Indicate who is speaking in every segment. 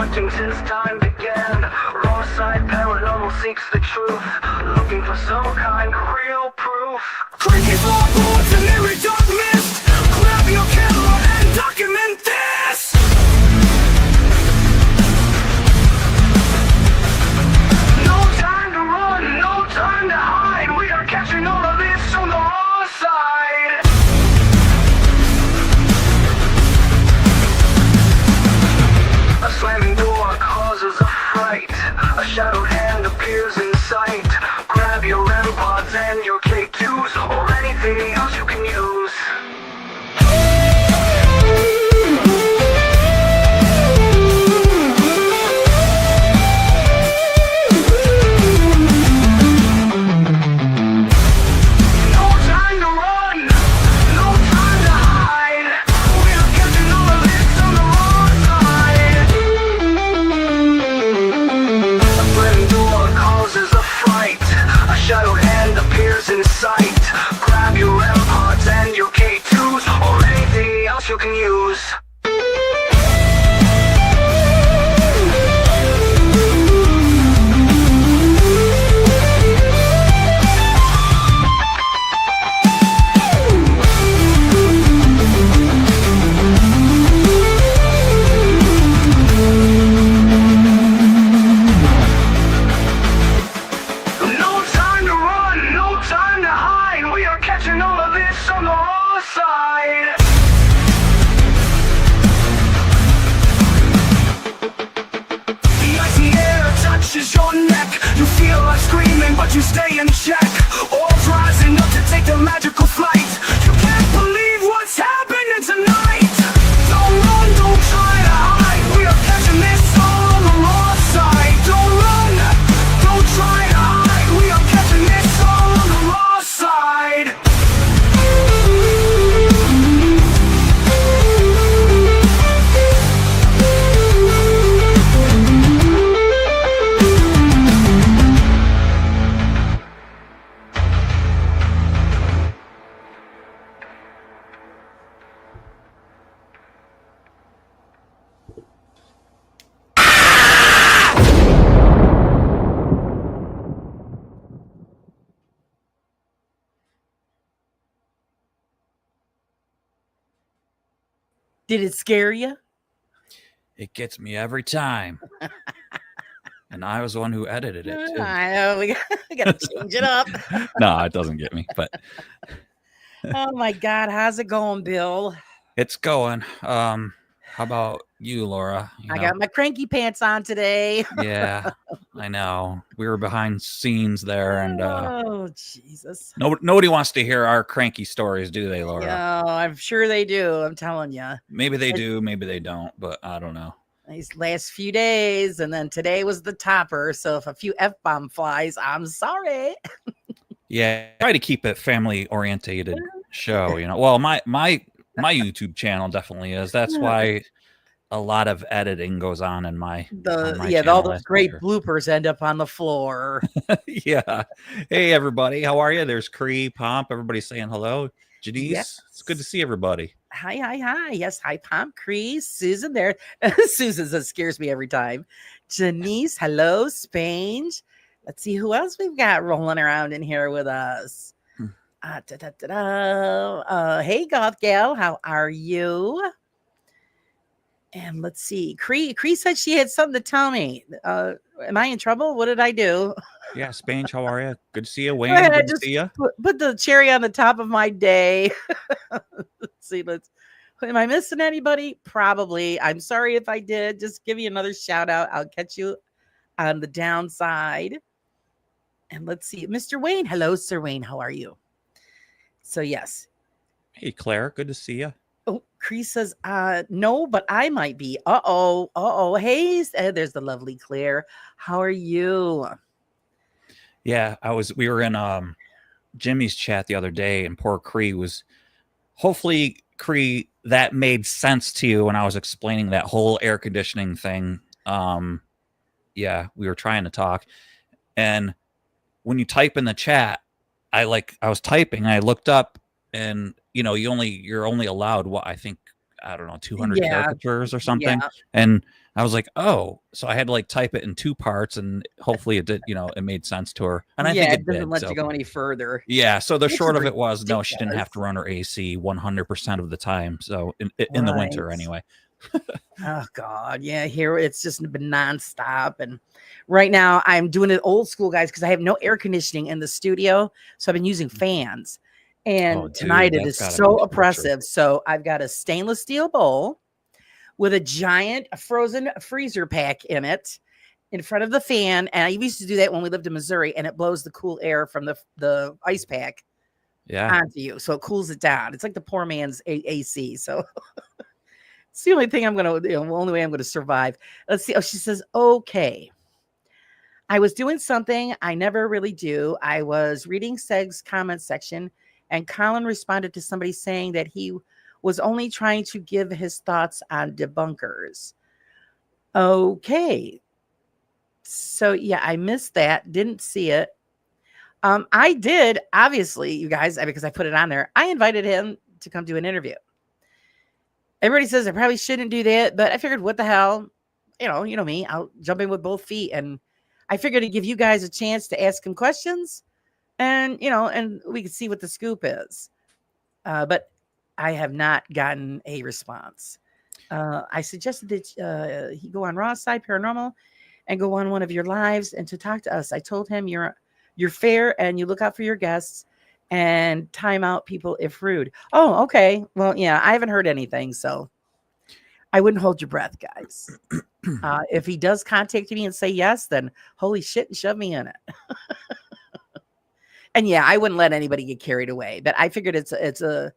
Speaker 1: haunting since time began. Raw side paranormal seeks the truth, looking for some kind of real proof. Creaky floorboards and eerie dark mist. Grab your camera and document this. No time to run, no time to hide. We are catching all of this on the raw side. A slamming door causes a fright. A shadowed hand appears in sight. Grab your REM pods and your K2s, or anything else you can use. No time to run, no time to hide. We are catching all of this on the wrong side. A slamming door causes a fright. A shadowed hand appears in sight. Grab your REM pods and your K2s, or anything else you can use. No time to run, no time to hide. We are catching all of this on the raw side. The icy air touches your neck. You feel like screaming, but you stay in check. All's rising up to take the magical flight. You can't believe what's happening tonight. Don't run, don't try to hide. We are catching this all on the raw side. Don't run, don't try to hide. We are catching this all on the raw side.
Speaker 2: Did it scare you?
Speaker 3: It gets me every time. And I was the one who edited it too.
Speaker 2: I know we got to change it up.
Speaker 3: No, it doesn't get me, but
Speaker 2: Oh my God, how's it going, Bill?
Speaker 3: it's going. How about you, Laura? You
Speaker 2: I
Speaker 3: know?
Speaker 2: got my cranky pants on today.
Speaker 3: Yeah, I know. We were behind scenes there, and
Speaker 2: Oh Jesus!
Speaker 3: nobody wants to hear our cranky stories, do they, Laura?
Speaker 2: No, I'm sure they do. I'm telling you,
Speaker 3: Maybe they do, maybe they don't, but I don't know.
Speaker 2: these last few days, and then today was the topper. So if a few f-bomb flies, I'm sorry.
Speaker 3: Yeah, try to keep it family orientated show, you know. Well, my YouTube channel definitely is. That's why a lot of editing goes on in my
Speaker 2: All
Speaker 3: channel,
Speaker 2: those
Speaker 3: that's for
Speaker 2: great
Speaker 3: sure.
Speaker 2: bloopers end up on the floor.
Speaker 3: Yeah. Hey everybody, how are you? There's Cree, Pomp, everybody saying hello. Janice,
Speaker 2: Yes.
Speaker 3: it's good to see everybody.
Speaker 2: Hi. Yes, hi, Pomp, Crease, Susan there. Susan that scares me every time. Janice, hello, Spange. Let's see who else we've got rolling around in here with us. Hey, Goth Gal, how are you? And let's see. Cree said she had something to tell me. Am I in trouble? What did I do?
Speaker 3: Yeah, Spange, how are you? Good to see you. Wayne,
Speaker 2: ahead,
Speaker 3: good to
Speaker 2: just
Speaker 3: see you.
Speaker 2: Put the cherry on the top of my day. Let's see. Am I missing anybody? Probably. I'm sorry if I did. Just give you another shout out. I'll catch you on the downside. And let's see. Mr. Wayne. Hello, Sir Wayne. How are you? So, yes.
Speaker 3: Hey Claire, good to see you.
Speaker 2: Oh, Cree says, no, but I might be. Hey, there's the lovely Claire. How are you?
Speaker 3: Yeah, we were in Jimmy's chat the other day, and poor Cree was hopefully Cree that made sense to you when I was explaining that whole air conditioning thing. Yeah, we were trying to talk, and when you type in the chat, I was typing, I looked up, and you're only allowed what I think I don't know, 200
Speaker 2: Yeah.
Speaker 3: caricatures or
Speaker 2: Yeah.
Speaker 3: something. And I was like, oh, so I had to like type it in 2 parts, and hopefully it did, it made sense to her. And I think
Speaker 2: Yeah,
Speaker 3: it
Speaker 2: it doesn't
Speaker 3: did.
Speaker 2: let
Speaker 3: So
Speaker 2: you go any further.
Speaker 3: yeah, so the
Speaker 2: Which is
Speaker 3: short of it was, no, she didn't have
Speaker 2: ridiculous.
Speaker 3: to run her AC 100% of the time. So in the winter
Speaker 2: Right.
Speaker 3: anyway.
Speaker 2: Oh God, yeah. Here it's just been nonstop, and right now I'm doing it old school, guys, because I have no air conditioning in the studio, so I've been using fans. And
Speaker 3: Oh, dude,
Speaker 2: tonight it
Speaker 3: that's
Speaker 2: is
Speaker 3: gotta
Speaker 2: so
Speaker 3: be torture.
Speaker 2: oppressive. So I've got a stainless steel bowl with a giant frozen freezer pack in it in front of the fan, and I used to do that when we lived in Missouri, and it blows the cool air from the ice pack
Speaker 3: Yeah.
Speaker 2: onto you, so it cools it down. It's like the poor man's AC. So it's the only thing I'm gonna, only way I'm gonna survive. Let's see. Oh, she says, okay. I was doing something I never really do. I was reading Seg's comment section, and Colin responded to somebody saying that he was only trying to give his thoughts on debunkers. Okay. So yeah, I missed that. Didn't see it. I did, obviously, you guys, because I put it on there. I invited him to come do an interview. Everybody says I probably shouldn't do that, but I figured, what the hell? You know me. I'll jump in with both feet, and I figured to give you guys a chance to ask him questions, and and we could see what the scoop is. But I have not gotten a response. I suggested that he go on Raw Side Paranormal and go on one of your lives and to talk to us. I told him you're fair and you look out for your guests and time out people if rude. Oh, okay. Well, yeah, I haven't heard anything, so I wouldn't hold your breath, guys. If he does contact me and say yes, then holy shit, and shove me in it. And yeah, I wouldn't let anybody get carried away. But I figured it's a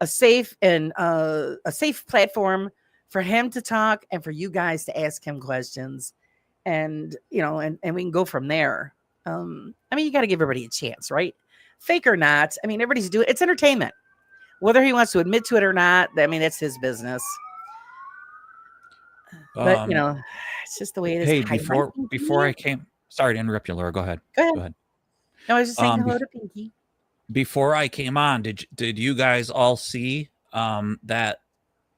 Speaker 2: safe and a safe platform for him to talk and for you guys to ask him questions, and and we can go from there. I mean, you got to give everybody a chance, right? Fake or not. I mean, everybody's doing it's entertainment. Whether he wants to admit to it or not, I mean, that's his business. But it's just the way it is.
Speaker 3: Hey,
Speaker 2: Hi,
Speaker 3: before I came, sorry to interrupt you, Laura. Go ahead.
Speaker 2: Go ahead.
Speaker 3: Go ahead.
Speaker 2: No, I was just saying hello to Pinky.
Speaker 3: Before I came on, did you guys all see that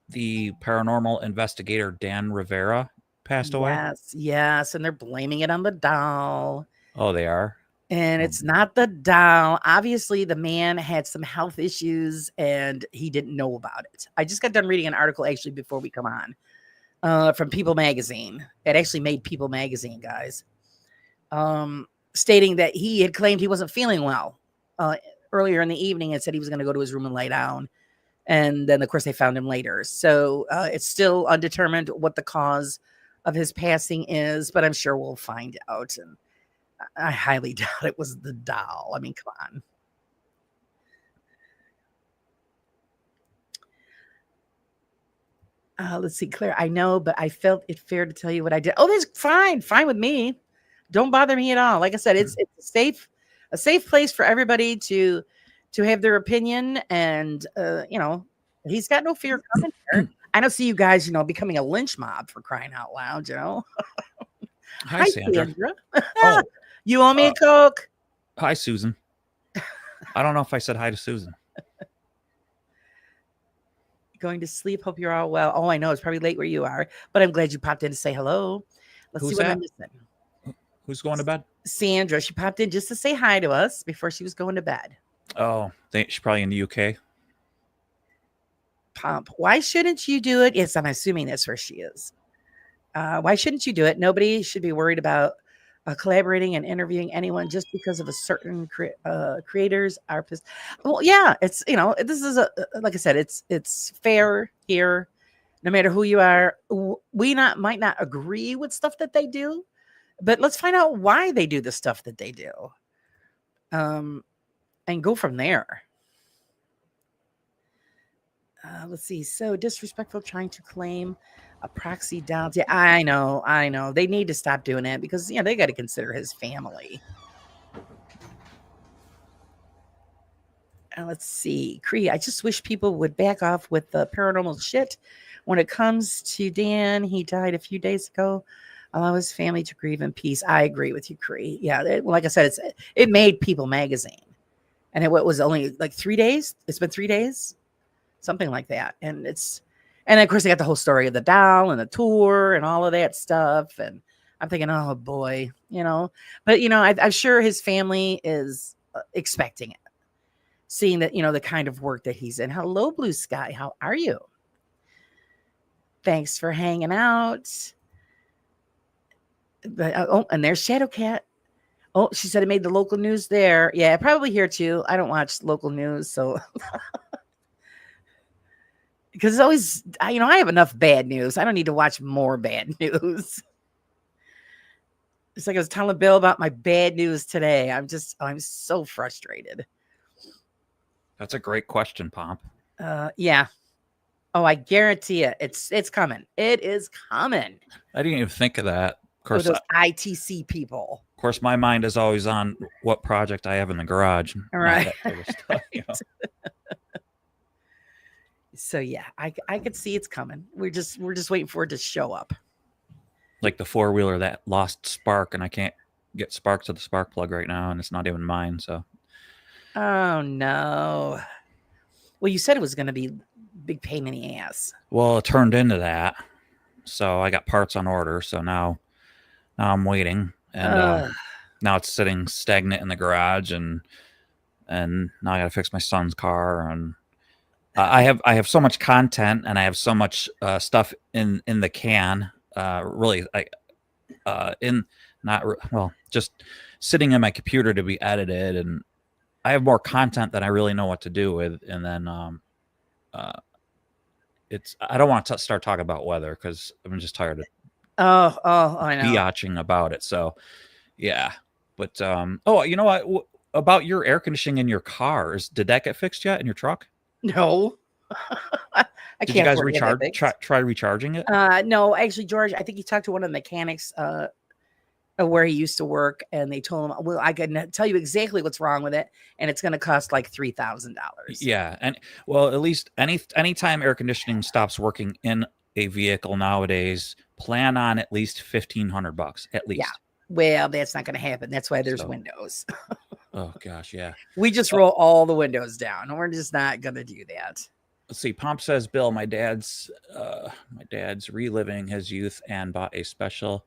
Speaker 3: the paranormal investigator Dan Rivera passed away?
Speaker 2: Yes, and they're blaming it on the doll.
Speaker 3: Oh, they are?
Speaker 2: And it's not the doll. Obviously, the man had some health issues and he didn't know about it. I just got done reading an article actually before we come on from People Magazine. It actually made People Magazine, guys, stating that he had claimed he wasn't feeling well earlier in the evening and said he was going to go to his room and lay down. And then, of course, they found him later. So it's still undetermined what the cause of his passing is, but I'm sure we'll find out. And I highly doubt it was the doll. I mean, come on. Let's see, Claire. I know, but I felt it fair to tell you what I did. Oh, that's fine with me. Don't bother me at all. Like I said, it's a safe place for everybody to have their opinion, and he's got no fear coming here. I don't see you guys, becoming a lynch mob for crying out loud.
Speaker 3: Hi, Sandra.
Speaker 2: Oh, you owe me a Coke.
Speaker 3: Hi, Susan. I don't know if I said hi to Susan.
Speaker 2: Going to sleep. Hope you're all well. Oh, I know it's probably late where you are, but I'm glad you popped in to say hello. Let's see what I'm missing.
Speaker 3: Who's going to bed?
Speaker 2: Sandra. She popped in just to say hi to us before she was going to bed.
Speaker 3: Oh, she's probably in the UK.
Speaker 2: Pump. Why shouldn't you do it? Yes, I'm assuming that's where she is. Why shouldn't you do it? Nobody should be worried about collaborating and interviewing anyone just because of a certain creators are pissed. Well, yeah, it's this is like I said, it's fair here. No matter who you are, we might not agree with stuff that they do, but let's find out why they do the stuff that they do, and go from there. Let's see. So disrespectful, trying to claim a proxy down. Yeah, I know. They need to stop doing that because they got to consider his family. Let's see. Cree, I just wish people would back off with the paranormal shit. When it comes to Dan, he died a few days ago. Allow his family to grieve in peace. I agree with you, Cree. Yeah, like I said, it made People Magazine, and it was only like 3 days. It's been 3 days. Something like that. And it's And of course, they got the whole story of the doll and the tour and all of that stuff. And I'm thinking, oh boy, but I'm sure his family is expecting it, seeing that, the kind of work that he's in. Hello, Blue Sky. How are you? Thanks for hanging out. And there's Shadow Cat. Oh, she said it made the local news there. Yeah, probably here too. I don't watch local news, so because it's always, I have enough bad news. I don't need to watch more bad news. It's like I was telling Bill about my bad news today. I'm so frustrated.
Speaker 3: That's a great question, Pomp.
Speaker 2: Yeah. Oh, I guarantee it. It's coming. It is coming.
Speaker 3: I didn't even think of that. Of course,
Speaker 2: those ITC people.
Speaker 3: Of course, my mind is always on what project I have in the garage.
Speaker 2: All right.
Speaker 3: Stuff,
Speaker 2: So yeah, I could see it's coming. We're just waiting for it to show up.
Speaker 3: Like the 4-wheeler that lost spark, and I can't get spark to the spark plug right now, and it's not even mine. So.
Speaker 2: Oh no. Well, you said it was going to be big pain in the ass.
Speaker 3: Well, it turned into that. So I got parts on order. So now I'm waiting, and now it's sitting stagnant in the garage, and now I got to fix my son's car, and I have so much content, and I have so much stuff in the can. Just sitting in my computer to be edited, and I have more content than I really know what to do with. And then I don't want to start talking about weather because I'm just tired of
Speaker 2: I know
Speaker 3: biatching about it. So yeah, but you know what about your air conditioning in your cars? Did that get fixed yet in your truck?
Speaker 2: No.
Speaker 3: Did you guys recharge? Try recharging it?
Speaker 2: No, actually, George, I think he talked to one of the mechanics where he used to work, and they told him, well, I can tell you exactly what's wrong with it, and it's going to cost like $3,000.
Speaker 3: Yeah, and well, at least anytime air conditioning stops working in a vehicle nowadays, plan on at least $1,500 at least.
Speaker 2: Yeah. Well, that's not going to happen. That's why there's windows.
Speaker 3: Oh gosh, yeah.
Speaker 2: We just roll all the windows down. We're just not going to do that.
Speaker 3: Let's see. Pomp says, Bill, my dad's reliving his youth and bought a special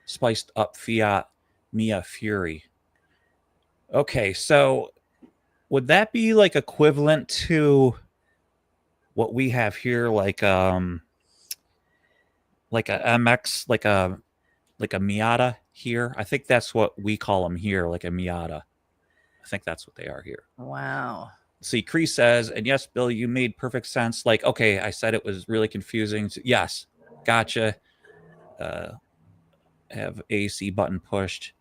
Speaker 3: spiced up Fiat Mia Fury. Okay, so would that be like equivalent to what we have here, like a MX, like a Miata here? I think that's what we call them here, like a Miata. I think that's what they are here.
Speaker 2: Wow.
Speaker 3: See, Cree says, and yes, Bill, you made perfect sense. Like, okay, I said it was really confusing. So, yes, gotcha. Have AC button pushed.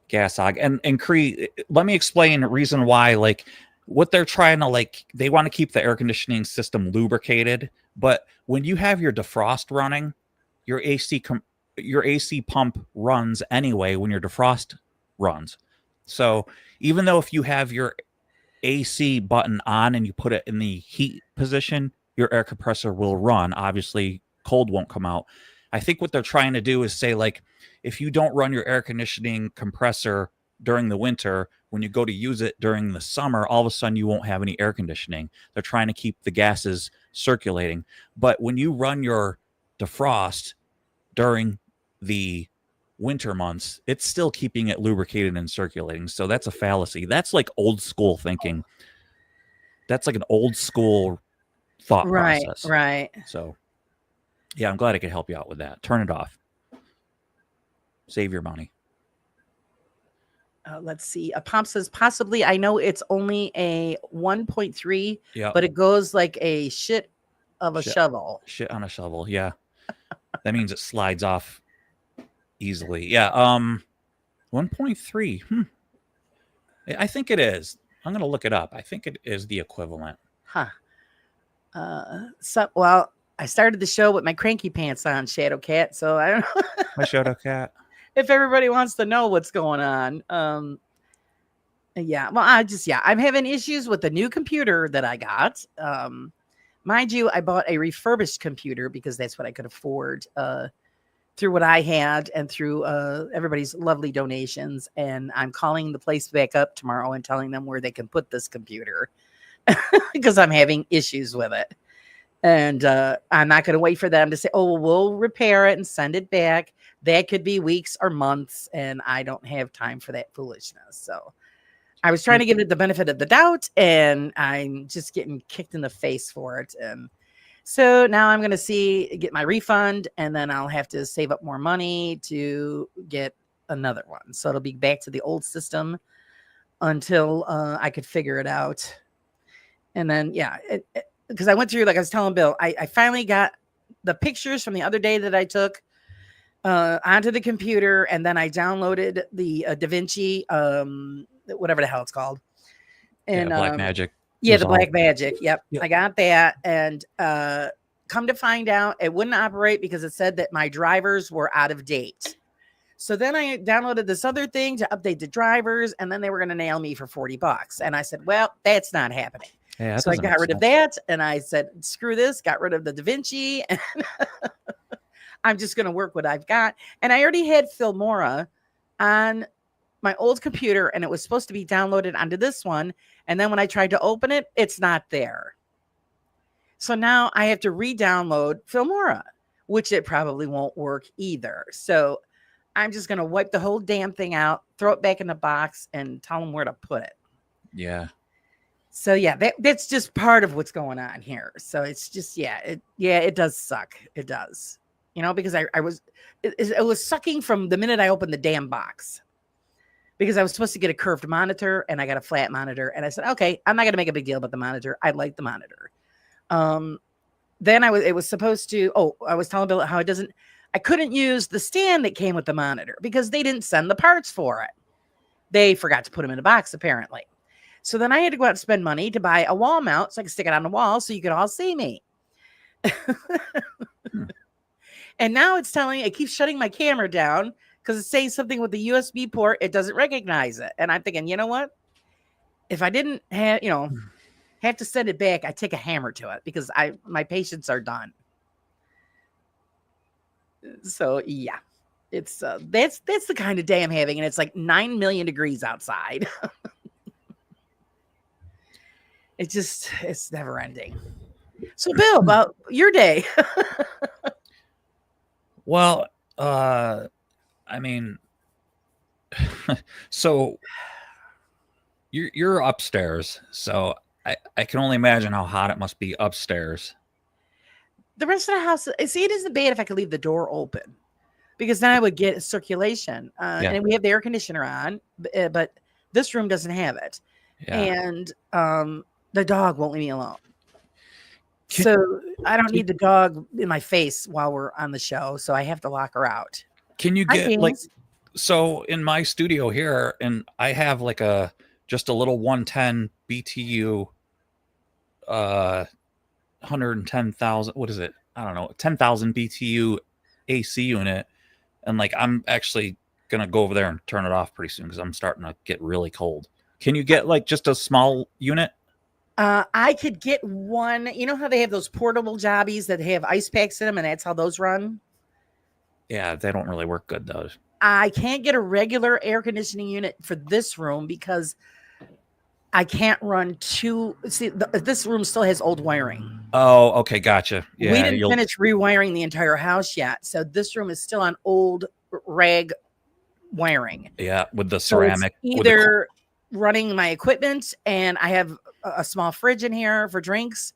Speaker 3: Gas hog. And Cree, let me explain the reason why, like, what they're trying to, like, they want to keep the air conditioning system lubricated. But when you have your defrost running, your AC pump runs anyway when your defrost runs. So even though if you have your AC button on and you put it in the heat position, your air compressor will run. Obviously, cold won't come out. I think what they're trying to do is say, like, if you don't run your air conditioning compressor during the winter, when you go to use it during the summer, all of a sudden you won't have any air conditioning. They're trying to keep the gases circulating. But when you run your defrost during the winter months, it's still keeping it lubricated and circulating. So that's a fallacy. That's like old school thinking. That's like an old school thought process.
Speaker 2: Right.
Speaker 3: So yeah, I'm glad I could help you out with that. Turn it off. Save your money.
Speaker 2: Let's see. A Pomp says possibly. I know it's only a 1.3,
Speaker 3: yeah,
Speaker 2: but it goes like a shit of a shovel.
Speaker 3: Shit on a shovel. Yeah. That means it slides off easily. Yeah. 1.3. I think it is. I'm going to look it up. I think it is the equivalent.
Speaker 2: Huh. Well, I started the show with my cranky pants on, Shadow Cat. So I don't know.
Speaker 3: My Shadow Cat.
Speaker 2: If everybody wants to know what's going on. Yeah. Well, I'm having issues with the new computer that I got. Mind you, I bought a refurbished computer because that's what I could afford through what I had and through everybody's lovely donations. And I'm calling the place back up tomorrow and telling them where they can put this computer because I'm having issues with it. And I'm not going to wait for them to say, oh, well, we'll repair it and send it back. That could be weeks or months, and I don't have time for that foolishness. So I was trying to give it the benefit of the doubt, and I'm just getting kicked in the face for it. And so now I'm going to get my refund, and then I'll have to save up more money to get another one. So it'll be back to the old system until I could figure it out. And then, yeah, because I went through, like I was telling Bill, I finally got the pictures from the other day that I took onto the computer, and then I downloaded the DaVinci, whatever the hell it's called. And
Speaker 3: Black Magic.
Speaker 2: Yeah, the Black Magic. Yep.
Speaker 3: Yep.
Speaker 2: I got that. And come to find out, it wouldn't operate because it said that my drivers were out of date. So then I downloaded this other thing to update the drivers, and then they were going to nail me for $40. And I said, well, that's not happening.
Speaker 3: Yeah,
Speaker 2: So I got rid of that, and I said, screw this, got rid of the DaVinci, and I'm just going to work what I've got. And I already had Filmora on my old computer, and it was supposed to be downloaded onto this one. And then when I tried to open it, it's not there. So now I have to re-download Filmora, which it probably won't work either. So I'm just going to wipe the whole damn thing out, throw it back in the box, and tell them where to put it.
Speaker 3: Yeah.
Speaker 2: So yeah, that's just part of what's going on here. So it's just, it does suck. It does, because it was sucking from the minute I opened the damn box, because I was supposed to get a curved monitor and I got a flat monitor. And I said, okay, I'm not going to make a big deal about the monitor. I like the monitor. Then I was supposed to, I was telling Bill how I couldn't use the stand that came with the monitor because they didn't send the parts for it. They forgot to put them in a box, apparently. So then I had to go out and spend money to buy a wall mount so I could stick it on the wall so you could all see me. And now it keeps shutting my camera down because it's saying something with the USB port. It doesn't recognize it. And I'm thinking, you know what? If I didn't have to send it back, I'd take a hammer to it because my patience are done. So yeah, it's that's the kind of day I'm having, and it's like 9 million degrees outside. It's never ending. So Bill, about your day.
Speaker 3: Well, I mean, so you're upstairs, so I can only imagine how hot it must be upstairs.
Speaker 2: The rest of the house, see, it isn't bad if I could leave the door open, because then I would get circulation. And we have the air conditioner on, but this room doesn't have it. Yeah. And the dog won't leave me alone. So I don't need the dog in my face while we're on the show. So I have to lock her out.
Speaker 3: Can you get so in my studio here, and I have like just a little 110 BTU, 110,000, what is it? I don't know, 10,000 BTU AC unit. And like, I'm actually going to go over there and turn it off pretty soon because I'm starting to get really cold. Can you get like just a small unit?
Speaker 2: I could get one. You know how they have those portable jobbies that have ice packs in them, and that's how those run?
Speaker 3: Yeah, they don't really work good, though.
Speaker 2: I can't get a regular air conditioning unit for this room because I can't run this room still has old wiring.
Speaker 3: Oh, okay, gotcha. Yeah,
Speaker 2: we didn't finish rewiring the entire house yet, so this room is still on old rag wiring.
Speaker 3: Yeah, with the ceramic.
Speaker 2: So either running my equipment, and I have a small fridge in here for drinks,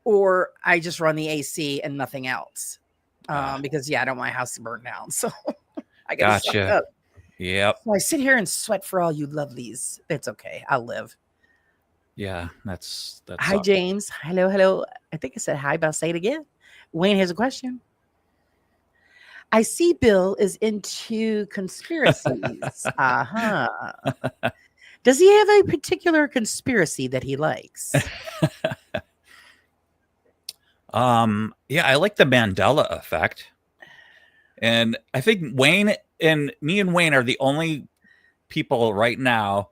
Speaker 2: or I just run the AC and nothing else. Because I don't want my house to burn down. So I got to suck up.
Speaker 3: Yep.
Speaker 2: So I sit here and sweat for all you lovelies. It's okay. I'll live.
Speaker 3: Yeah, that's
Speaker 2: hi, James. Hello. I think I said hi, but I'll say it again. Wayne has a question. I see Bill is into conspiracies. Does he have a particular conspiracy that he likes?
Speaker 3: Yeah, I like the Mandela effect. And I think Wayne and Wayne are the only people right now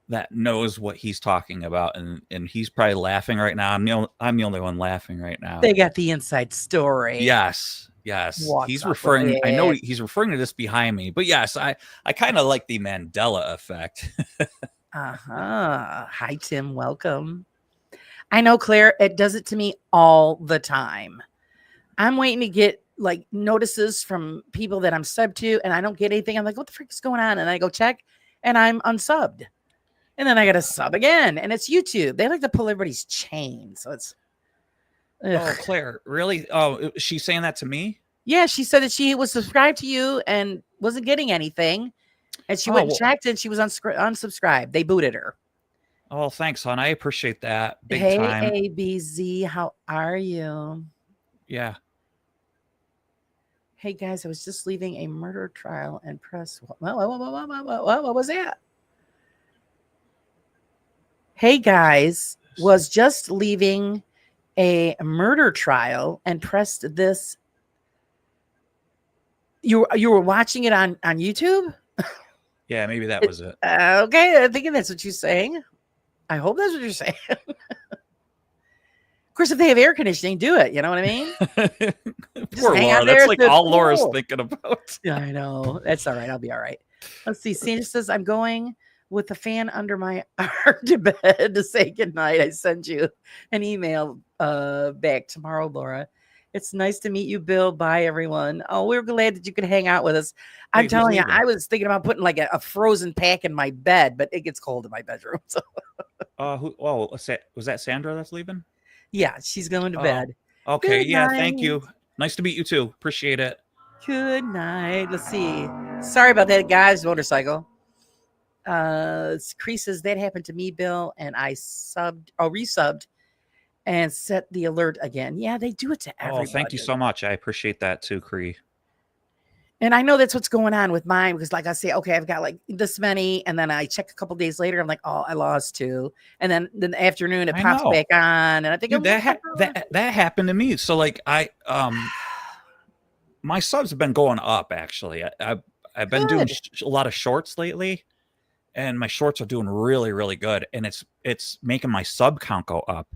Speaker 3: that knows what he's talking about. And he's probably laughing right now. I'm the only one laughing right now.
Speaker 2: They got the inside story.
Speaker 3: Yes. He's referring, I know he's referring to this behind me, but yes, I kind of like the Mandela effect.
Speaker 2: Hi, Tim. Welcome. I know, Claire, it does it to me all the time. I'm waiting to get like notices from people that I'm subbed to, and I don't get anything. I'm like, what the frick is going on? And I go check, and I'm unsubbed. And then I got to sub again, and it's YouTube. They like to pull everybody's chain. So it's,
Speaker 3: Oh,
Speaker 2: ugh.
Speaker 3: Claire, really? Oh, she's saying that to me?
Speaker 2: Yeah, she said that she was subscribed to you and wasn't getting anything. And she
Speaker 3: Oh,
Speaker 2: went and
Speaker 3: well,
Speaker 2: checked, and she was unsubscribed. They booted her.
Speaker 3: oh, thanks, hon. I appreciate that big
Speaker 2: Hey,
Speaker 3: time.
Speaker 2: ABZ, how are you?
Speaker 3: Yeah.
Speaker 2: Hey, guys, I was just leaving a murder trial and press. What was that? Hey, guys, was just leaving a murder trial and pressed this. You were watching it on YouTube?
Speaker 3: Yeah, maybe that was it.
Speaker 2: Okay, I'm thinking that's what you're saying. I hope that's what you're saying. Of course, if they have air conditioning, do it. You know what I mean?
Speaker 3: Poor
Speaker 2: hang
Speaker 3: Laura.
Speaker 2: out there
Speaker 3: That's
Speaker 2: at
Speaker 3: like
Speaker 2: the
Speaker 3: all Laura's
Speaker 2: pool.
Speaker 3: thinking about.
Speaker 2: Yeah, I know. That's all right. I'll be all right. Let's see. Sandra says, I'm going with the fan under my arm to bed to say goodnight. I send you an email back tomorrow, Laura. It's nice to meet you, Bill. Bye, everyone. Oh, we're glad that you could hang out with us. I'm
Speaker 3: Wait, who's
Speaker 2: telling you,
Speaker 3: leaving?
Speaker 2: I was thinking about putting like a frozen pack in my bed, but it gets cold in my bedroom. So
Speaker 3: Was that Sandra that's leaving?
Speaker 2: yeah, she's going to
Speaker 3: Oh,
Speaker 2: bed.
Speaker 3: okay.
Speaker 2: Good
Speaker 3: Yeah, thank you.
Speaker 2: night.
Speaker 3: Nice to meet you too. Appreciate it.
Speaker 2: Good night. Let's see. Sorry about that, guys. Motorcycle. Cree says that happened to me, Bill, and I resubbed and set the alert again. Yeah, they do it to everybody.
Speaker 3: Oh, thank you so much. I appreciate that too, Cree.
Speaker 2: And I know that's what's going on with mine because, like I say, okay, I've got like this many, and then I check a couple days later, I'm like, oh, I lost 2, and then in the afternoon it
Speaker 3: I
Speaker 2: pops
Speaker 3: know.
Speaker 2: back on, and I think
Speaker 3: Dude, that happened to me. So like my subs have been going up actually. I've been doing
Speaker 2: Good.
Speaker 3: a lot of shorts lately, and my shorts are doing really really good, and it's making my sub count go up.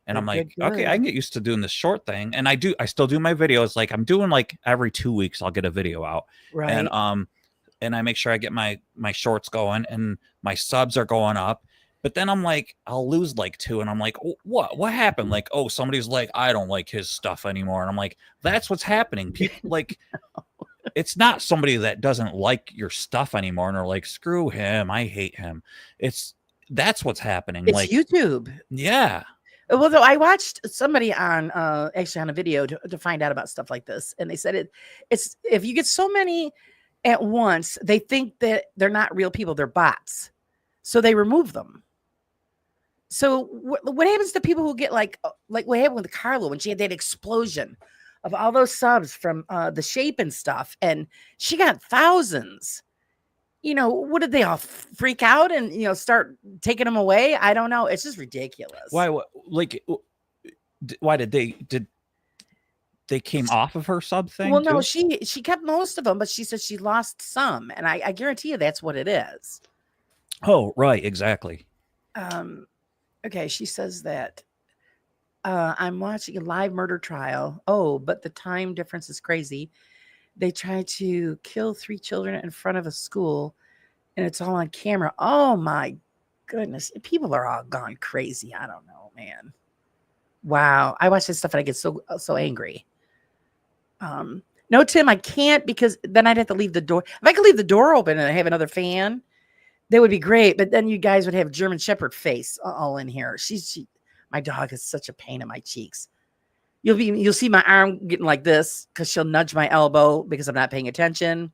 Speaker 3: And I'm like, okay, I can get used to doing this short thing. And I still do my videos. Like I'm doing like every 2 weeks, I'll get a video out.
Speaker 2: Right.
Speaker 3: And I make sure I get my shorts going and my subs are going up. But then I'm like, I'll lose like 2. And I'm like, oh, what happened? Like, oh, somebody's like, I don't like his stuff anymore. And I'm like, that's what's happening. People like, it's not somebody that doesn't like your stuff anymore. And they're like, screw him. I hate him. That's what's happening.
Speaker 2: It's
Speaker 3: like
Speaker 2: YouTube.
Speaker 3: Yeah.
Speaker 2: Well, though I watched somebody on actually on a video to find out about stuff like this, and they said it's if you get so many at once, they think that they're not real people, they're bots, so they remove them. So what happens to people who get like what happened with Carla when she had that explosion of all those subs from the Shape and stuff, and she got thousands. You know, what did they all freak out and, start taking them away? I don't know. It's just ridiculous.
Speaker 3: Why? Like, why did they came off of her sub thing?
Speaker 2: Well, no,
Speaker 3: too?
Speaker 2: she kept most of them, but she said she lost some, and I guarantee you that's what it is.
Speaker 3: Oh, right, exactly.
Speaker 2: Okay, she says that I'm watching a live murder trial. Oh, but the time difference is crazy. They tried to kill 3 children in front of a school, and it's all on camera. Oh my goodness. People are all gone crazy. I don't know, man. Wow. I watch this stuff and I get so angry. No, Tim, I can't because then I'd have to leave the door. If I could leave the door open and have another fan, that would be great. But then you guys would have German Shepherd face all in here. My dog is such a pain in my cheeks. You'll see my arm getting like this because she'll nudge my elbow because I'm not paying attention,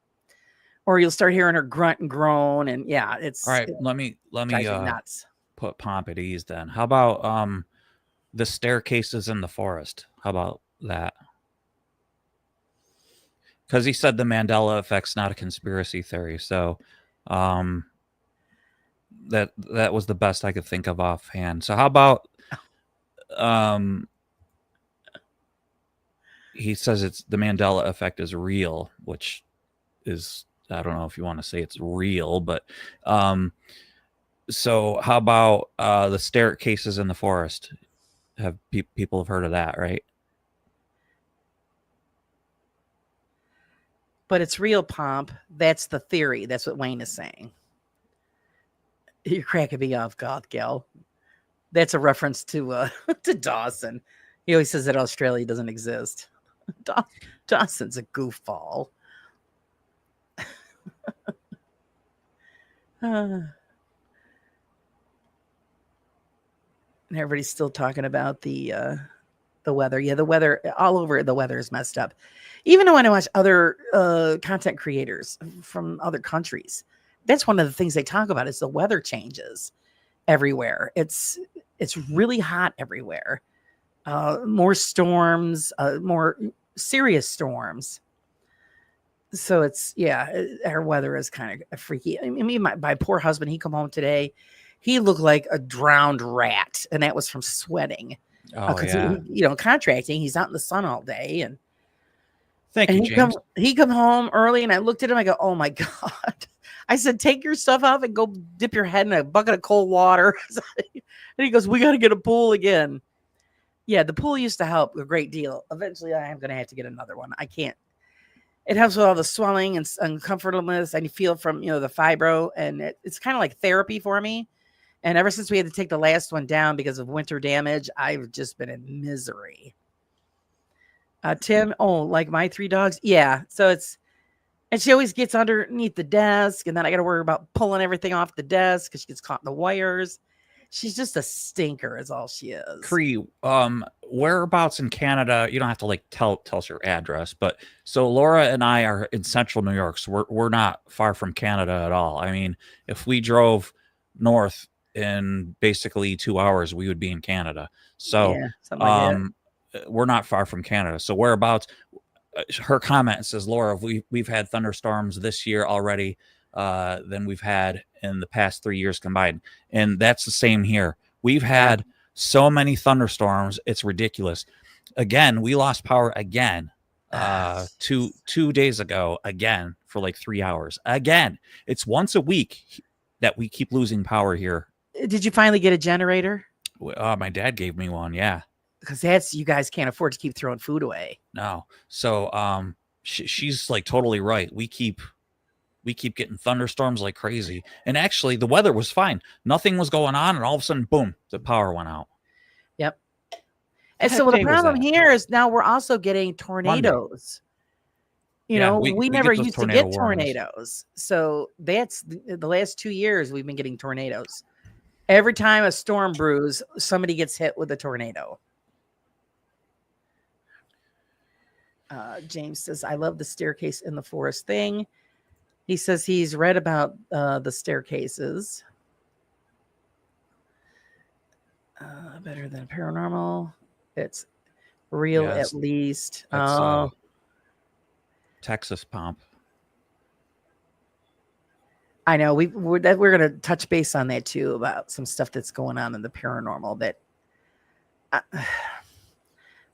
Speaker 2: or you'll start hearing her grunt and groan. And yeah, it's
Speaker 3: all right. Let me
Speaker 2: nuts.
Speaker 3: Put Pomp at ease then. How about the staircases in the forest? How about that? Because he said the Mandela effect's not a conspiracy theory, so that was the best I could think of offhand. So how about he says it's the Mandela effect is real, which is, I don't know if you want to say it's real, but so how about the staircases in the forest? Have people have heard of that, right?
Speaker 2: But it's real, Pomp. That's the theory. That's what Wayne is saying. You're cracking me off, Goth Gal. That's a reference to to Dawson. He always says that Australia doesn't exist. Dawson's a goofball. And everybody's still talking about the weather. Yeah, the weather all over. The weather is messed up. Even when I watch other content creators from other countries, that's one of the things they talk about is the weather changes everywhere. It's really hot everywhere. More storms, more serious storms. So it's our weather is kind of freaky. I mean, my poor husband, he come home today, he looked like a drowned rat, and that was from sweating.
Speaker 3: Oh,
Speaker 2: Because
Speaker 3: yeah.
Speaker 2: contracting, he's out in the sun all day, and
Speaker 3: Thank you, James.
Speaker 2: he come home early, and I looked at him. I go, "Oh my god!" I said, "Take your stuff off and go dip your head in a bucket of cold water." And he goes, "We got to get a pool again." Yeah, the pool used to help a great deal. Eventually, I am going to have to get another one. I can't. It helps with all the swelling and uncomfortableness I feel from the fibro, and it's kind of like therapy for me. And ever since we had to take the last one down because of winter damage, I've just been in misery. Tim, like my 3 dogs. Yeah. So and she always gets underneath the desk, and then I got to worry about pulling everything off the desk because she gets caught in the wires. She's just a stinker is all she is.
Speaker 3: Cree, whereabouts in Canada? You don't have to like tell us your address, but so Laura and I are in central New York, so we're not far from Canada at all. I mean, if we drove north in basically 2 hours, we would be in Canada. So
Speaker 2: Yeah, something like that.
Speaker 3: we're not far from Canada. So whereabouts? Her comment says, Laura, we've had thunderstorms this year already than we've had in the past 3 years combined, and that's the same here. We've had so many thunderstorms, it's ridiculous. Again, we lost power again 2 days ago, again for like 3 hours. Again, it's once a week that we keep losing power here.
Speaker 2: Did you finally get a generator?
Speaker 3: My dad gave me one. Yeah.
Speaker 2: Because you guys can't afford to keep throwing food away.
Speaker 3: No. So she's like totally right. We keep getting thunderstorms like crazy. And actually the weather was fine. Nothing was going on, and all of a sudden, boom, the power went out.
Speaker 2: Yep. And so the problem here is now we're also getting tornadoes. We never used to get tornadoes. So that's the last 2 years we've been getting tornadoes. Every time a storm brews, somebody gets hit with a tornado. James says, I love the staircase in the forest thing. He says he's read about the staircases. Better than paranormal. It's real, at least.
Speaker 3: Texas Pomp.
Speaker 2: I know we're going to touch base on that too, about some stuff that's going on in the paranormal. That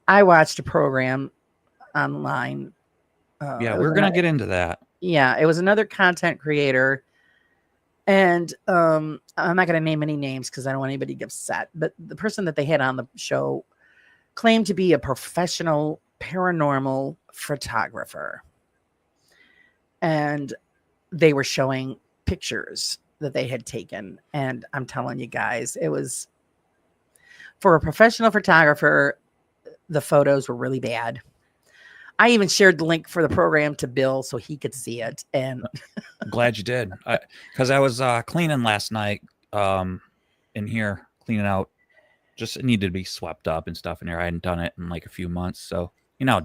Speaker 2: I watched a program online.
Speaker 3: We're going to get into that.
Speaker 2: Yeah, it was another content creator, and I'm not going to name any names because I don't want anybody to get upset. But the person that they had on the show claimed to be a professional paranormal photographer, and they were showing pictures that they had taken. And I'm telling you guys, it was, for a professional photographer, the photos were really bad. I even shared the link for the program to Bill so he could see it. And
Speaker 3: I'm glad you did. Because I was cleaning last night in here, cleaning out. Just it needed to be swept up and stuff in here. I hadn't done it in like a few months. So,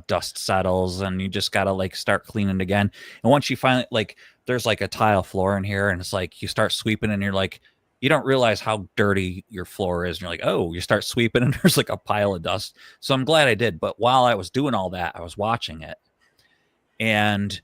Speaker 3: dust settles and you just got to like start cleaning again. And once you finally, like, there's like a tile floor in here, and it's like you start sweeping and you're like, you don't realize how dirty your floor is. And you're like, oh, you start sweeping and there's like a pile of dust. So I'm glad I did. But while I was doing all that, I was watching it. And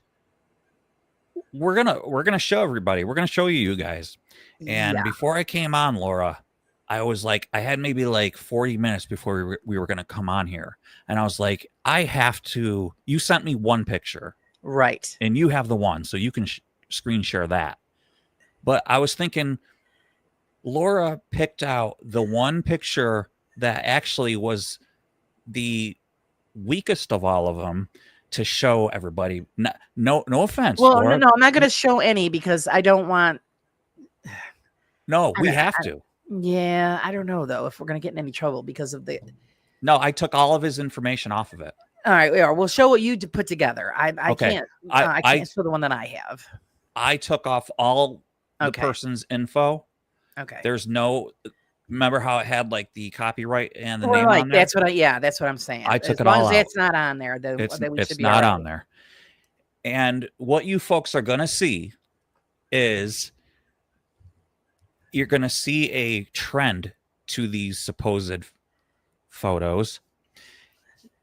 Speaker 3: we're gonna show everybody. We're gonna show you guys. And before I came on, Laura, I was like, I had maybe like 40 minutes before we were gonna come on here. And I was like, I have to, you sent me one picture.
Speaker 2: Right.
Speaker 3: And you have the one, so you can screen share that. But I was thinking, Laura picked out the one picture that actually was the weakest of all of them to show everybody. No offense.
Speaker 2: Well,
Speaker 3: Laura.
Speaker 2: no, I'm not going to show any because I don't want.
Speaker 3: No, we have to.
Speaker 2: Yeah, I don't know though if we're gonna get in any trouble because of the.
Speaker 3: No, I took all of his information off of it.
Speaker 2: All right, we'll show what you put together. I
Speaker 3: Okay.
Speaker 2: can't.
Speaker 3: I
Speaker 2: I can't show the one that I have.
Speaker 3: I took off all the
Speaker 2: Okay.
Speaker 3: person's info.
Speaker 2: Okay.
Speaker 3: There's no. Remember how it had like the copyright and the
Speaker 2: Well,
Speaker 3: name
Speaker 2: right,
Speaker 3: on there?
Speaker 2: that's what that's what I'm saying.
Speaker 3: I took
Speaker 2: as
Speaker 3: it
Speaker 2: long
Speaker 3: all
Speaker 2: as
Speaker 3: out.
Speaker 2: that's not on there, then, then we should
Speaker 3: It's
Speaker 2: be
Speaker 3: not
Speaker 2: all
Speaker 3: on
Speaker 2: right.
Speaker 3: there. And what you folks are gonna see is you're gonna see a trend to these supposed photos.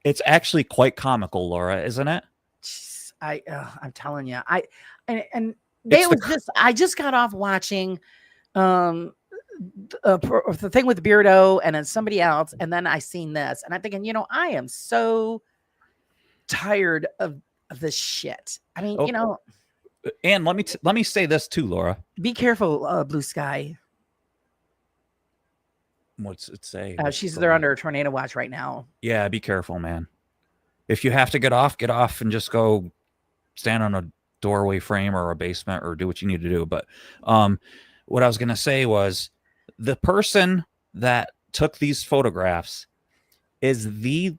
Speaker 3: It's actually quite comical, Laura, isn't it?
Speaker 2: Jeez, I'm telling you, and they
Speaker 3: It's the
Speaker 2: was just I just got off watching the thing with Beardo and then somebody else, and then I seen this, and I'm thinking, I am so tired of this shit. I mean,
Speaker 3: Oh. And let me say this too, Laura.
Speaker 2: be careful, Blue Sky.
Speaker 3: What's it say?
Speaker 2: They're under a tornado watch right now.
Speaker 3: Yeah, be careful, man. If you have to get off and just go stand on a doorway frame or a basement or do what you need to do. But what I was gonna say was the person that took these photographs is the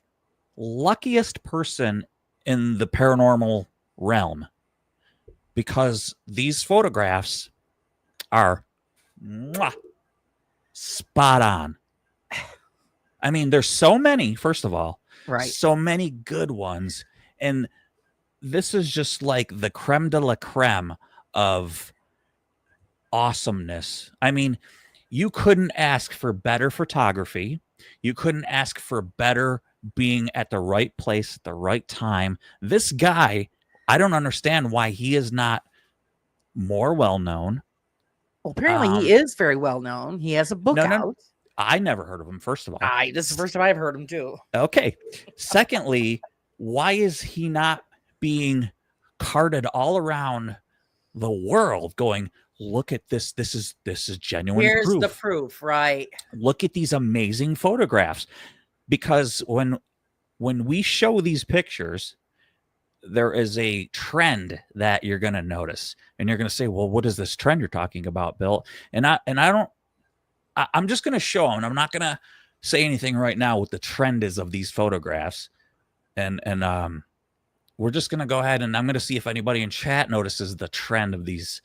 Speaker 3: luckiest person in the paranormal realm, because these photographs are spot on. I mean, there's so many, first of all,
Speaker 2: Right.
Speaker 3: so many good ones. And this is just like the creme de la creme of awesomeness. I mean, you couldn't ask for better photography. You couldn't ask for better being at the right place at the right time. This guy, I don't understand why he is not more well known.
Speaker 2: Well, apparently he is very well known. He has a book out.
Speaker 3: I never heard of him, first of all.
Speaker 2: This is the first time I've heard him too.
Speaker 3: Okay. Secondly, why is he not being carted all around the world going, look at this. This is genuine
Speaker 2: Here's
Speaker 3: proof.
Speaker 2: the proof, right?
Speaker 3: Look at these amazing photographs. Because when we show these pictures, there is a trend that you're going to notice. And you're going to say, well, what is this trend you're talking about, Bill? I'm just going to show them. I'm not going to say anything right now what the trend is of these photographs. And we're just going to go ahead and I'm going to see if anybody in chat notices the trend of these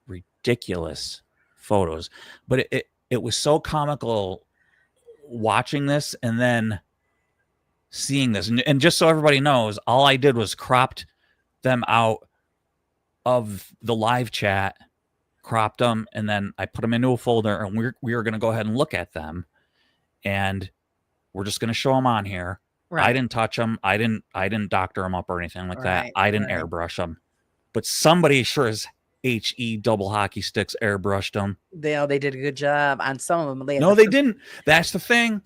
Speaker 3: ridiculous photos. But it was so comical watching this and then seeing this. And just so everybody knows, all I did was cropped them out of the live chat, cropped them, and then I put them into a folder, and we were going to go ahead and look at them, and we're just going to show them on here. Right. I didn't touch them. I didn't doctor them up or anything like that. I didn't airbrush them, but somebody sure as HE double hockey sticks airbrushed them.
Speaker 2: They did a good job on some of them.
Speaker 3: They didn't. That's the thing.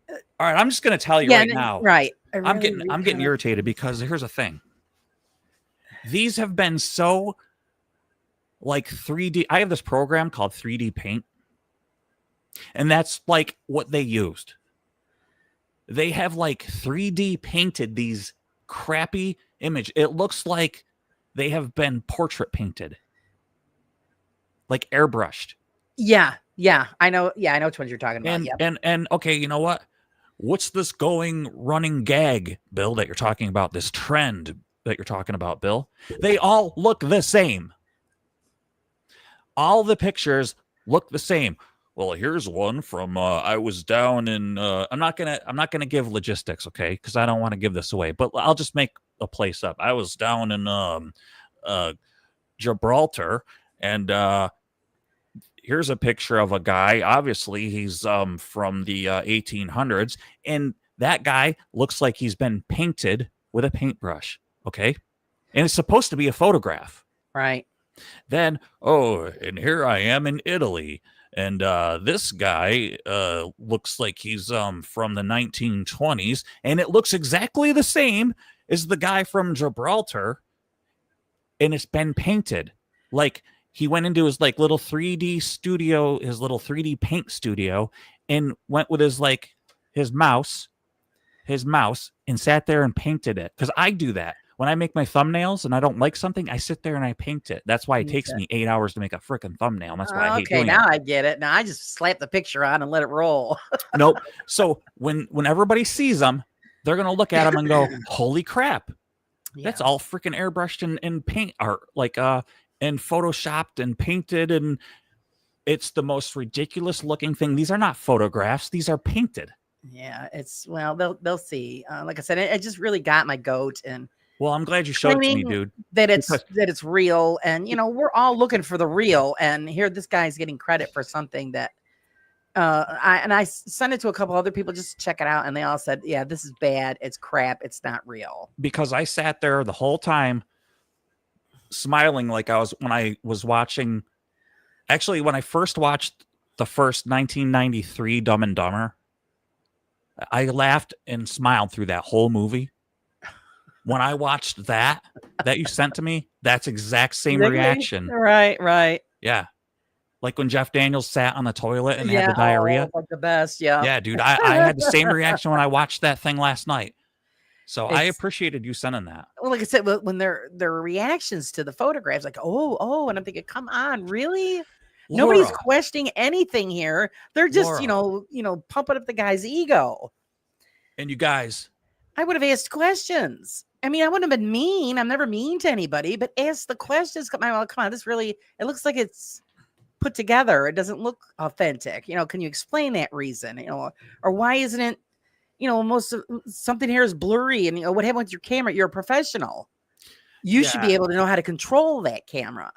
Speaker 3: All right, I'm just going to tell you right now.
Speaker 2: Right.
Speaker 3: I'm getting irritated because here's the thing. These have been so like 3D. I have this program called 3D Paint. And that's like what they used. They have like 3D painted these crappy image. It looks like they have been portrait painted. Like airbrushed.
Speaker 2: Yeah. I know. Yeah, I know which ones you're talking about.
Speaker 3: And okay, you know what? What's this running gag, Bill, that you're talking about? This trend that you're talking about, Bill? They all look the same. All the pictures look the same. Well, here's one from I was down in I'm not gonna give logistics, okay? Because I don't want to give this away, but I'll just make a place up. I was down in Gibraltar, and here's a picture of a guy. Obviously, he's from the 1800s, and that guy looks like he's been painted with a paintbrush, okay? And it's supposed to be a photograph.
Speaker 2: Right.
Speaker 3: Then, and here I am in Italy, and this guy looks like he's from the 1920s, and it looks exactly the same as the guy from Gibraltar, and it's been painted. Like, he went into his like little 3D studio, his little 3D paint studio, and went with his mouse, and sat there and painted it. Because I do that. when I make my thumbnails and I don't like something, I sit there and I paint it. That's why it takes
Speaker 2: Okay.
Speaker 3: me 8 hours to make a freaking thumbnail. And that's why I hate
Speaker 2: Okay,
Speaker 3: doing
Speaker 2: now
Speaker 3: it.
Speaker 2: I get it. Now I just slap the picture on and let it roll.
Speaker 3: Nope. So when everybody sees them, they're gonna look at them and go, "Holy crap! That's
Speaker 2: Yeah.
Speaker 3: all freaking airbrushed and paint art, like and photoshopped and painted, and it's the most ridiculous looking thing. These are not photographs; these are painted."
Speaker 2: Yeah, it's well, they'll see. Like I said, it just really got my goat and
Speaker 3: Well, I'm glad you showed it to me,
Speaker 2: claiming
Speaker 3: dude.
Speaker 2: that
Speaker 3: Because
Speaker 2: it's real, and we're all looking for the real, and here this guy's getting credit for something that I sent it to a couple other people just to check it out, and they all said, yeah, this is bad, it's crap, it's not real.
Speaker 3: because I sat there the whole time smiling like I was when I was watching. Actually, when I first watched the first 1993 Dumb and Dumber, I laughed and smiled through that whole movie. When I watched that you sent to me, that's exact same reaction.
Speaker 2: Right.
Speaker 3: Yeah. Like when Jeff Daniels sat on the toilet and had
Speaker 2: Yeah,
Speaker 3: the diarrhea.
Speaker 2: like the best. Yeah.
Speaker 3: Yeah, dude. I had the same reaction when I watched that thing last night. So I
Speaker 2: It's-
Speaker 3: appreciated you sending that.
Speaker 2: Well, like I said, when their reactions to the photographs, like, oh, and I'm thinking, come on, really? Nobody's
Speaker 3: Laura,
Speaker 2: questioning anything here. They're just,
Speaker 3: Laura.
Speaker 2: pumping up the guy's ego.
Speaker 3: And you guys,
Speaker 2: I would have asked questions. I mean, I wouldn't have been mean. I'm never mean to anybody, but ask the questions. Come on, this really, it looks like it's put together. It doesn't look authentic. Can you explain that reason? Or why isn't it, most of something here is blurry, and what happened with your camera? You're a professional. You should be
Speaker 3: Yeah.
Speaker 2: able to know how to control that camera.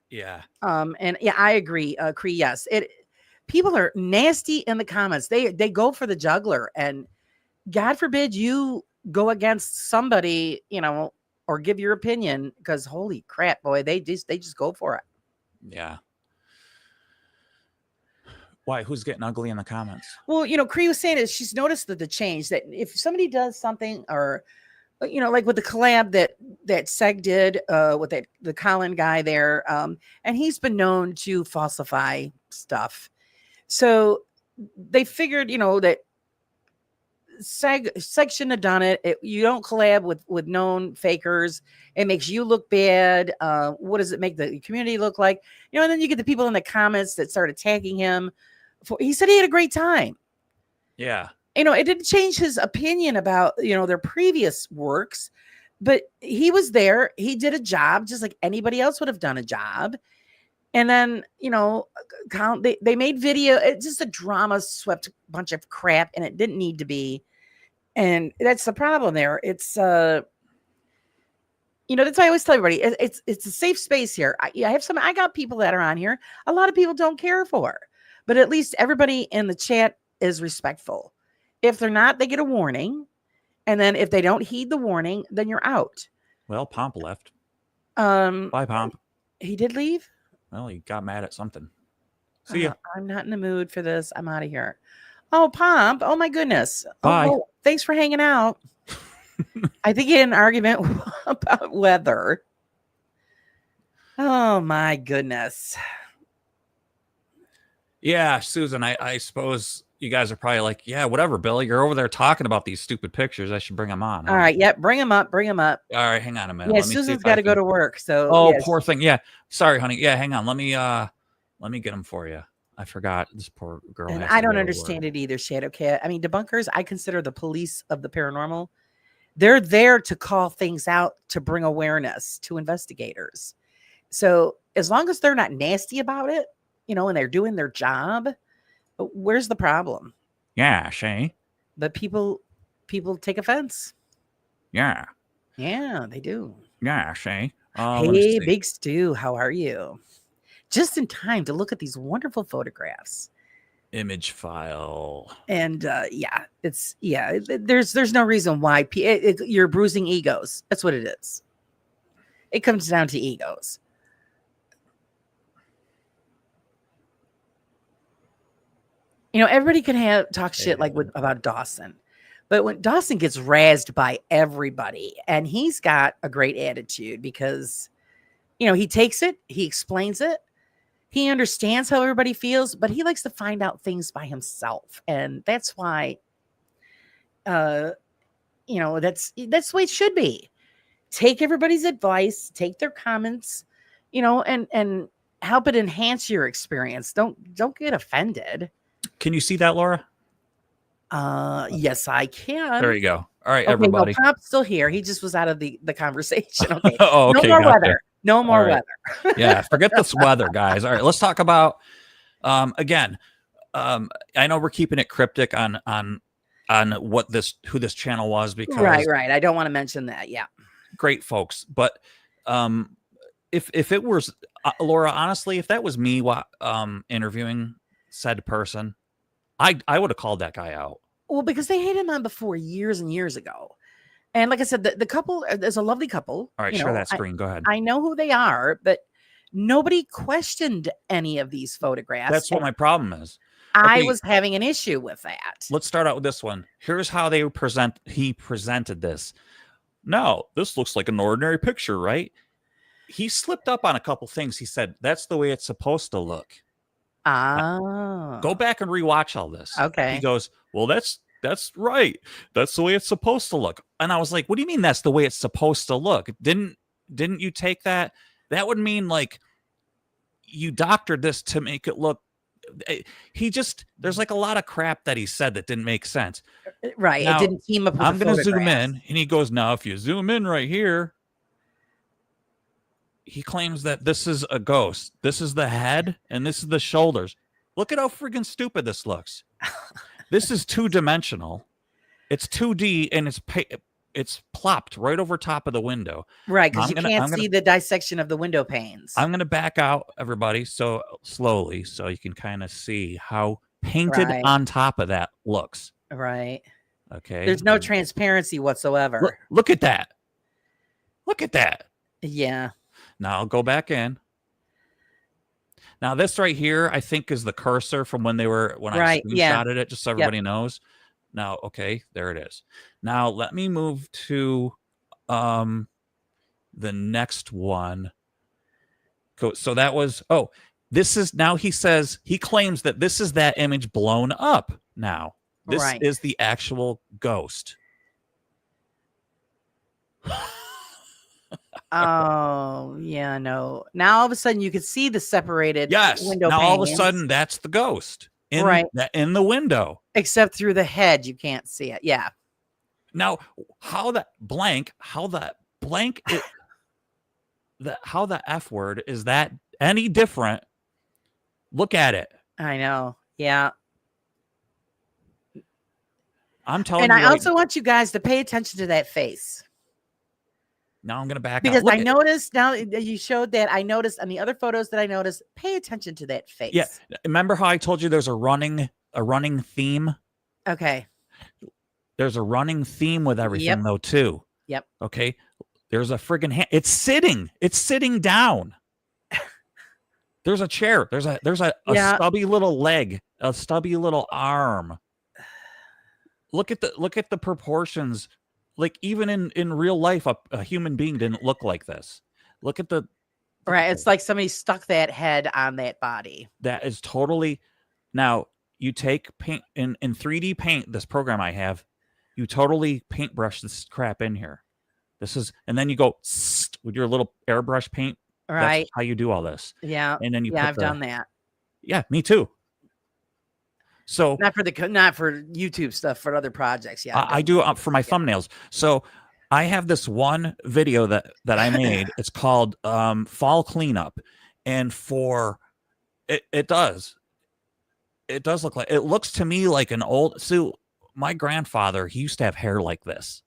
Speaker 3: yeah.
Speaker 2: And yeah, I agree. Cree, yes. People are nasty in the comments. They go for the juggler, and God forbid you go against somebody, or give your opinion, because holy crap, boy, they just go for it.
Speaker 3: Yeah. Why? Who's getting ugly in the comments?
Speaker 2: Well, Cree was saying is she's noticed the change that if somebody does something, or like with the collab that Seg did with the Colin guy there, and he's been known to falsify stuff. So they figured, that Seg shouldn't have done it. You don't collab with known fakers. It makes you look bad. What does it make the community look like? And then you get the people in the comments that start attacking him. He said he had a great time.
Speaker 3: Yeah.
Speaker 2: It didn't change his opinion about, their previous works, but he was there. He did a job just like anybody else would have done a job. And then, they made video. It's just a drama swept bunch of crap, and it didn't need to be. And that's the problem there. It's, that's why I always tell everybody, it's a safe space here. I got people that are on here. A lot of people don't care for, but at least everybody in the chat is respectful. If they're not, they get a warning. And then if they don't heed the warning, then you're out.
Speaker 3: Well, Pomp left. Bye, Pomp.
Speaker 2: He did leave?
Speaker 3: Well, he got mad at something. See ya.
Speaker 2: I'm not in the mood for this. I'm out of here. Oh, Pomp. Oh, my goodness.
Speaker 3: Bye.
Speaker 2: Oh, thanks for hanging out. I think he had an argument about weather. Oh, my goodness.
Speaker 3: Yeah, Susan, I suppose you guys are probably like, yeah, whatever, Billy. You're over there talking about these stupid pictures. I should bring them on.
Speaker 2: All right. Yep. Bring him up. All
Speaker 3: right, hang on a minute.
Speaker 2: Yeah,
Speaker 3: Let me see
Speaker 2: Susan's
Speaker 3: if
Speaker 2: got
Speaker 3: I
Speaker 2: to go
Speaker 3: can-
Speaker 2: to work. So,
Speaker 3: Oh,
Speaker 2: yes.
Speaker 3: poor thing. Yeah. Sorry, honey. Yeah, hang on. Let me get them for you. I forgot this poor girl.
Speaker 2: And
Speaker 3: has to
Speaker 2: I don't
Speaker 3: go to
Speaker 2: understand
Speaker 3: work.
Speaker 2: it either, Shadow Cat. I mean, debunkers, I consider the police of the paranormal. They're there to call things out, to bring awareness to investigators. So as long as they're not nasty about it, and they're doing their job, where's the problem?
Speaker 3: Yeah, Shay.
Speaker 2: But people take offense.
Speaker 3: Yeah.
Speaker 2: Yeah, they do.
Speaker 3: Yeah, Shay. Let me
Speaker 2: Hey,
Speaker 3: see.
Speaker 2: Big Stu, how are you? Just in time to look at these wonderful photographs.
Speaker 3: Image file.
Speaker 2: And there's no reason why you're bruising egos. That's what it is. It comes down to egos. Everybody can talk shit about Dawson, but when Dawson gets razzed by everybody, and he's got a great attitude because, he takes it, he explains it, he understands how everybody feels, but he likes to find out things by himself, and that's why, that's the way it should be. take everybody's advice, take their comments, and help it enhance your experience. Don't get offended.
Speaker 3: Can you see that, Laura?
Speaker 2: Yes, I can.
Speaker 3: There you go. All right,
Speaker 2: Okay,
Speaker 3: everybody.
Speaker 2: no, Pop's still here. He just was out of the conversation. Okay.
Speaker 3: Oh, okay,
Speaker 2: No more
Speaker 3: gotcha.
Speaker 2: weather. No more
Speaker 3: right.
Speaker 2: weather.
Speaker 3: Yeah, forget this weather, guys. All right, let's talk about again. I know we're keeping it cryptic on who this channel was because
Speaker 2: Right. I don't want to mention that. Yeah.
Speaker 3: great folks, but if it was Laura, honestly, if that was me interviewing said person, I would have called that guy out.
Speaker 2: Well, because they hated him on before years and years ago. And like I said, the couple is a lovely couple.
Speaker 3: All right, share that screen. Go ahead.
Speaker 2: I know who they are, but nobody questioned any of these photographs.
Speaker 3: That's what my problem is.
Speaker 2: I was having an issue with that.
Speaker 3: Let's start out with this one. Here's how he presented this. No, this looks like an ordinary picture, right? He slipped up on a couple things. He said, that's the way it's supposed to look. Go back and rewatch all this.
Speaker 2: Okay.
Speaker 3: He goes, well, that's right. That's the way it's supposed to look. And I was like, what do you mean that's the way it's supposed to look? Didn't you take that? That would mean like you doctored this to make it look. There's like a lot of crap that he said that didn't make sense.
Speaker 2: Right.
Speaker 3: Now,
Speaker 2: it didn't team up with
Speaker 3: I'm going to zoom
Speaker 2: photographs.
Speaker 3: in, and he goes, now, if you zoom in right here, he claims that this is a ghost. This is the head, and this is the shoulders. Look at how freaking stupid this looks. This is 2-dimensional. It's 2D, and it's plopped right over top of the window.
Speaker 2: Right, because you can't see the dissection of the window panes.
Speaker 3: I'm going to back out, everybody, so slowly, so you can kind of see how painted on top of that looks.
Speaker 2: Right.
Speaker 3: Okay.
Speaker 2: There's no transparency whatsoever.
Speaker 3: Look at that. Look at that.
Speaker 2: Yeah.
Speaker 3: Now I'll go back in. Now this right here, I think, is the cursor from when I screenshotted it, just so everybody knows. Now, okay, there it is. Now let me move to the next one. So that was, this is, now he claims that this is that image blown up now. This is the actual ghost.
Speaker 2: Oh, yeah, no. Now all of a sudden you could see the separated window
Speaker 3: now
Speaker 2: panes.
Speaker 3: all of a sudden that's the ghost in the window.
Speaker 2: Except through the head, you can't see it. Yeah.
Speaker 3: Now, how the F word is that any different? Look at it.
Speaker 2: I know. Yeah.
Speaker 3: I'm telling you.
Speaker 2: And I also want you guys to pay attention to that face.
Speaker 3: Now I'm going to back out.
Speaker 2: Because I noticed, now that you showed that, I noticed on the other photos that I noticed, pay attention to that face.
Speaker 3: Yeah. Remember how I told you there's a running theme?
Speaker 2: Okay.
Speaker 3: There's a running theme with everything though too.
Speaker 2: Yep.
Speaker 3: Okay. There's a friggin' hand. It's sitting down. There's a chair. There's a stubby little leg, a stubby little arm. Look at the proportions. Like even in real life, a human being didn't look like this. Look at the
Speaker 2: right. It's like somebody stuck that head on that body.
Speaker 3: That is totally. Now you take paint in 3D paint. This program I have, you totally paintbrush this crap in here. This is, and then you go with your little airbrush paint.
Speaker 2: Right.
Speaker 3: That's how you do all this.
Speaker 2: Yeah.
Speaker 3: And then you.
Speaker 2: I've done that.
Speaker 3: Yeah, me too. So
Speaker 2: not for YouTube stuff, for other projects. Yeah,
Speaker 3: I do for my thumbnails. So I have this one video that I made. It's called Fall Cleanup, and for it does look like, it looks to me like an old. So my grandfather, he used to have hair like this.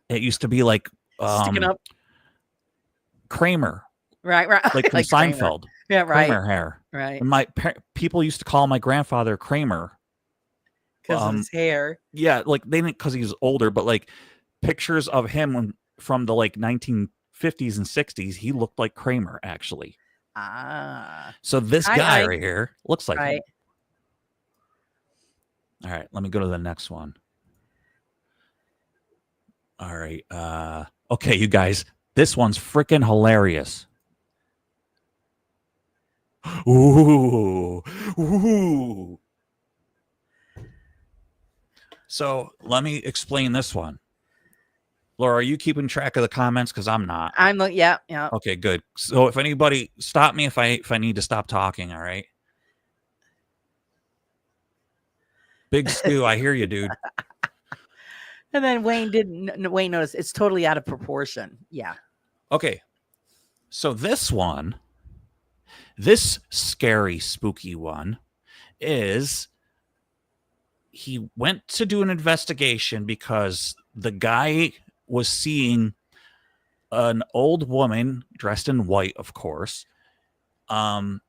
Speaker 3: It used to be like
Speaker 2: sticking up.
Speaker 3: Kramer,
Speaker 2: right,
Speaker 3: like from Seinfeld.
Speaker 2: Kramer. Yeah, right.
Speaker 3: Kramer hair.
Speaker 2: Right.
Speaker 3: And people used to call my grandfather Kramer
Speaker 2: because of his hair.
Speaker 3: Yeah, like they didn't, because he's older, but like pictures of him from the like 1950s and 60s, he looked like Kramer actually. So this guy right here looks like him. All right, let me go to the next one. All right. Okay, you guys, this one's freaking hilarious. Ooh. So let me explain this one. Laura, are you keeping track of the comments? Because I'm not.
Speaker 2: I'm like, yeah, yeah.
Speaker 3: Okay, good. So if anybody stop me if I need to stop talking, all right? Big Stu, I hear you, dude.
Speaker 2: And then Wayne noticed it's totally out of proportion. Yeah.
Speaker 3: Okay. So this scary, spooky one is he went to do an investigation because the guy was seeing an old woman dressed in white, of course. And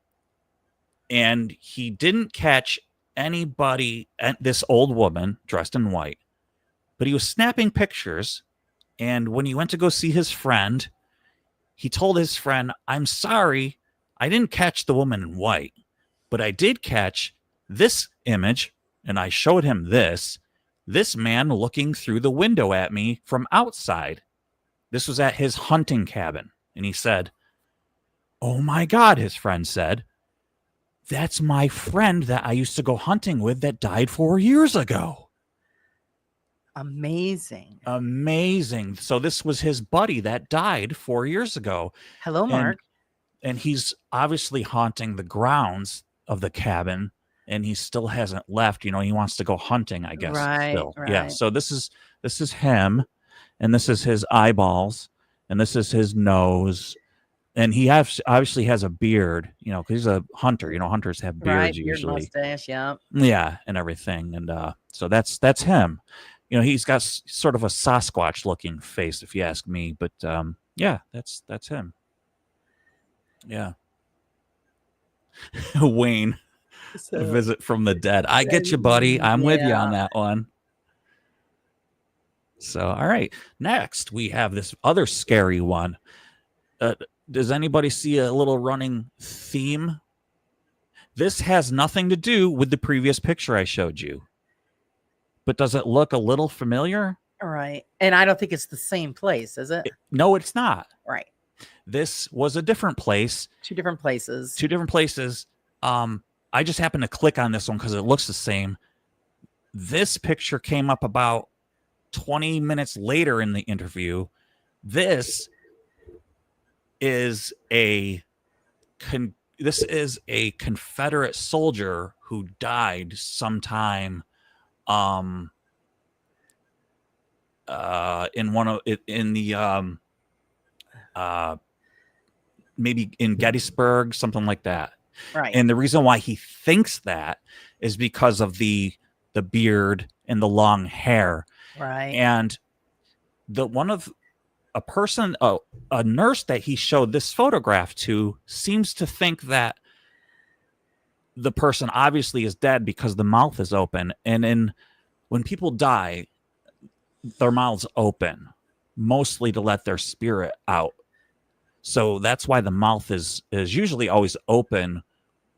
Speaker 3: he didn't catch anybody, this old woman dressed in white, but he was snapping pictures. And when he went to go see his friend, he told his friend, I'm sorry, I didn't catch the woman in white, but I did catch this image. And I showed him this man looking through the window at me from outside. This was at his hunting cabin. And he said, oh my God, his friend said, that's my friend that I used to go hunting with that died 4 years ago.
Speaker 2: Amazing.
Speaker 3: Amazing. So this was his buddy that died 4 years ago.
Speaker 2: Hello, Mark.
Speaker 3: And he's obviously haunting the grounds of the cabin, and he still hasn't left. You know, he wants to go hunting, I guess.
Speaker 2: Right,
Speaker 3: Still.
Speaker 2: right.
Speaker 3: Yeah. So this is him, and this is his eyeballs, and this is his nose. And he obviously has a beard, you know, because he's a hunter. You know, hunters have beards
Speaker 2: Right, beard,
Speaker 3: usually.
Speaker 2: mustache, yeah.
Speaker 3: Yeah, and everything. And so that's him. You know, he's got sort of a Sasquatch looking face, if you ask me. But yeah, that's him. Yeah. Wayne, a visit from the dead. I get you, buddy. I'm with you on that one. So, all right. Next, we have this other scary one. Does anybody see a little running theme? This has nothing to do with the previous picture I showed you. But does it look a little familiar?
Speaker 2: All right. And I don't think it's the same place, is it?
Speaker 3: No, it's not.
Speaker 2: Right.
Speaker 3: This was a different place.
Speaker 2: Two different places.
Speaker 3: Two different places. I just happened to click on this one because it looks the same. This picture came up about 20 minutes later in the interview. This is a Confederate soldier who died sometime in one of in the maybe in Gettysburg, something like that.
Speaker 2: Right.
Speaker 3: And the reason why he thinks that is because of the beard and the long hair.
Speaker 2: Right.
Speaker 3: And a nurse that he showed this photograph to seems to think that the person obviously is dead because the mouth is open. And when people die, their mouths open, mostly to let their spirit out. So that's why the mouth is usually always open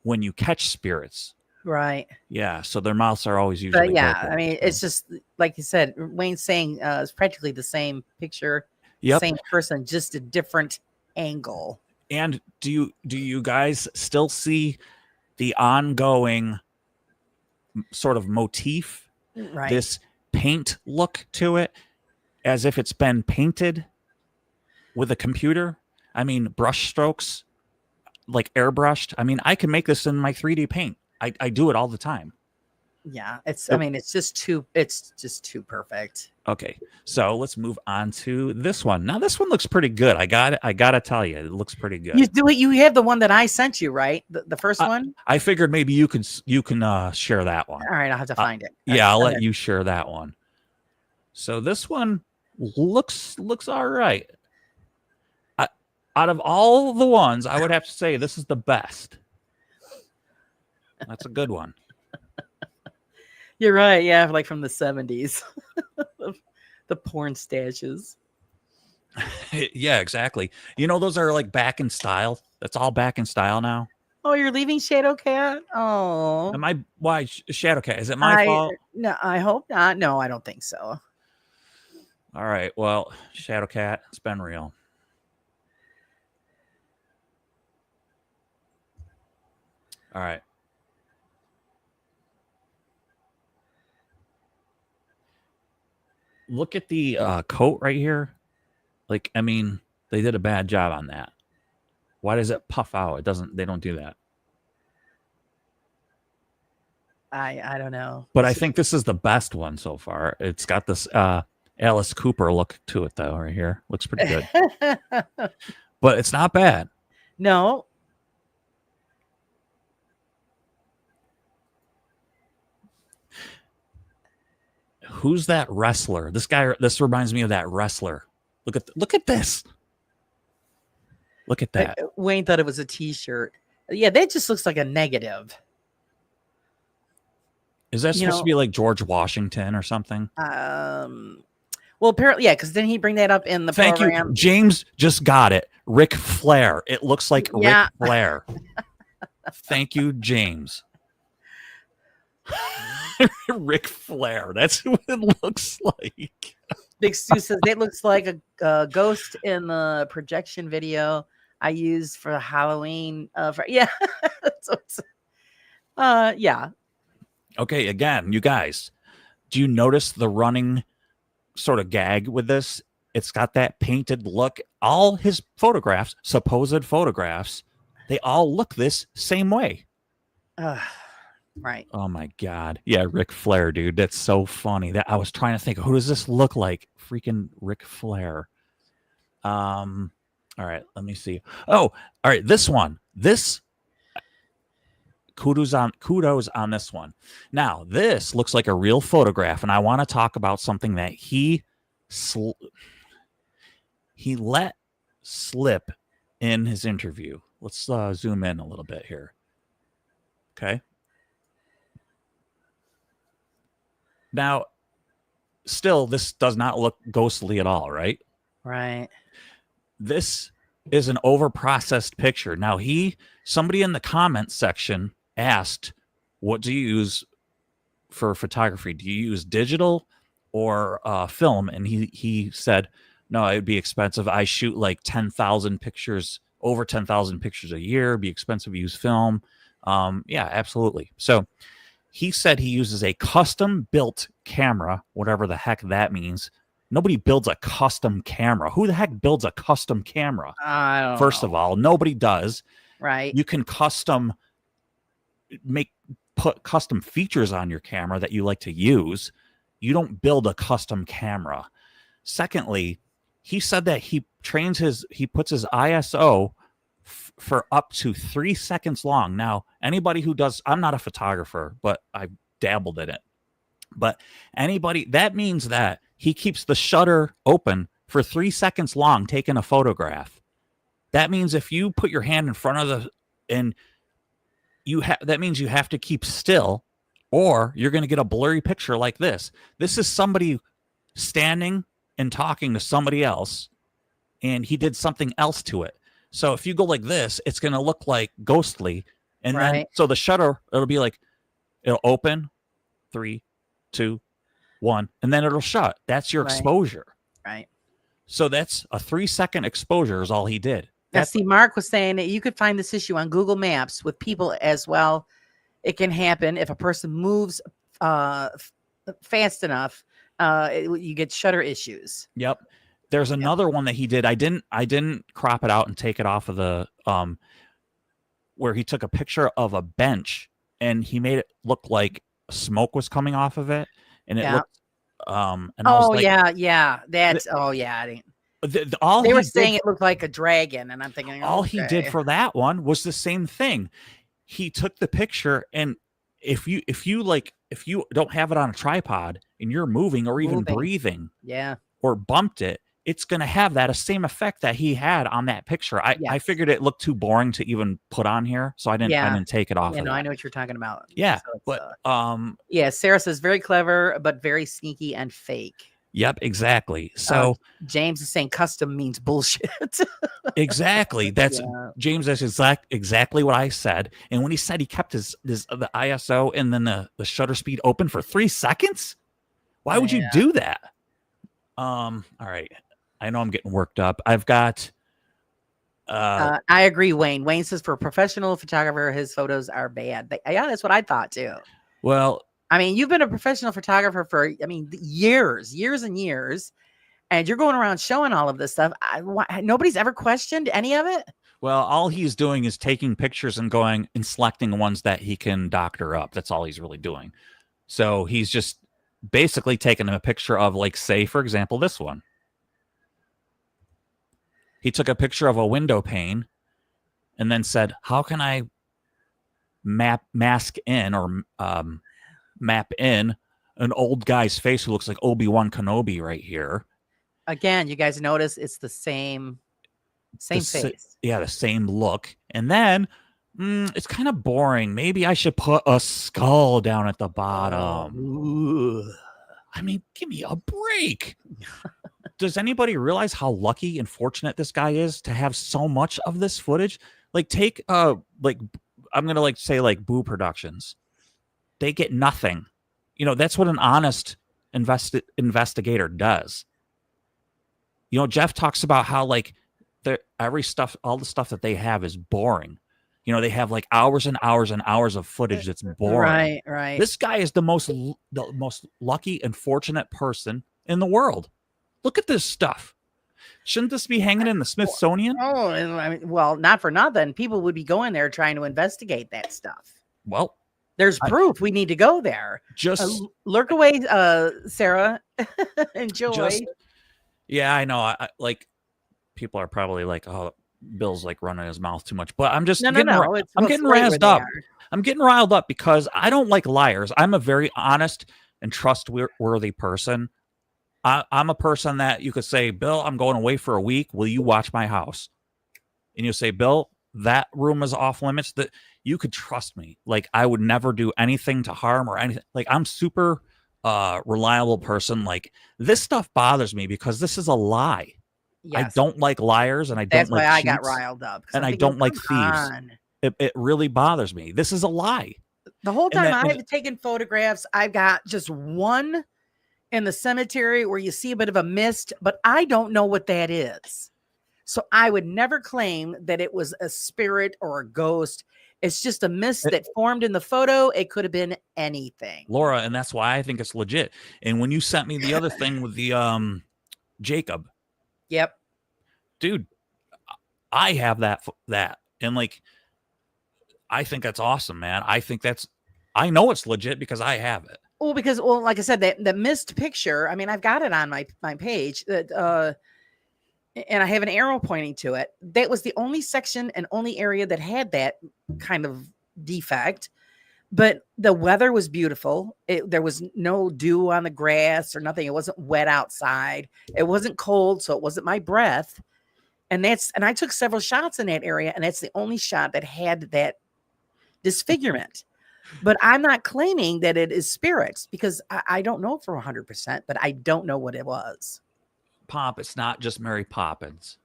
Speaker 3: when you catch spirits.
Speaker 2: Right.
Speaker 3: Yeah. So their mouths are always usually
Speaker 2: But yeah,
Speaker 3: open.
Speaker 2: I mean, it's just like you said, Wayne's saying it's practically the same picture,
Speaker 3: Yep.
Speaker 2: same person, just a different angle.
Speaker 3: And do you guys still see the ongoing sort of motif?
Speaker 2: Right.
Speaker 3: This paint look to it, as if it's been painted with a computer. I mean, brush strokes, like airbrushed. I mean, I can make this in my 3D paint. I do it all the time.
Speaker 2: Yeah, I mean, it's just too perfect.
Speaker 3: Okay, so let's move on to this one. Now, this one looks pretty good. I gotta tell you, it looks pretty good.
Speaker 2: You have the one that I sent you, right? The first one.
Speaker 3: I figured maybe you can share that one.
Speaker 2: All right, I'll have to find it.
Speaker 3: Yeah, I'll let you share that one. So this one looks all right. Out of all the ones, I would have to say this is the best. That's a good one.
Speaker 2: You're right. Yeah, like from the 70s. The porn stashes.
Speaker 3: Yeah, exactly. You know, those are like back in style. That's all back in style now.
Speaker 2: Oh, you're leaving Shadow Cat? Oh.
Speaker 3: Why Shadow Cat? Is it my fault?
Speaker 2: No, I hope not. No, I don't think so.
Speaker 3: All right. Well, Shadow Cat, it's been real. All right. Look at the coat right here. Like, I mean, they did a bad job on that. Why does it puff out? It doesn't. They don't do that.
Speaker 2: I don't know.
Speaker 3: But I think this is the best one so far. It's got this Alice Cooper look to it, though. Right here, looks pretty good. But it's not bad.
Speaker 2: No.
Speaker 3: Who's that wrestler? This guy. This reminds me of that wrestler. Look at this. Look at that.
Speaker 2: Wayne thought it was a T-shirt. Yeah, that just looks like a negative.
Speaker 3: Is that supposed to be like George Washington or something?
Speaker 2: Well, apparently, yeah, because didn't he bring that up in the
Speaker 3: Thank
Speaker 2: program?
Speaker 3: you. James just got it. Ric Flair. It looks like
Speaker 2: Yeah.
Speaker 3: Ric Flair. Thank you, James. Ric Flair. That's what it looks like.
Speaker 2: Big Stu says it looks like a ghost in the projection video I used for Halloween. Yeah. So it's, yeah.
Speaker 3: Okay, again, you guys, do you notice the running sort of gag with this? It's got that painted look. All his photographs, supposed photographs, they all look this same way.
Speaker 2: Right.
Speaker 3: Oh my God. Yeah, Ric Flair, dude. That's so funny. That I was trying to think, who does this look like? Freaking Ric Flair. All right, let me see. Oh, all right, this one. This kudos on this one. Now, this looks like a real photograph, and I want to talk about something that he let slip in his interview. Let's zoom in a little bit here. Okay. Now, still, this does not look ghostly at all, right?
Speaker 2: Right.
Speaker 3: This is an over-processed picture. Now, somebody in the comments section asked, what do you use for photography? Do you use digital or film? And he said, no, it'd be expensive. I shoot like 10,000 pictures, over 10,000 pictures a year. It'd be expensive to use film. Yeah, absolutely. So he said he uses a custom built camera, whatever the heck that means. Nobody builds a custom camera. Who the heck builds a custom camera?
Speaker 2: I don't
Speaker 3: First
Speaker 2: know.
Speaker 3: of all, nobody does.
Speaker 2: Right.
Speaker 3: You can put custom features on your camera that you like to use. You don't build a custom camera. Secondly, he said that he puts his ISO for up to 3 seconds long. Now, anybody who does, I'm not a photographer, but I've dabbled in it. But that means that he keeps the shutter open for 3 seconds long taking a photograph. That means if you put your hand in front of that means you have to keep still, or you're going to get a blurry picture like this. This is somebody standing and talking to somebody else, and he did something else to it. So if you go like this, it's going to look like ghostly. And then, so the shutter, it'll open, 3, 2, 1, and then it'll shut. That's your exposure.
Speaker 2: Right.
Speaker 3: So that's a 3-second exposure is all he did.
Speaker 2: Now, see, Mark was saying that you could find this issue on Google Maps with people as well. It can happen if a person moves fast enough. You get shutter issues.
Speaker 3: Yep. There's another one that he did. I didn't crop it out and take it off of the where he took a picture of a bench and he made it look like smoke was coming off of it, and it looked and I was like,
Speaker 2: that's I didn't.
Speaker 3: They
Speaker 2: were saying it looked like a dragon, and I'm thinking
Speaker 3: all he did for that one was the same thing. He took the picture, and if you don't have it on a tripod and you're moving or even breathing, or bumped it, it's going to have that same effect that he had on that picture. I figured it looked too boring to even put on here, so I didn't take it off.
Speaker 2: Yeah, I know what you're talking about.
Speaker 3: Yeah,
Speaker 2: so
Speaker 3: but
Speaker 2: Sarah says very clever, but very sneaky and fake.
Speaker 3: Yep, exactly. So
Speaker 2: James is saying custom means bullshit.
Speaker 3: Exactly. That's James. That's exactly what I said. And when he said he kept the ISO and then the shutter speed open for 3 seconds, why would you do that? All right. I know I'm getting worked up. I've got.
Speaker 2: I agree, Wayne. Wayne says for a professional photographer, his photos are bad. That's what I thought too.
Speaker 3: Well,
Speaker 2: I mean, you've been a professional photographer for, I mean, years and years, and you're going around showing all of this stuff. Nobody's ever questioned any of it.
Speaker 3: Well, all he's doing is taking pictures and going and selecting ones that he can doctor up. That's all he's really doing. So he's just basically taking a picture of, like, say, for example, this one. He took a picture of a window pane and then said, how can I mask in or map in an old guy's face who looks like Obi-Wan Kenobi right here?
Speaker 2: Again, you guys notice it's the same face.
Speaker 3: Yeah, the same look. And then it's kind of boring. Maybe I should put a skull down at the bottom.
Speaker 2: Ooh.
Speaker 3: I mean, give me a break. Does anybody realize how lucky and fortunate this guy is to have so much of this footage? Like, take like, I'm gonna like say like Boo Productions. They get nothing. You know, that's what an honest investigator does. You know, Jeff talks about how, like, all the stuff that they have is boring. You know, they have like hours and hours and hours of footage that's boring.
Speaker 2: Right.
Speaker 3: This guy is the most lucky and fortunate person in the world. Look at this stuff. Shouldn't this be hanging in the Smithsonian?
Speaker 2: Oh, I mean, well, not for nothing. People would be going there trying to investigate that stuff.
Speaker 3: Well,
Speaker 2: there's proof. We need to go there.
Speaker 3: Just
Speaker 2: lurk away, Sarah. Enjoy.
Speaker 3: Yeah, I know. I like, people are probably like, oh, Bill's like running his mouth too much, but I'm just
Speaker 2: I'm
Speaker 3: getting razzed up. I'm getting riled up because I don't like liars. I'm a very honest and trustworthy person. I'm a person that you could say, Bill, I'm going away for a week. Will you watch my house? And you say, Bill, that room is off limits. That you could trust me. Like, I would never do anything to harm or anything. Like, I'm super reliable person. Like, this stuff bothers me because this is a lie. Yes. I don't like liars, and I don't like
Speaker 2: That's why
Speaker 3: cheats,
Speaker 2: I got riled up.
Speaker 3: And I don't like thieves. It really bothers me. This is a lie.
Speaker 2: The whole time I've taken photographs, I've got just one in the cemetery where you see a bit of a mist, but I don't know what that is. So I would never claim that it was a spirit or a ghost. It's just a mist that formed in the photo. It could have been anything.
Speaker 3: Laura, and that's why I think it's legit. And when you sent me the other thing with the Jacob.
Speaker 2: Yep.
Speaker 3: Dude, I have that. And like, I think that's awesome, man. I know it's legit because I have it.
Speaker 2: Well, like I said, the missed picture, I mean, I've got it on my page that, and I have an arrow pointing to it. That was the only section and only area that had that kind of defect. But the weather was beautiful. There was no dew on the grass or nothing. It wasn't wet outside. It wasn't cold, so it wasn't my breath. And I took several shots in that area, and that's the only shot that had that disfigurement. But I'm not claiming that it is spirits because I don't know for 100%, but I don't know what it was.
Speaker 3: Pop, it's not just Mary Poppins.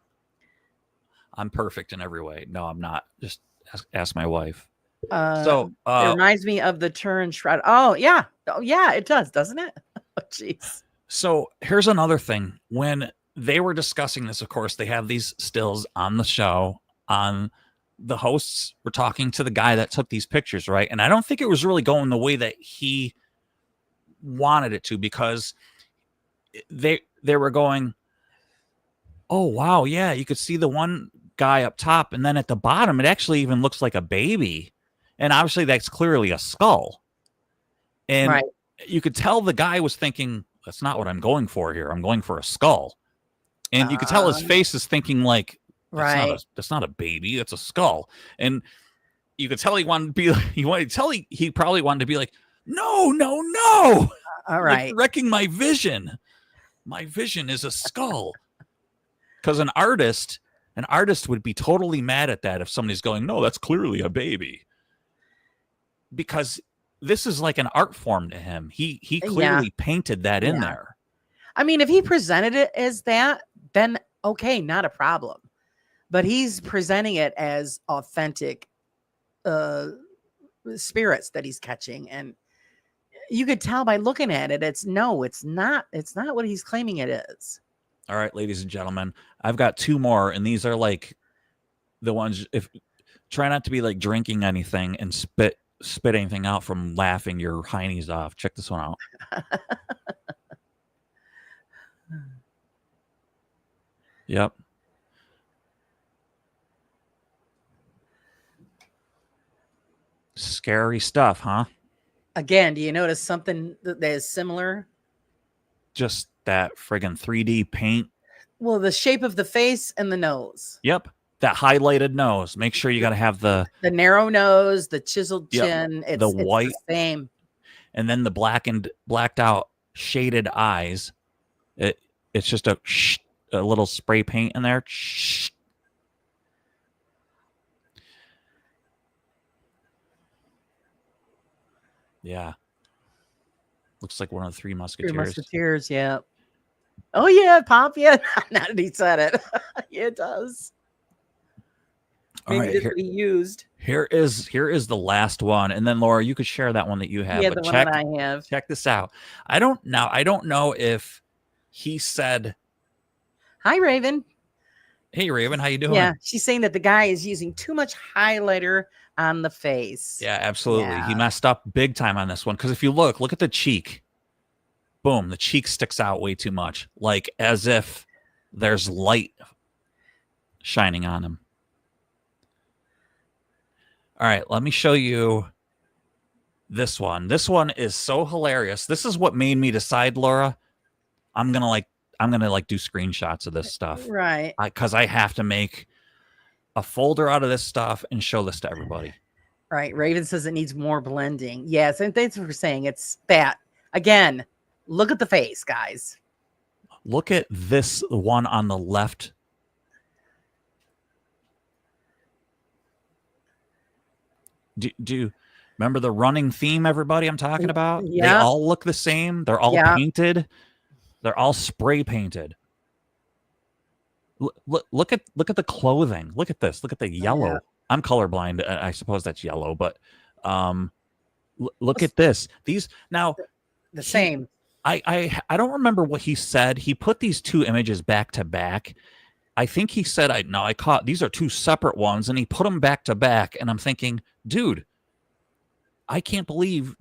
Speaker 3: I'm perfect in every way. No, I'm not. Just ask my wife.
Speaker 2: It reminds me of the Turin Shroud. Oh yeah, it does, doesn't it? Oh jeez.
Speaker 3: So here's another thing. When they were discussing this, of course, they have these stills on the show. The hosts were talking to the guy that took these pictures, right? And I don't think it was really going the way that he wanted it to, because they were going, oh wow, yeah, you could see the one guy up top, and then at the bottom, it actually even looks like a baby. And obviously that's clearly a skull. And you could tell the guy was thinking, that's not what I'm going for here. I'm going for a skull. And you could tell his face is thinking like, that's not a baby, that's a skull. And you could tell he wanted to be like, he probably wanted to be like, no.
Speaker 2: All right.
Speaker 3: Like, wrecking my vision. My vision is a skull. Because an artist would be totally mad at that if somebody's going, no, that's clearly a baby. Because this is like an art form to him. He clearly painted that in there.
Speaker 2: I mean, if he presented it as that, then okay, not a problem. But he's presenting it as authentic spirits that he's catching, and you could tell by looking at it. It's not what he's claiming it is.
Speaker 3: All right, ladies and gentlemen, I've got two more, and these are like the ones. If try not to be like drinking anything and spit spit anything out from laughing your heinies off. Check this one out. Yep. Scary stuff, huh?
Speaker 2: Again, do you notice something that is similar?
Speaker 3: Just that friggin' 3D paint.
Speaker 2: Well, the shape of the face and the nose.
Speaker 3: Yep. That highlighted nose. Make sure you got to have the
Speaker 2: narrow nose, the chiseled
Speaker 3: Yep.
Speaker 2: chin. It's
Speaker 3: The
Speaker 2: it's
Speaker 3: white.
Speaker 2: same.
Speaker 3: And then the blacked out shaded eyes. It's just a little spray paint in there. Yeah. Looks like one of the Three Musketeers.
Speaker 2: Three Musketeers, yeah. Oh yeah, Pop, yeah. Now that he said it. Yeah, it does.
Speaker 3: All
Speaker 2: Maybe
Speaker 3: right,
Speaker 2: this what he used.
Speaker 3: here is the last one, and then Laura, you could share that one that you have.
Speaker 2: Yeah,
Speaker 3: but
Speaker 2: the one that I have.
Speaker 3: check this out. I don't know if he said,
Speaker 2: Hi, Raven.
Speaker 3: "Hey, Raven, how you doing?"
Speaker 2: Yeah, she's saying that the guy is using too much highlighter on the face.
Speaker 3: Yeah, absolutely.
Speaker 2: Yeah.
Speaker 3: He messed up big time on this one because if you look at the cheek. Boom, the cheek sticks out way too much, like as if there's light shining on him. All right, let me show you this one. This one is so hilarious. This is what made me decide, Laura, I'm gonna do screenshots of this stuff.
Speaker 2: Right.
Speaker 3: Because I have to make a folder out of this stuff and show this to everybody.
Speaker 2: Right. Raven says it needs more blending. Yes, and thanks for saying it's that. Again, look at the face, guys.
Speaker 3: Look at this one on the left. Do you remember the running theme, everybody, I'm talking about?
Speaker 2: Yeah.
Speaker 3: They all look the same. They're all painted. They're all spray painted. Look at the clothing. Look at this. Look at the yellow.
Speaker 2: Yeah.
Speaker 3: I'm colorblind. I suppose that's yellow, but look at this. These now
Speaker 2: the same.
Speaker 3: I don't remember what he said. He put these two images back to back. I think he said, I caught these are two separate ones, and he put them back to back. And I'm thinking, dude, I can't believe.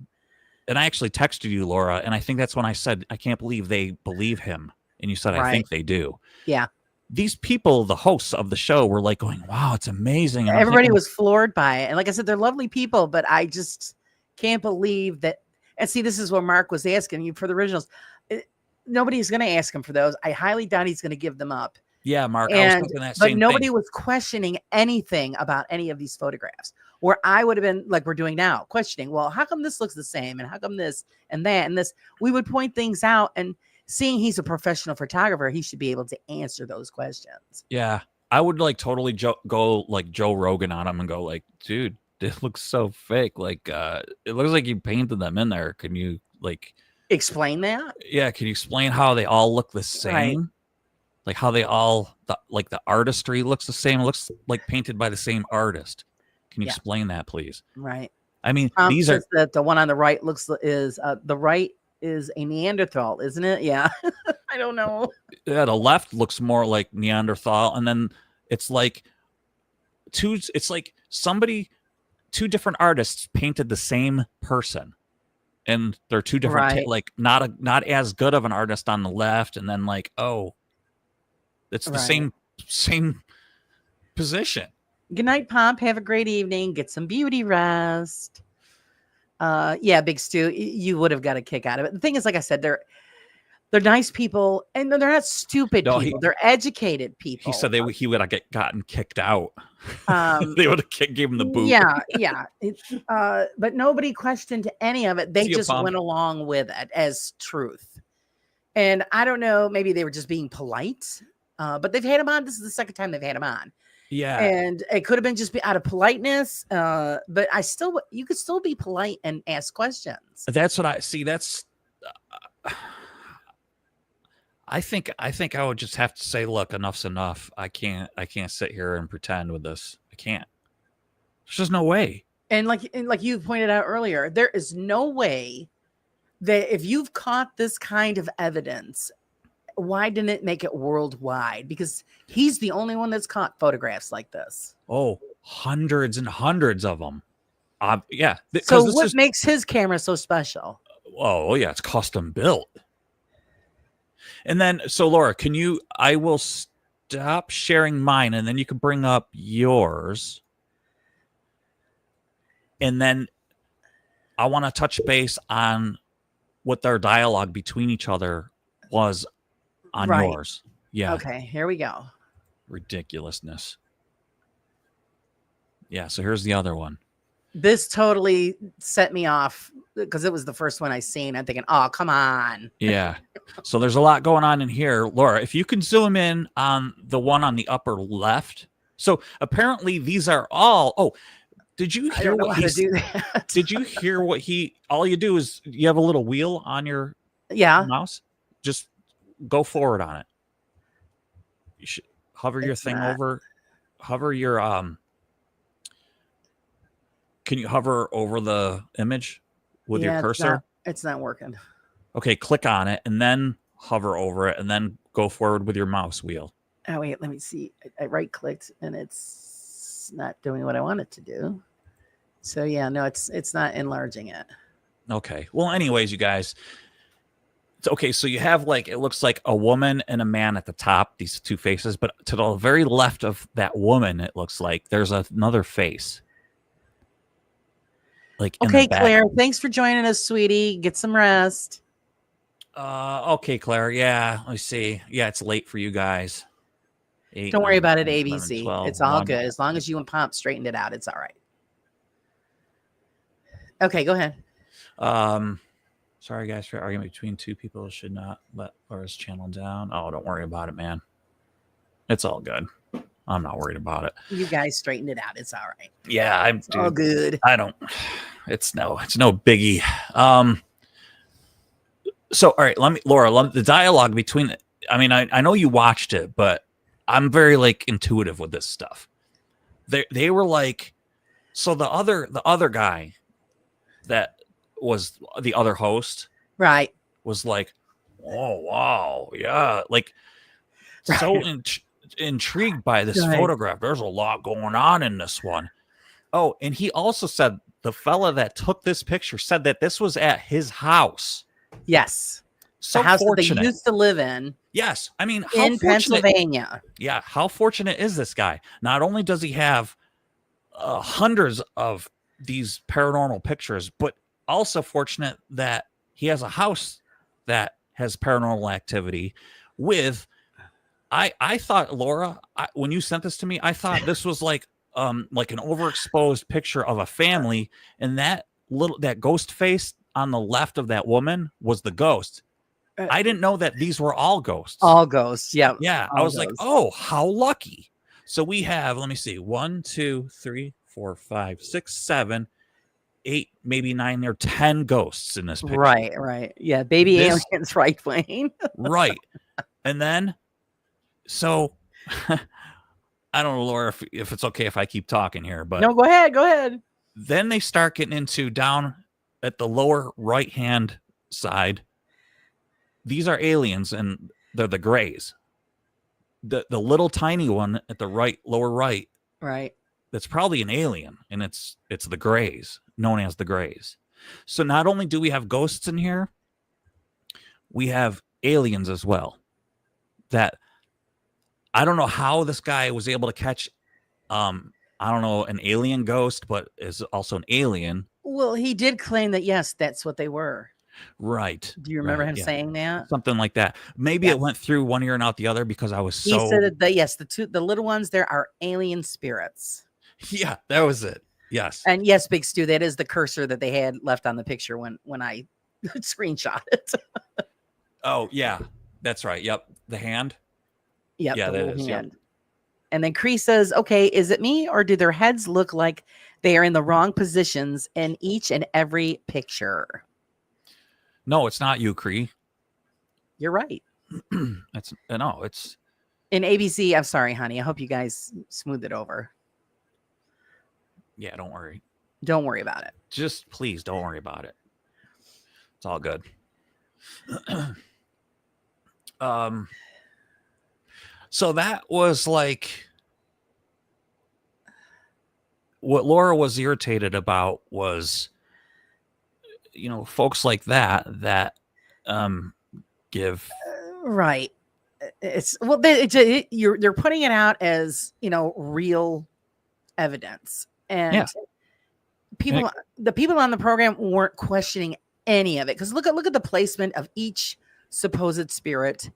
Speaker 3: And I actually texted you, Laura, and I think that's when I said, I can't believe they believe him. And you said, I think they do.
Speaker 2: Yeah.
Speaker 3: These people, the hosts of the show, were like going, wow, it's amazing. And
Speaker 2: everybody was floored by it. And like I said, they're lovely people, but I just can't believe that. And see, this is what Mark was asking you for the originals. Nobody's going to ask him for those. I highly doubt he's going to give them up.
Speaker 3: Yeah, Mark. I was thinking that same
Speaker 2: but nobody
Speaker 3: thing.
Speaker 2: was questioning anything about any of these photographs. Where I would have been like we're doing now, questioning, well, how come this looks the same? And how come this and that and this? We would point things out, and seeing he's a professional photographer, he should be able to answer those questions.
Speaker 3: Yeah. I would like totally go like Joe Rogan on him and go like, dude, it looks so fake. Like, it looks like you painted them in there. Can you like
Speaker 2: explain that?
Speaker 3: Yeah. Can you explain how they all look the same? Right. Like how they all, like the artistry looks the same. It looks like painted by the same artist. Can you explain that, please?
Speaker 2: Right.
Speaker 3: I mean,
Speaker 2: these are that the one on the right is the right is a Neanderthal, isn't it? Yeah. I don't know.
Speaker 3: Yeah, the left looks more like Neanderthal, and then it's like two different artists painted the same person, and they're two different like not as good of an artist on the left, and then like, oh, it's the same position.
Speaker 2: Good night, Pomp. Have a great evening. Get some beauty rest. Yeah, Big Stu, you would have got a kick out of it. The thing is, like I said, they're nice people, and they're not stupid people. They're educated people.
Speaker 3: He said he would have gotten kicked out. They would have gave him the boot.
Speaker 2: Yeah. But nobody questioned any of it. They just went along with it as truth. And I don't know, maybe they were just being polite. But they've had him on. This is the second time they've had him on.
Speaker 3: Yeah.
Speaker 2: And it could have been just out of politeness. But you could still be polite and ask questions.
Speaker 3: That's what I see. That's, I think I would just have to say, look, enough's enough. I can't sit here and pretend with this. I can't. There's just no way. And
Speaker 2: like you pointed out earlier, there is no way that if you've caught this kind of evidence, why didn't it make it worldwide? Because he's the only one that's caught photographs like this.
Speaker 3: Oh, hundreds and hundreds of them. Yeah.
Speaker 2: So
Speaker 3: This
Speaker 2: what
Speaker 3: is
Speaker 2: makes his camera so special?
Speaker 3: oh yeah, it's custom built. And then so Laura, I will stop sharing mine and then you can bring up yours. And then I want to touch base on what their dialogue between each other was on
Speaker 2: Right.
Speaker 3: yours. Yeah.
Speaker 2: Okay, here we go.
Speaker 3: Ridiculousness. Yeah, so here's the other one.
Speaker 2: This totally set me off because it was the first one I seen. I'm thinking, oh, come on.
Speaker 3: Yeah. So there's a lot going on in here. Laura, if you can zoom in on the one on the upper left. So apparently these are all did you
Speaker 2: I
Speaker 3: hear
Speaker 2: don't know
Speaker 3: what
Speaker 2: how
Speaker 3: he
Speaker 2: to do that.
Speaker 3: did you hear what all you do is you have a little wheel on your
Speaker 2: Yeah.
Speaker 3: mouse? Just go forward on it. You should hover your
Speaker 2: It's
Speaker 3: thing
Speaker 2: not.
Speaker 3: over. Hover your Can you hover over the image with your cursor?
Speaker 2: It's not working.
Speaker 3: Okay, click on it and then hover over it and then go forward with your mouse wheel.
Speaker 2: Oh wait, let me see. I right clicked and it's not doing what I want it to do. So yeah, no, it's not enlarging it.
Speaker 3: Okay. Well, anyways, you guys. It's okay. So you have it looks like a woman and a man at the top, these two faces, but to the very left of that woman, it looks like there's another face.
Speaker 2: Okay, Claire, thanks for joining us, sweetie. Get some rest.
Speaker 3: Okay, Claire. Yeah, let me see. Yeah, it's late for you guys. 8,
Speaker 2: Don't worry
Speaker 3: 9,
Speaker 2: about it,
Speaker 3: 10, 11,
Speaker 2: ABC.
Speaker 3: 12,
Speaker 2: It's all
Speaker 3: 1.
Speaker 2: good. As long as you and Pop straightened it out, it's all right. Okay, go ahead.
Speaker 3: Sorry guys for arguing between two people. Should not let Laura's channel down. Oh, don't worry about it, man. It's all good. I'm not worried about it.
Speaker 2: You guys straightened it out. It's all right.
Speaker 3: Yeah, I'm
Speaker 2: All good.
Speaker 3: I don't. It's no biggie. So all right, Laura, the dialogue between. I mean, I know you watched it, but I'm very intuitive with this stuff. They were like, so the other guy that was the other host,
Speaker 2: Right.
Speaker 3: was like, oh wow, yeah, so intrigued by this
Speaker 2: Right.
Speaker 3: photograph. There's a lot going on in this one. Oh, and he also said the fella that took this picture said that this was at his house.
Speaker 2: Yes.
Speaker 3: So
Speaker 2: The house that
Speaker 3: fortunate.
Speaker 2: they used to live in
Speaker 3: Yes. I mean, how
Speaker 2: in
Speaker 3: fortunate.
Speaker 2: Pennsylvania.
Speaker 3: Yeah. How fortunate is this guy? Not only does he have hundreds of these paranormal pictures, but also fortunate that he has a house that has paranormal activity with. I thought, Laura, when you sent this to me, I thought this was like an overexposed picture of a family, and that ghost face on the left of that woman was the ghost. I didn't know that these were all ghosts.
Speaker 2: All ghosts. Yeah.
Speaker 3: Yeah. I was like, oh, how lucky. So we have, let me see, 1, 2, 3, 4, 5, 6, 7, 8, maybe 9 or 10 ghosts in this picture.
Speaker 2: Right. Yeah. Baby aliens, right, Wayne?
Speaker 3: Right. And then, so I don't know, Laura, if it's okay if I keep talking here, but
Speaker 2: No, go ahead.
Speaker 3: then they start getting into down at the lower right hand side. These are aliens and they're the grays. The little tiny one at the lower right,
Speaker 2: Right.
Speaker 3: that's probably an alien, and it's the grays, known as the grays. So not only do we have ghosts in here, we have aliens as well. That I don't know how this guy was able to catch I don't know, an alien ghost, but is also an alien.
Speaker 2: Well, he did claim that, yes, that's what they were.
Speaker 3: Right.
Speaker 2: Do you remember
Speaker 3: right,
Speaker 2: him
Speaker 3: yeah.
Speaker 2: saying that?
Speaker 3: Something like that. Maybe it went through one ear and out the other because I was
Speaker 2: He said that, yes, the little ones there are alien spirits.
Speaker 3: Yeah, that was it. Yes.
Speaker 2: And yes, Big Stu, that is the cursor that they had left on the picture when I screenshot it.
Speaker 3: Oh, yeah. That's right. Yep. The hand.
Speaker 2: Yep,
Speaker 3: Yeah,
Speaker 2: the
Speaker 3: that
Speaker 2: little
Speaker 3: is. Yep.
Speaker 2: hand. And then Cree says, okay, is it me or do their heads look like they are in the wrong positions in each and every picture?
Speaker 3: No, it's not you, Cree.
Speaker 2: You're right.
Speaker 3: It's
Speaker 2: In ABC, I'm sorry, honey. I hope you guys smooth it over.
Speaker 3: yeah, don't worry.
Speaker 2: Don't worry about it.
Speaker 3: Just please don't worry about it. It's all good. So that was what Laura was irritated about was, folks like that give.
Speaker 2: Right. It's well, you're putting it out as real evidence,
Speaker 3: Yeah.
Speaker 2: and the people on the program weren't questioning any of it, because look at the placement of each supposed spirit.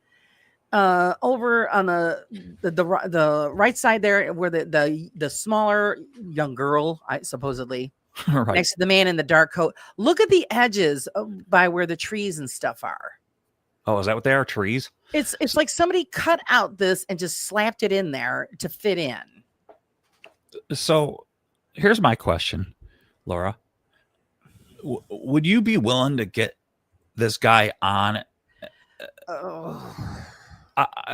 Speaker 2: Over on the right side there, where the smaller young girl, supposedly
Speaker 3: Right.
Speaker 2: next to the man in the dark coat. Look at the edges by where the trees and stuff are.
Speaker 3: Oh, is that what they are? Trees?
Speaker 2: It's like somebody cut out this and just slapped it in there to fit in.
Speaker 3: So here's my question, Laura. Would you be willing to get this guy on?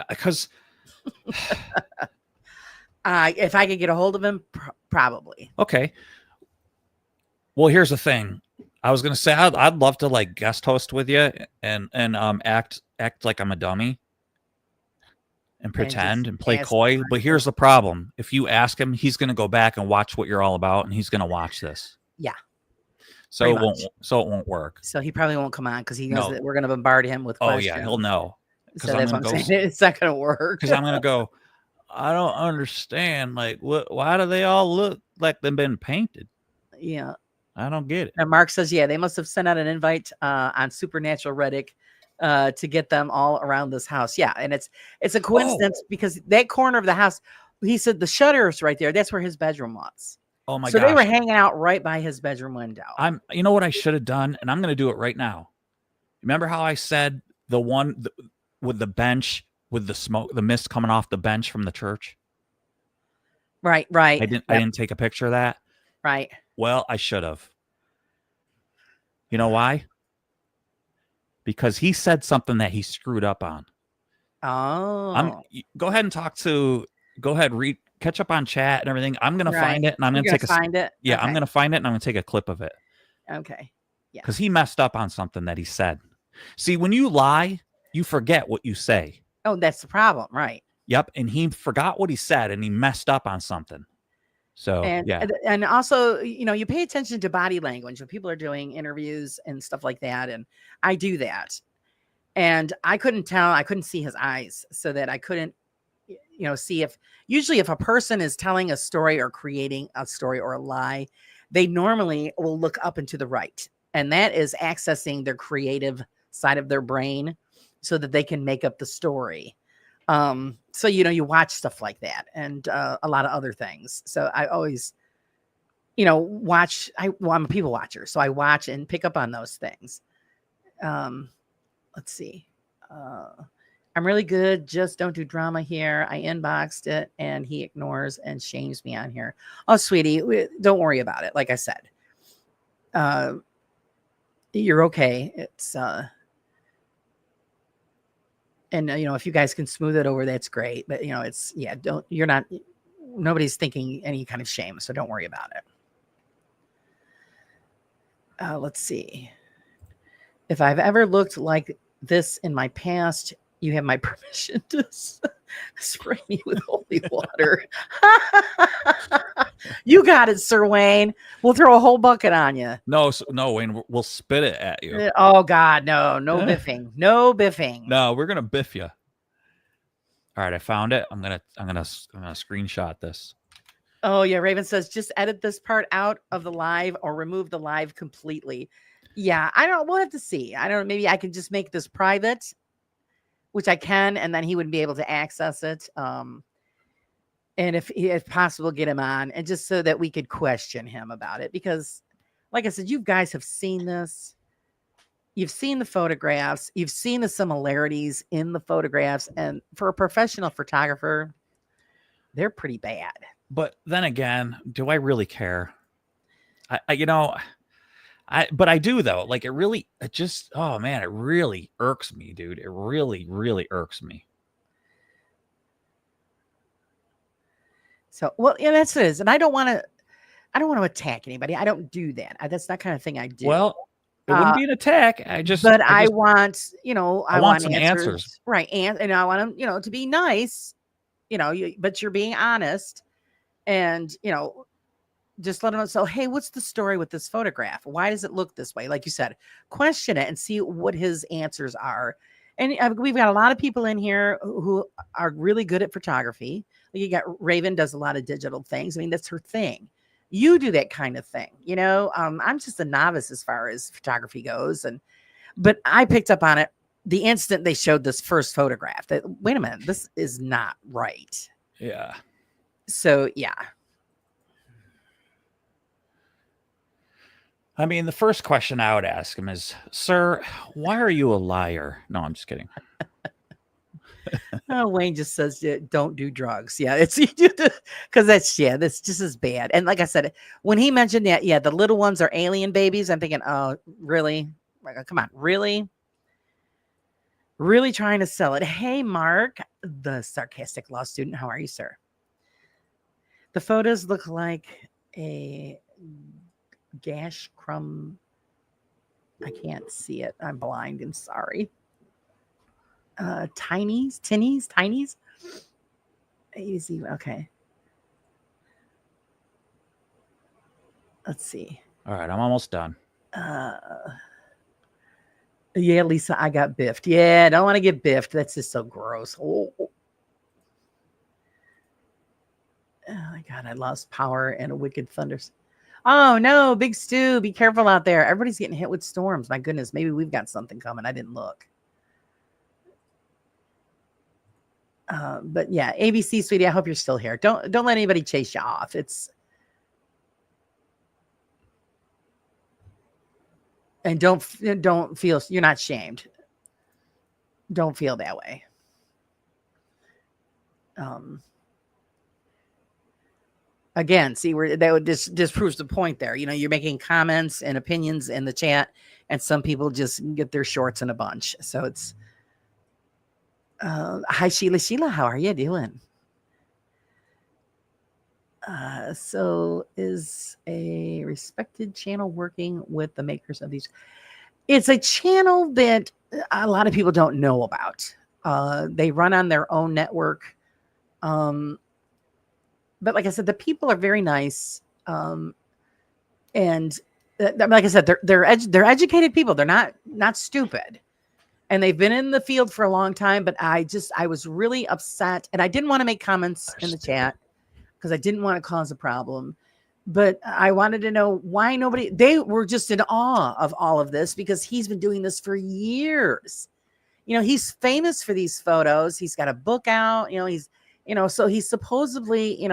Speaker 3: Because
Speaker 2: if I could get a hold of him, probably.
Speaker 3: Okay. Well, here's the thing. I was gonna say I'd love to like guest host with you and act like I'm a dummy and pretend and play coy. But here's the problem: if you ask him, he's gonna go back and watch what you're all about, and he's gonna watch this.
Speaker 2: Yeah.
Speaker 3: So it won't work.
Speaker 2: So he probably won't come on because he knows that we're gonna bombard him with questions.
Speaker 3: Oh yeah, he'll know.
Speaker 2: So that's what I'm saying. It's not gonna work.
Speaker 3: Because I'm gonna go. I don't understand. Like, why do they all look like they've been painted?
Speaker 2: Yeah.
Speaker 3: I don't get it.
Speaker 2: And Mark says, yeah, they must have sent out an invite on Supernatural Reddit to get them all around this house. Yeah, and it's a coincidence because that corner of the house, he said the shutters right there, that's where his bedroom was.
Speaker 3: Oh my god.
Speaker 2: So they were hanging out right by his bedroom window.
Speaker 3: You know what I should have done, and I'm going to do it right now. Remember how I said the one with the bench with the smoke, the mist coming off the bench from the church?
Speaker 2: Right.
Speaker 3: I didn't take a picture of that.
Speaker 2: Right.
Speaker 3: Well, I should have. You know why? Because he said something that he screwed up on.
Speaker 2: Oh.
Speaker 3: Go ahead and read, catch up on chat and everything. I'm going to find it, and I'm going to
Speaker 2: find it.
Speaker 3: Yeah,
Speaker 2: okay.
Speaker 3: I'm going to find it, and I'm going to take a clip of it.
Speaker 2: Okay. Yeah.
Speaker 3: Because he messed up on something that he said. See, when you lie, you forget what you say.
Speaker 2: Oh, that's the problem, right?
Speaker 3: Yep, and he forgot what he said, and he messed up on something. So
Speaker 2: and also, you pay attention to body language when people are doing interviews and stuff like that, and I do that. And I couldn't see his eyes, so that I couldn't, see if a person is telling a story or creating a story or a lie, they normally will look up and to the right, and that is accessing their creative side of their brain so that they can make up the story. So, you watch stuff like that and a lot of other things. So I always, watch. I'm a people watcher, so I watch and pick up on those things. Let's see. I'm really good. Just don't do drama here. I inboxed it and he ignores and shames me on here. Oh, sweetie, don't worry about it. Like I said, you're okay. It's, and if you guys can smooth it over, that's great. But nobody's thinking any kind of shame, so don't worry about it. Let's see. If I've ever looked like this in my past, you have my permission to spray me with holy water. You got it, Sir Wayne. We'll throw a whole bucket on you.
Speaker 3: No, Wayne. We'll spit it at you.
Speaker 2: Oh God, no biffing, no biffing.
Speaker 3: No, we're gonna biff you. All right, I found it. I'm gonna screenshot this.
Speaker 2: Oh yeah, Raven says just edit this part out of the live or remove the live completely. Yeah, I don't. We'll have to see. I don't know. Maybe I can just make this private, which I can, and then he wouldn't be able to access it. And if possible, get him on, and just so that we could question him about it. Because, like I said, you guys have seen this. You've seen the photographs. You've seen the similarities in the photographs. And for a professional photographer, they're pretty bad.
Speaker 3: But then again, do I really care? But I do though. Like it really irks me, dude. It really, really irks me.
Speaker 2: So, well, yeah, that's what it is. And I don't want to attack anybody. I don't do that. That's that kind of thing I do.
Speaker 3: Well, it wouldn't be an attack. I
Speaker 2: want
Speaker 3: some answers.
Speaker 2: Right. And I want them, to be nice, but you're being honest. And, just let them know. So, hey, what's the story with this photograph? Why does it look this way? Like you said, question it and see what his answers are. And we've got a lot of people in here who are really good at photography. You got Raven does a lot of digital things. I mean, that's her thing. You do that kind of thing, you know. I'm just a novice as far as photography goes, but I picked up on it the instant they showed this first photograph. That wait a minute, this is not right.
Speaker 3: Yeah.
Speaker 2: So yeah.
Speaker 3: I mean, the first question I would ask him is, "Sir, why are you a liar?" No, I'm just kidding.
Speaker 2: Oh, Wayne just says don't do drugs. Yeah, it's because that's just as bad. And like I said, when he mentioned that, the little ones are alien babies. I'm thinking, oh, really? Like, come on, really trying to sell it. Hey, Mark, the sarcastic law student, how are you, sir? The photos look like a gash crumb. I can't see it. I'm blind and sorry. Tinies. Easy. Okay. Let's see.
Speaker 3: All right, I'm almost done.
Speaker 2: Yeah, Lisa, I got biffed. Yeah, I don't want to get biffed. That's just so gross. Oh my God, I lost power and a wicked thunders. Oh no, Big Stu, be careful out there. Everybody's getting hit with storms. My goodness, maybe we've got something coming. I didn't look. But yeah, ABC, sweetie, I hope you're still here. Don't let anybody chase you off. And don't feel you're not shamed. Don't feel that way. Again, see where that would just proves the point there. You know, you're making comments and opinions in the chat, and some people just get their shorts in a bunch. So it's hi Sheila, how are you doing? So is a respected channel working with the makers of these? It's a channel that a lot of people don't know about. They run on their own network. But like I said, the people are very nice. And like I said, they're educated people. They're not stupid. And they've been in the field for a long time, but I was really upset, and I didn't want to make comments in the chat because I didn't want to cause a problem. But I wanted to know why they were just in awe of all of this because he's been doing this for years. You know, he's famous for these photos. He's got a book out, so he's supposedly,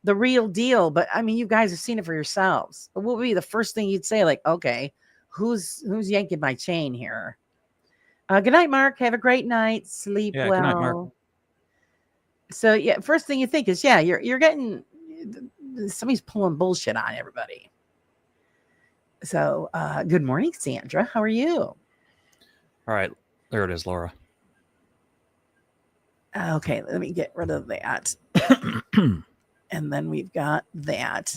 Speaker 2: the real deal. But I mean, you guys have seen it for yourselves. What would be the first thing you'd say? Like, okay, who's yanking my chain here? Good night, Mark. Have a great night. Sleep well. Good night, Mark. So yeah, first thing you think is, you're getting somebody's pulling bullshit on everybody. So good morning, Sandra. How are you?
Speaker 3: All right, there it is, Laura.
Speaker 2: Okay, let me get rid of that. And then we've got that.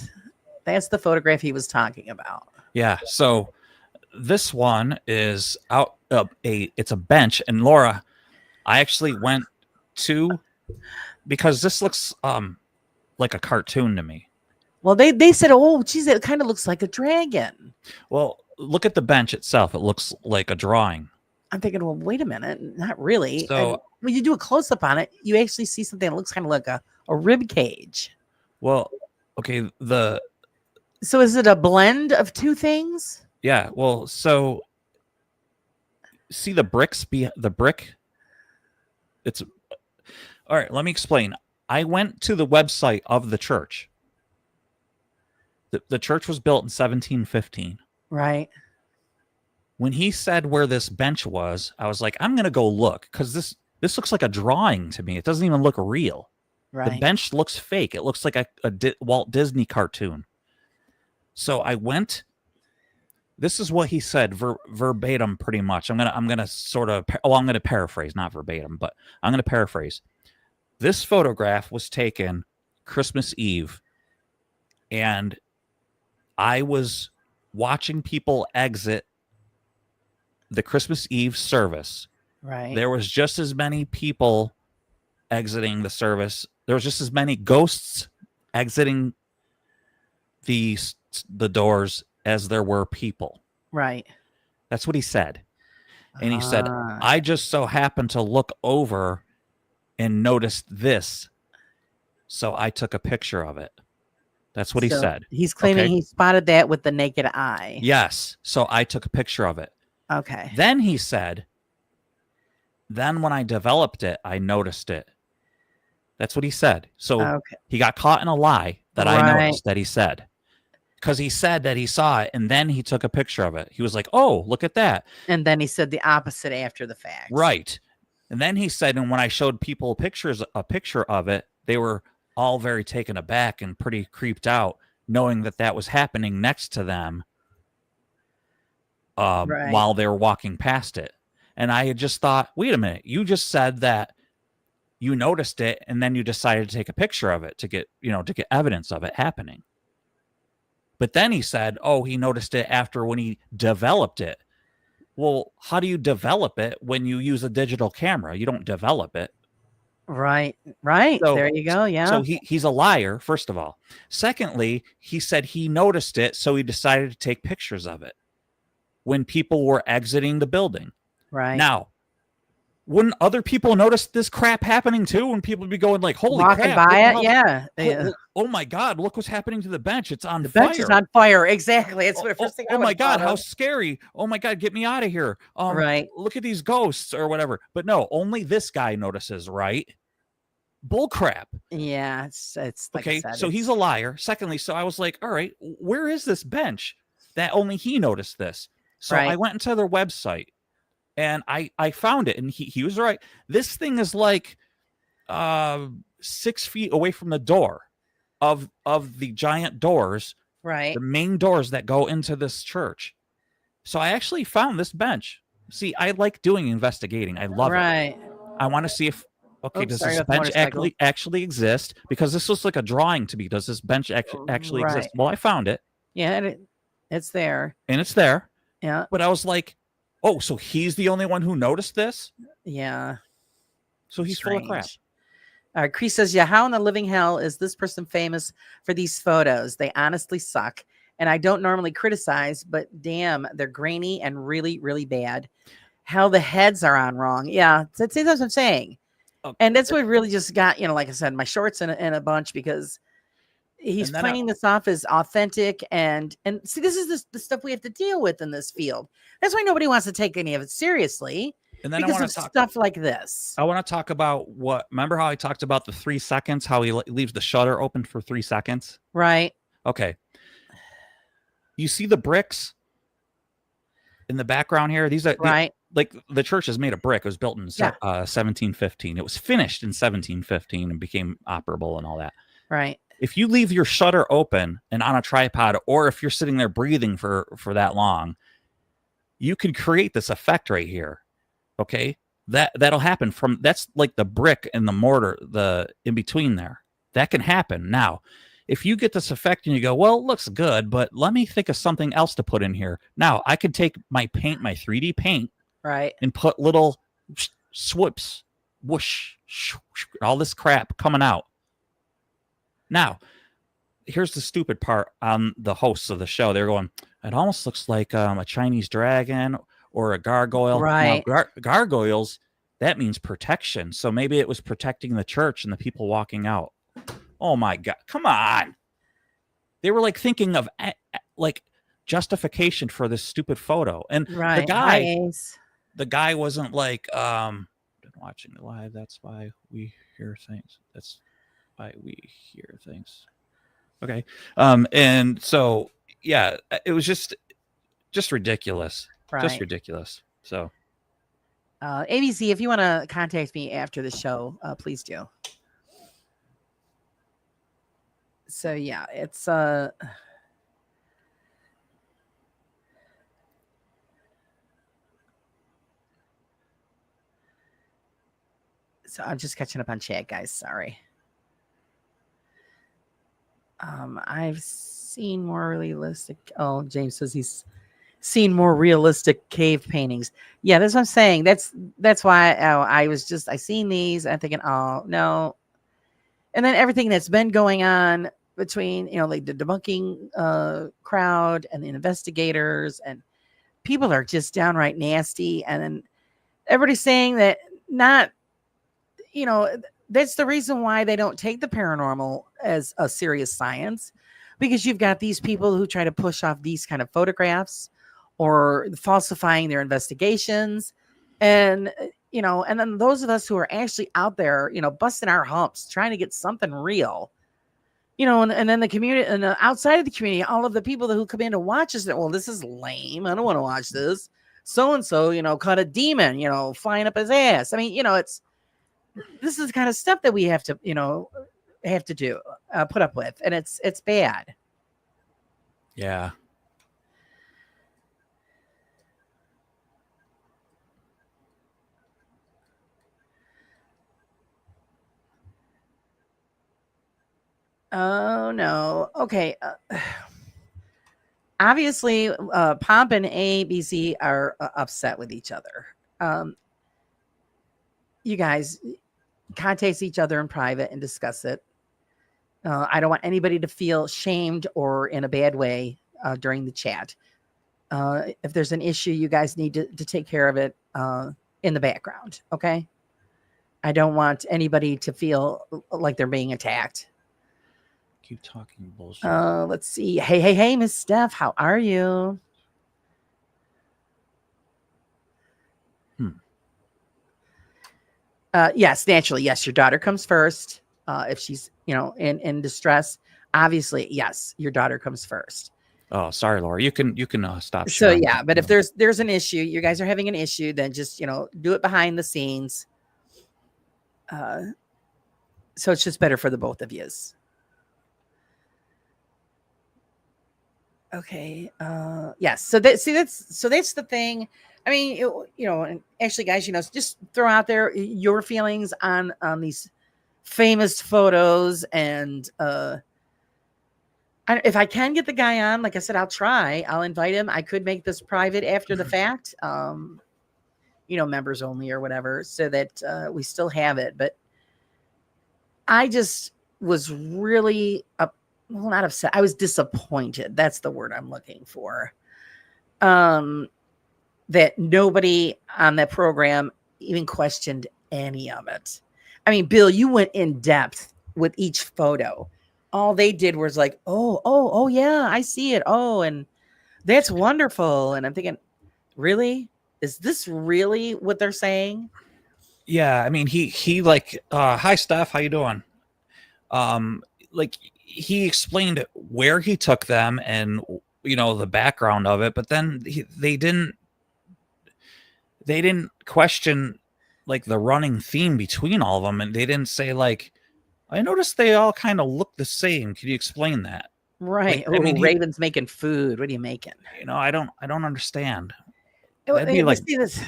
Speaker 2: That's the photograph he was talking about.
Speaker 3: Yeah. So this one is out of it's a bench, and Laura, I actually went to because this looks like a cartoon to me.
Speaker 2: Well, they said, oh, geez, it kind of looks like a dragon.
Speaker 3: Well, look at the bench itself. It looks like a drawing.
Speaker 2: I'm thinking, well, wait a minute, not really.
Speaker 3: So
Speaker 2: and when you do a close up on it, you actually see something that looks kind of like a rib cage.
Speaker 3: Well, okay,
Speaker 2: so is it a blend of two things?
Speaker 3: Yeah, well, so see the bricks the brick? It's all right, let me explain. I went to the website of the church. The church was built in 1715.
Speaker 2: Right.
Speaker 3: When he said where this bench was, I was like, I'm going to go look because this looks like a drawing to me. It doesn't even look real.
Speaker 2: Right.
Speaker 3: The bench looks fake. It looks like a Walt Disney cartoon. So I went. This is what he said verbatim, pretty much. I'm gonna sort of. Oh, I'm gonna paraphrase, not verbatim, but I'm gonna paraphrase. This photograph was taken Christmas Eve, and I was watching people exit the Christmas Eve service.
Speaker 2: Right.
Speaker 3: There was just as many people exiting the service. There was just as many ghosts exiting the doors as there were people.
Speaker 2: Right.
Speaker 3: That's what he said. And he said,
Speaker 2: Ah.
Speaker 3: I just so happened to look over and noticed this. So I took a picture of it. That's what he
Speaker 2: So
Speaker 3: said.
Speaker 2: He's claiming
Speaker 3: Okay.
Speaker 2: he spotted that with the naked eye.
Speaker 3: Yes. So I took a picture of it.
Speaker 2: Okay.
Speaker 3: Then he said, then when I developed it, I noticed it. That's what he said. So
Speaker 2: Okay.
Speaker 3: he got caught in a lie that I
Speaker 2: Right.
Speaker 3: noticed that he said. Because he said that he saw it and then he took a picture of it. He was like, oh, look at that.
Speaker 2: And then he said the opposite after the fact.
Speaker 3: Right. And then he said, and when I showed people a picture of it, they were all very taken aback and pretty creeped out, knowing that that was happening next to them
Speaker 2: Right.
Speaker 3: while they were walking past it. And I had just thought, wait a minute, you just said that you noticed it and then you decided to take a picture of it to get evidence of it happening. But then he said, oh, he noticed it after when he developed it. Well, how do you develop it when you use a digital camera? You don't develop it.
Speaker 2: Right. Right.
Speaker 3: So-
Speaker 2: There you go. Yeah.
Speaker 3: So he's a liar, first of all. Secondly, he said he noticed it, so he decided to take pictures of it when people were exiting the building.
Speaker 2: right.
Speaker 3: Now, wouldn't other people notice this crap happening too? When people would be going like, holy
Speaker 2: Walking
Speaker 3: crap.
Speaker 2: by
Speaker 3: look
Speaker 2: it.
Speaker 3: how-
Speaker 2: Yeah.
Speaker 3: oh,
Speaker 2: Yeah.
Speaker 3: oh my God, look what's happening to the bench. It's on
Speaker 2: The
Speaker 3: fire.
Speaker 2: bench is on fire. Exactly. It's what the
Speaker 3: Oh,
Speaker 2: first thing I
Speaker 3: oh my
Speaker 2: would've
Speaker 3: God,
Speaker 2: thought
Speaker 3: how
Speaker 2: of.
Speaker 3: scary. Oh my God, get me out of here.
Speaker 2: Right.
Speaker 3: Look at these ghosts or whatever. But no, only this guy notices, right? Bull crap.
Speaker 2: Yeah. It's like I
Speaker 3: Okay,
Speaker 2: said,
Speaker 3: so he's a liar. Secondly, so I was like, all right, where is this bench that only he noticed this? So I
Speaker 2: Right.
Speaker 3: went into their website and I found it, and he was right. This thing is like 6 feet away from the door of the giant doors,
Speaker 2: right.
Speaker 3: the main doors that go into this church. So I actually found this bench. See, I like doing investigating. I love it.
Speaker 2: Right.
Speaker 3: I want to see if
Speaker 2: Oops,
Speaker 3: does
Speaker 2: sorry
Speaker 3: this
Speaker 2: about the
Speaker 3: bench
Speaker 2: motorcycle.
Speaker 3: actually exist? Because this looks like a drawing to me. Does this bench actually
Speaker 2: Right.
Speaker 3: exist? Well, I found it
Speaker 2: Yeah. It's there.
Speaker 3: and it's there,
Speaker 2: Yeah.
Speaker 3: but I was like, oh, so he's the only one who noticed this?
Speaker 2: Yeah.
Speaker 3: So he's full of crap.
Speaker 2: Strange. All right, Chris says, yeah, how in the living hell is this person famous for these photos? They honestly suck. And I don't normally criticize, but damn, they're grainy and really, really bad. How the heads are on wrong. Yeah, that's what I'm saying.
Speaker 3: Oh,
Speaker 2: And that's what really just got, like I said, my shorts in a bunch because he's
Speaker 3: And then
Speaker 2: playing this off as authentic. And see, this is the stuff we have to deal with in this field. That's why nobody wants to take any of it seriously.
Speaker 3: And then I
Speaker 2: Because
Speaker 3: want
Speaker 2: of
Speaker 3: to talk.
Speaker 2: stuff like this.
Speaker 3: I want to talk about remember how I talked about the 3 seconds, how he leaves the shutter open for 3 seconds?
Speaker 2: Right.
Speaker 3: Okay. You see the bricks in the background here? These are
Speaker 2: Right.
Speaker 3: like the church is made of brick. It was built in 1715. It was finished in 1715 and became operable and all that.
Speaker 2: Right.
Speaker 3: If you leave your shutter open and on a tripod, or if you're sitting there breathing for that long, you can create this effect right here. Okay, that'll happen that's like the brick and the mortar, the in between there. That can happen. Now, if you get this effect and you go, well, it looks good, but let me think of something else to put in here. Now, I could take my paint, my 3D paint,
Speaker 2: Right.
Speaker 3: and put little swoops, whoosh, all this crap coming out. Now, here's the stupid part on the hosts of the show. They're going, it almost looks like a Chinese dragon or a gargoyle.
Speaker 2: Right.
Speaker 3: Now, gargoyles, that means protection. So maybe it was protecting the church and the people walking out. Oh my God. Come on. They were like thinking of like justification for this stupid photo. And
Speaker 2: Right.
Speaker 3: the guy wasn't like, been watching it live. That's why we hear things. That's why we hear things. Okay. And so, yeah, it was just ridiculous.
Speaker 2: Right.
Speaker 3: Just ridiculous. So
Speaker 2: ABC, if you want to contact me after the show, please do. So yeah, it's so I'm just catching up on chat, guys. Sorry. I've seen more realistic. Oh, James says he's seen more realistic cave paintings. Yeah, that's what I'm saying. That's why I seen these. I'm thinking, oh no. And then everything that's been going on between, like the debunking crowd and the investigators, and people are just downright nasty. And then everybody's saying that not, that's the reason why they don't take the paranormal as a serious science, because you've got these people who try to push off these kind of photographs or falsifying their investigations. And, and then those of us who are actually out there, busting our humps, trying to get something real, and then the community, and outside of the community, all of the people who come in to watch us, well, this is lame. I don't want to watch this. So-and-so, caught a demon, flying up his ass. I mean, this is the kind of stuff that we have to, do, put up with. And it's bad.
Speaker 3: Yeah.
Speaker 2: Oh, no. Okay. Obviously, Pomp and ABC are upset with each other. You guys contact each other in private and discuss it. I don't want anybody to feel shamed or in a bad way during the chat. If there's an issue, you guys need to take care of it in the background. Okay. I don't want anybody to feel like they're being attacked.
Speaker 3: Keep talking bullshit.
Speaker 2: Let's see. Hey, Miss Steph, how are you? Yes, naturally. Yes, your daughter comes first. If she's, in distress, obviously, yes, your daughter comes first.
Speaker 3: Oh, sorry, Laura. You can stop.
Speaker 2: So yeah, but if there's an issue, you guys are having an issue, then just, do it behind the scenes. So it's just better for the both of yous. Okay. Yes. So that's the thing. I mean, and actually, guys, just throw out there your feelings on these famous photos. And if I can get the guy on, like I said, I'll try. I'll invite him. I could make this private after the fact, members only or whatever, so that we still have it. But I just was really not upset. I was disappointed. That's the word I'm looking for. That nobody on that program even questioned any of it. I mean, Bill, you went in depth with each photo. All they did was like, oh, yeah, I see it. Oh, and that's wonderful. And I'm thinking, really? Is this really what they're saying?
Speaker 3: Yeah, I mean, he like, hi, Steph, how you doing? Like, he explained where he took them and the background of it, but then they didn't question like the running theme between all of them, and they didn't say like, I noticed they all kind of look the same. Can you explain that?
Speaker 2: Right.
Speaker 3: Like, I mean,
Speaker 2: Raven's making food. What are you making?
Speaker 3: I don't understand.
Speaker 2: That'd be like, this.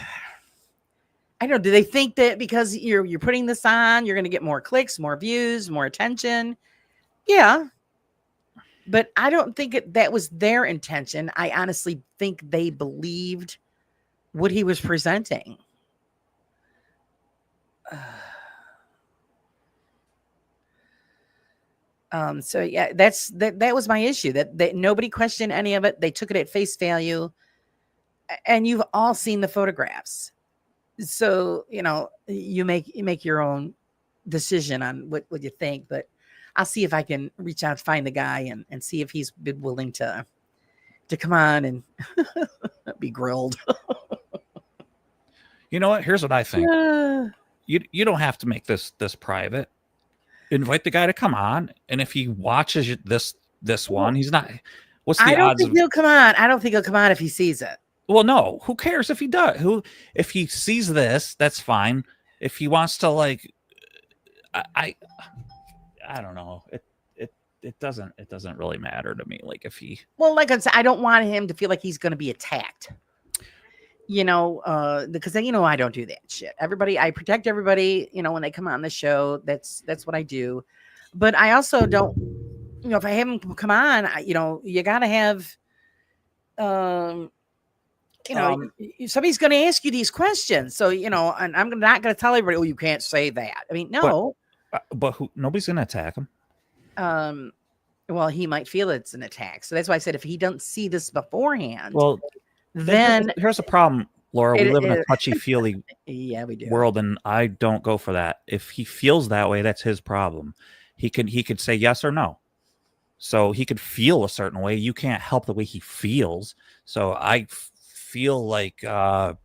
Speaker 2: I don't know. Do they think that because you're putting this on, you're going to get more clicks, more views, more attention? Yeah. But I don't think that was their intention. I honestly think they believed what he was presenting. So yeah, that was my issue, that nobody questioned any of it. They took it at face value, and you've all seen the photographs. So, you make your own decision on what you think, but I'll see if I can reach out, find the guy and see if he's been willing to come on and be grilled.
Speaker 3: You know what? Here's what I think. You don't have to make this private. Invite the guy to come on, and if he watches this one, he's not. What's the odds?
Speaker 2: I don't think he'll come on. I don't think he'll come on if he sees it.
Speaker 3: Well, no. Who cares if he does? If he sees this, that's fine. If he wants to, like, I don't know. It doesn't really matter to me. Like, if he.
Speaker 2: Well, like I said, I don't want him to feel like he's going to be attacked. Because I don't do that shit. I protect everybody, when they come on the show. That's what I do. But I also don't, if I have them come on, you got to have, somebody's going to ask you these questions. So, and I'm not going to tell everybody, you can't say that. I mean, no.
Speaker 3: But nobody's going to attack him.
Speaker 2: Well, he might feel it's an attack. So that's why I said if he doesn't see this beforehand,
Speaker 3: Well,
Speaker 2: then
Speaker 3: here's a problem, Laura. We
Speaker 2: it,
Speaker 3: live in a
Speaker 2: it,
Speaker 3: touchy-feely
Speaker 2: yeah, we do.
Speaker 3: world, and I don't go for that. If he feels that way, that's his problem. He could say yes or no. So he could feel a certain way. You can't help the way he feels. So I feel like I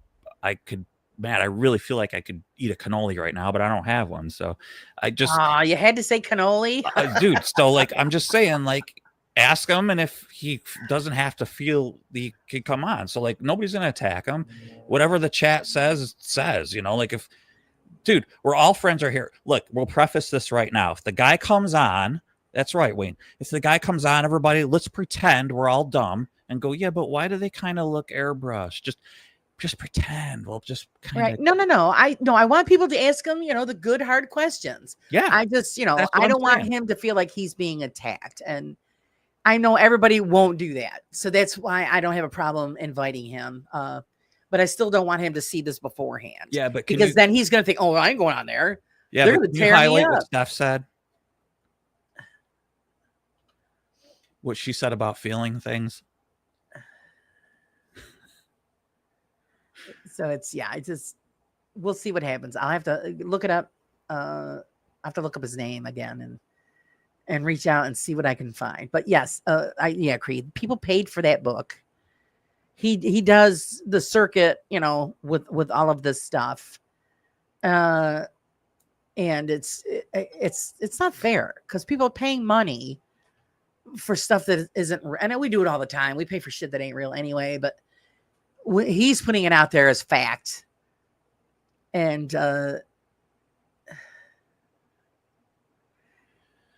Speaker 3: could, man, I really feel like I could eat a cannoli right now, but I don't have one. So I just,
Speaker 2: You had to say cannoli,
Speaker 3: dude. So like, I'm just saying, like, ask him, and if he doesn't have to feel, he can come on. So like, nobody's gonna attack him. Whatever the chat says, you know, like if, dude, we're all friends are here. Look, we'll preface this right now. If the guy comes on, that's right, Wayne. If the guy comes on, everybody, let's pretend we're all dumb and go, yeah, but why do they kind of look airbrushed? Just pretend. We'll just kind
Speaker 2: right?
Speaker 3: of.
Speaker 2: No. I want people to ask him, the good hard questions.
Speaker 3: Yeah.
Speaker 2: I just,
Speaker 3: That's what
Speaker 2: I
Speaker 3: I'm
Speaker 2: don't want
Speaker 3: saying.
Speaker 2: him to feel like he's being attacked, and I know everybody won't do that. So that's why I don't have a problem inviting him. But I still don't want him to see this beforehand.
Speaker 3: Yeah, but
Speaker 2: because then he's going to think, oh, I ain't going on there.
Speaker 3: Yeah,
Speaker 2: they're
Speaker 3: but
Speaker 2: gonna
Speaker 3: can you
Speaker 2: tear me
Speaker 3: highlight
Speaker 2: up.
Speaker 3: what Steph said? What she said about feeling things.
Speaker 2: So we'll see what happens. I'll have to look it up. I have to look up his name again and reach out and see what I can find. But yes, Creed, people paid for that book. He does the circuit, with all of this stuff. And it's not fair because people are paying money for stuff that isn't. I know we do it all the time. We pay for shit that ain't real anyway, but he's putting it out there as fact. And so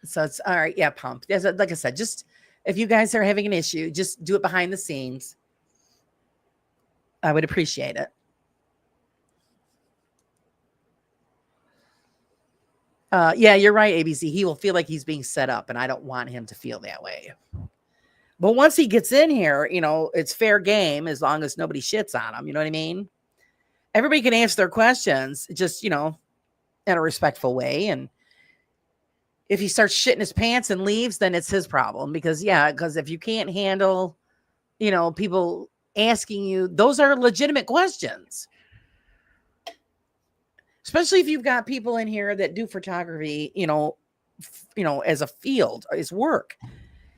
Speaker 2: it's all right. Yeah, pump. Like I said, just if you guys are having an issue, just do it behind the scenes. I would appreciate it. Yeah, you're right, ABC. He will feel like he's being set up, and I don't want him to feel that way. But once he gets in here, it's fair game as long as nobody shits on him. You know what I mean? Everybody can answer their questions, just, in a respectful way. And if he starts shitting his pants and leaves, then it's his problem. Because if you can't handle, people asking you, those are legitimate questions. Especially if you've got people in here that do photography, as a field, as work.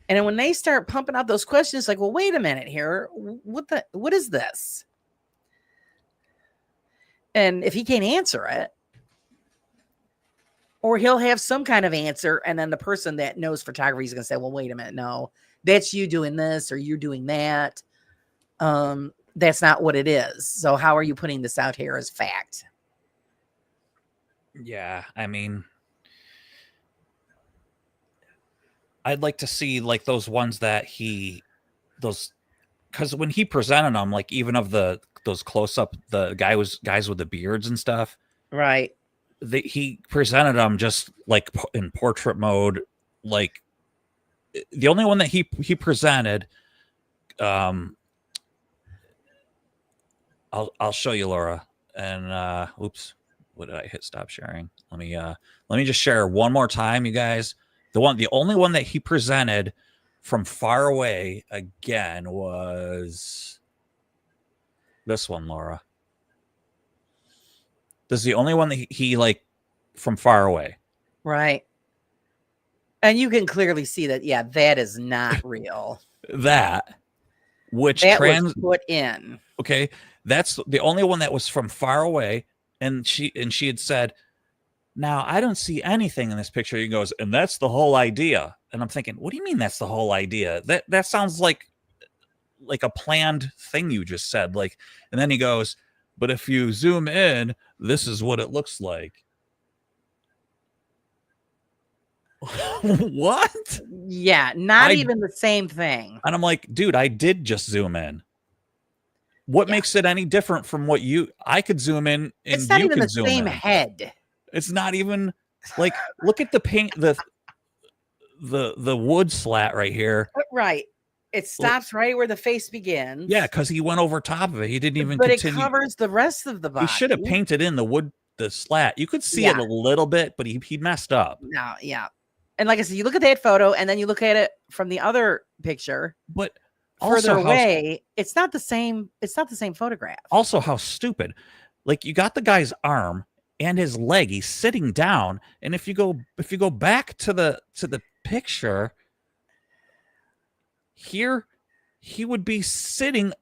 Speaker 2: And then when they start pumping out those questions, like, well, wait a minute here. What is this? And if he can't answer it, or he'll have some kind of answer, and then the person that knows photography is going to say, well, wait a minute. No, that's you doing this or you're doing that. That's not what it is. So how are you putting this out here as fact?
Speaker 3: Yeah, I mean, I'd like to see like those ones that because when he presented them, like even of those close up, the guys with the beards and stuff,
Speaker 2: right?
Speaker 3: He presented them just like in portrait mode. Like the only one that he presented, I'll show you, Laura. And oops. What did I hit stop sharing? Let me just share one more time, you guys. The only one that he presented from far away again was this one, Laura. This is the only one that he like from far away.
Speaker 2: Right. And you can clearly see that, that is not real.
Speaker 3: that was put in. Okay. That's the only one that was from far away. And she had said, now I don't see anything in this picture. He goes, and that's the whole idea. And I'm thinking, what do you mean that's the whole idea? That sounds like a planned thing you just said. Like, and then he goes, but if you zoom in, this is what it looks like. What?
Speaker 2: Yeah, not even the same thing.
Speaker 3: And I'm like, dude, I did just zoom in. What makes it any different from what I could zoom in and
Speaker 2: it's not
Speaker 3: you
Speaker 2: even
Speaker 3: can
Speaker 2: the
Speaker 3: zoom
Speaker 2: same
Speaker 3: in.
Speaker 2: head.
Speaker 3: It's not even like, look at the paint, the wood slat right here.
Speaker 2: Right. It stops right where the face begins.
Speaker 3: Yeah, because he went over top of it. He didn't even
Speaker 2: It
Speaker 3: continue.
Speaker 2: covers the rest of the body.
Speaker 3: He should have painted in the slat. You could see it a little bit, but he messed up.
Speaker 2: No, yeah. And like I said, you look at that photo and then you look at it from the other picture
Speaker 3: But
Speaker 2: further
Speaker 3: also how
Speaker 2: away. It's not the same. It's not the same photograph.
Speaker 3: also how stupid. Like you got the guy's arm and his leg. He's sitting down, and if you go back to the picture here, he would be sitting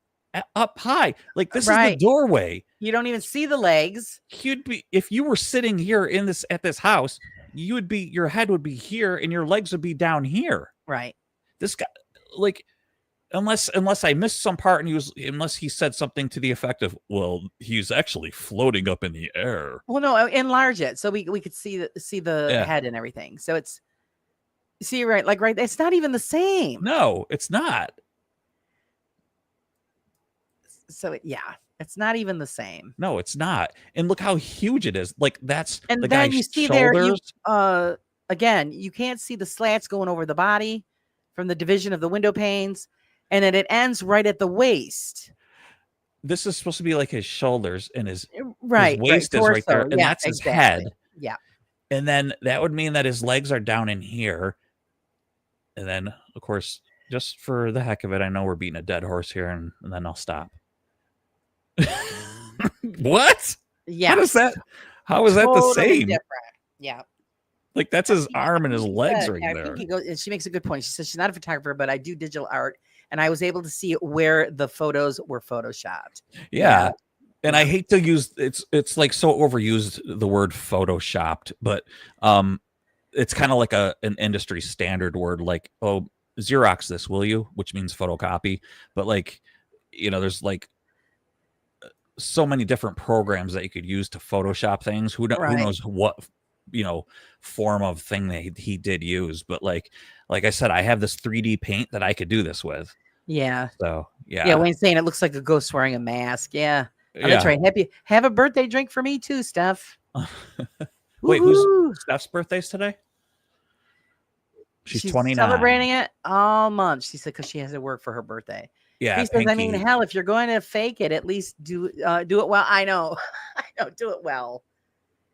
Speaker 3: up high. Like this is the
Speaker 2: Right.
Speaker 3: doorway.
Speaker 2: You don't even see the legs.
Speaker 3: He'd be, if you were sitting here at this house, you would be, your head would be here and your legs would be down here.
Speaker 2: Right.
Speaker 3: This guy, like, unless I missed some part and unless he said something to the effect of, well, he's actually floating up in the air.
Speaker 2: Well, no, enlarge it so we could see the
Speaker 3: Yeah.
Speaker 2: head and everything. So it's see right, like right. It's not even the same.
Speaker 3: No, it's not.
Speaker 2: So yeah, it's not even the same.
Speaker 3: No, it's not. And look how huge it is. Like that's
Speaker 2: And
Speaker 3: the
Speaker 2: then
Speaker 3: guy's
Speaker 2: you see there,
Speaker 3: shoulders.
Speaker 2: again, you can't see the slats going over the body from the division of the window panes, and then it ends right at the waist.
Speaker 3: This is supposed to be like his shoulders and his
Speaker 2: Right,
Speaker 3: waist is right there,
Speaker 2: torso.
Speaker 3: and
Speaker 2: Yeah,
Speaker 3: that's his
Speaker 2: exactly.
Speaker 3: head.
Speaker 2: Yeah,
Speaker 3: And then that would mean that his legs are down in here. And then, of course, just for the heck of it, I know we're beating a dead horse here, and then I'll stop. What?
Speaker 2: yeah.
Speaker 3: How is that the
Speaker 2: Totally
Speaker 3: same?
Speaker 2: different. Yeah.
Speaker 3: Like that's his arm and his legs
Speaker 2: Yeah,
Speaker 3: right
Speaker 2: I
Speaker 3: there.
Speaker 2: think he goes, and she makes a good point. She says she's not a photographer, but I do digital art, and I was able to see where the photos were photoshopped.
Speaker 3: Yeah. And I hate to use it's like so overused the word photoshopped, but it's kind of like an industry standard word, like, oh, Xerox this, will you? Which means photocopy. But like, there's like so many different programs that you could use to Photoshop things. Who knows what form of thing that he did use, but like I said, I have this 3D paint that I could do this with.
Speaker 2: Yeah.
Speaker 3: So
Speaker 2: Yeah. Wayne's saying it looks like a ghost wearing a mask. Yeah. Oh,
Speaker 3: yeah.
Speaker 2: that's right. Have a birthday drink for me too, Steph.
Speaker 3: Wait,
Speaker 2: Woo-hoo.
Speaker 3: who's Steph's birthday's today? She's 29.
Speaker 2: Celebrating it all month. She said because she has to work for her birthday.
Speaker 3: Yeah.
Speaker 2: He says, I mean, hell, if you're going to fake it, at least do it well. I know. I know. Do it well.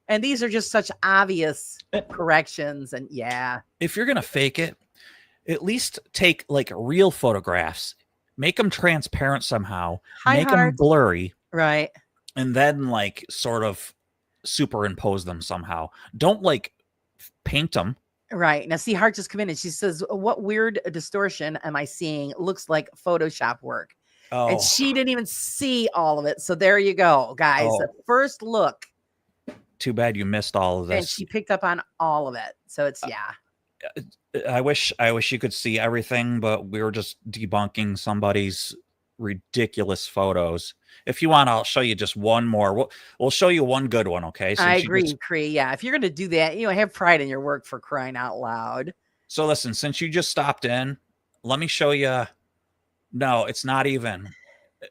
Speaker 2: And these are just such obvious corrections. And yeah.
Speaker 3: If you're going to fake it, at least take like real photographs, make them transparent somehow, make them blurry.
Speaker 2: Right.
Speaker 3: And then like sort of superimpose them somehow. Don't like paint them.
Speaker 2: Right. Now, see, Hart just come in and she says, what weird distortion am I seeing? Looks like Photoshop work.
Speaker 3: Oh.
Speaker 2: And she didn't even see all of it. So there you go, guys.
Speaker 3: Oh.
Speaker 2: The first look.
Speaker 3: Too bad you missed all of this.
Speaker 2: And she picked up on all of it. So it's, yeah.
Speaker 3: I wish you could see everything, but we were just debunking somebody's ridiculous photos. If you want, I'll show you just one more. We'll show you one good one, okay?
Speaker 2: I agree, Cree. Yeah, if you're going to do that, have pride in your work, for crying out loud.
Speaker 3: So listen, since you just stopped in, let me show you. No, it's not even.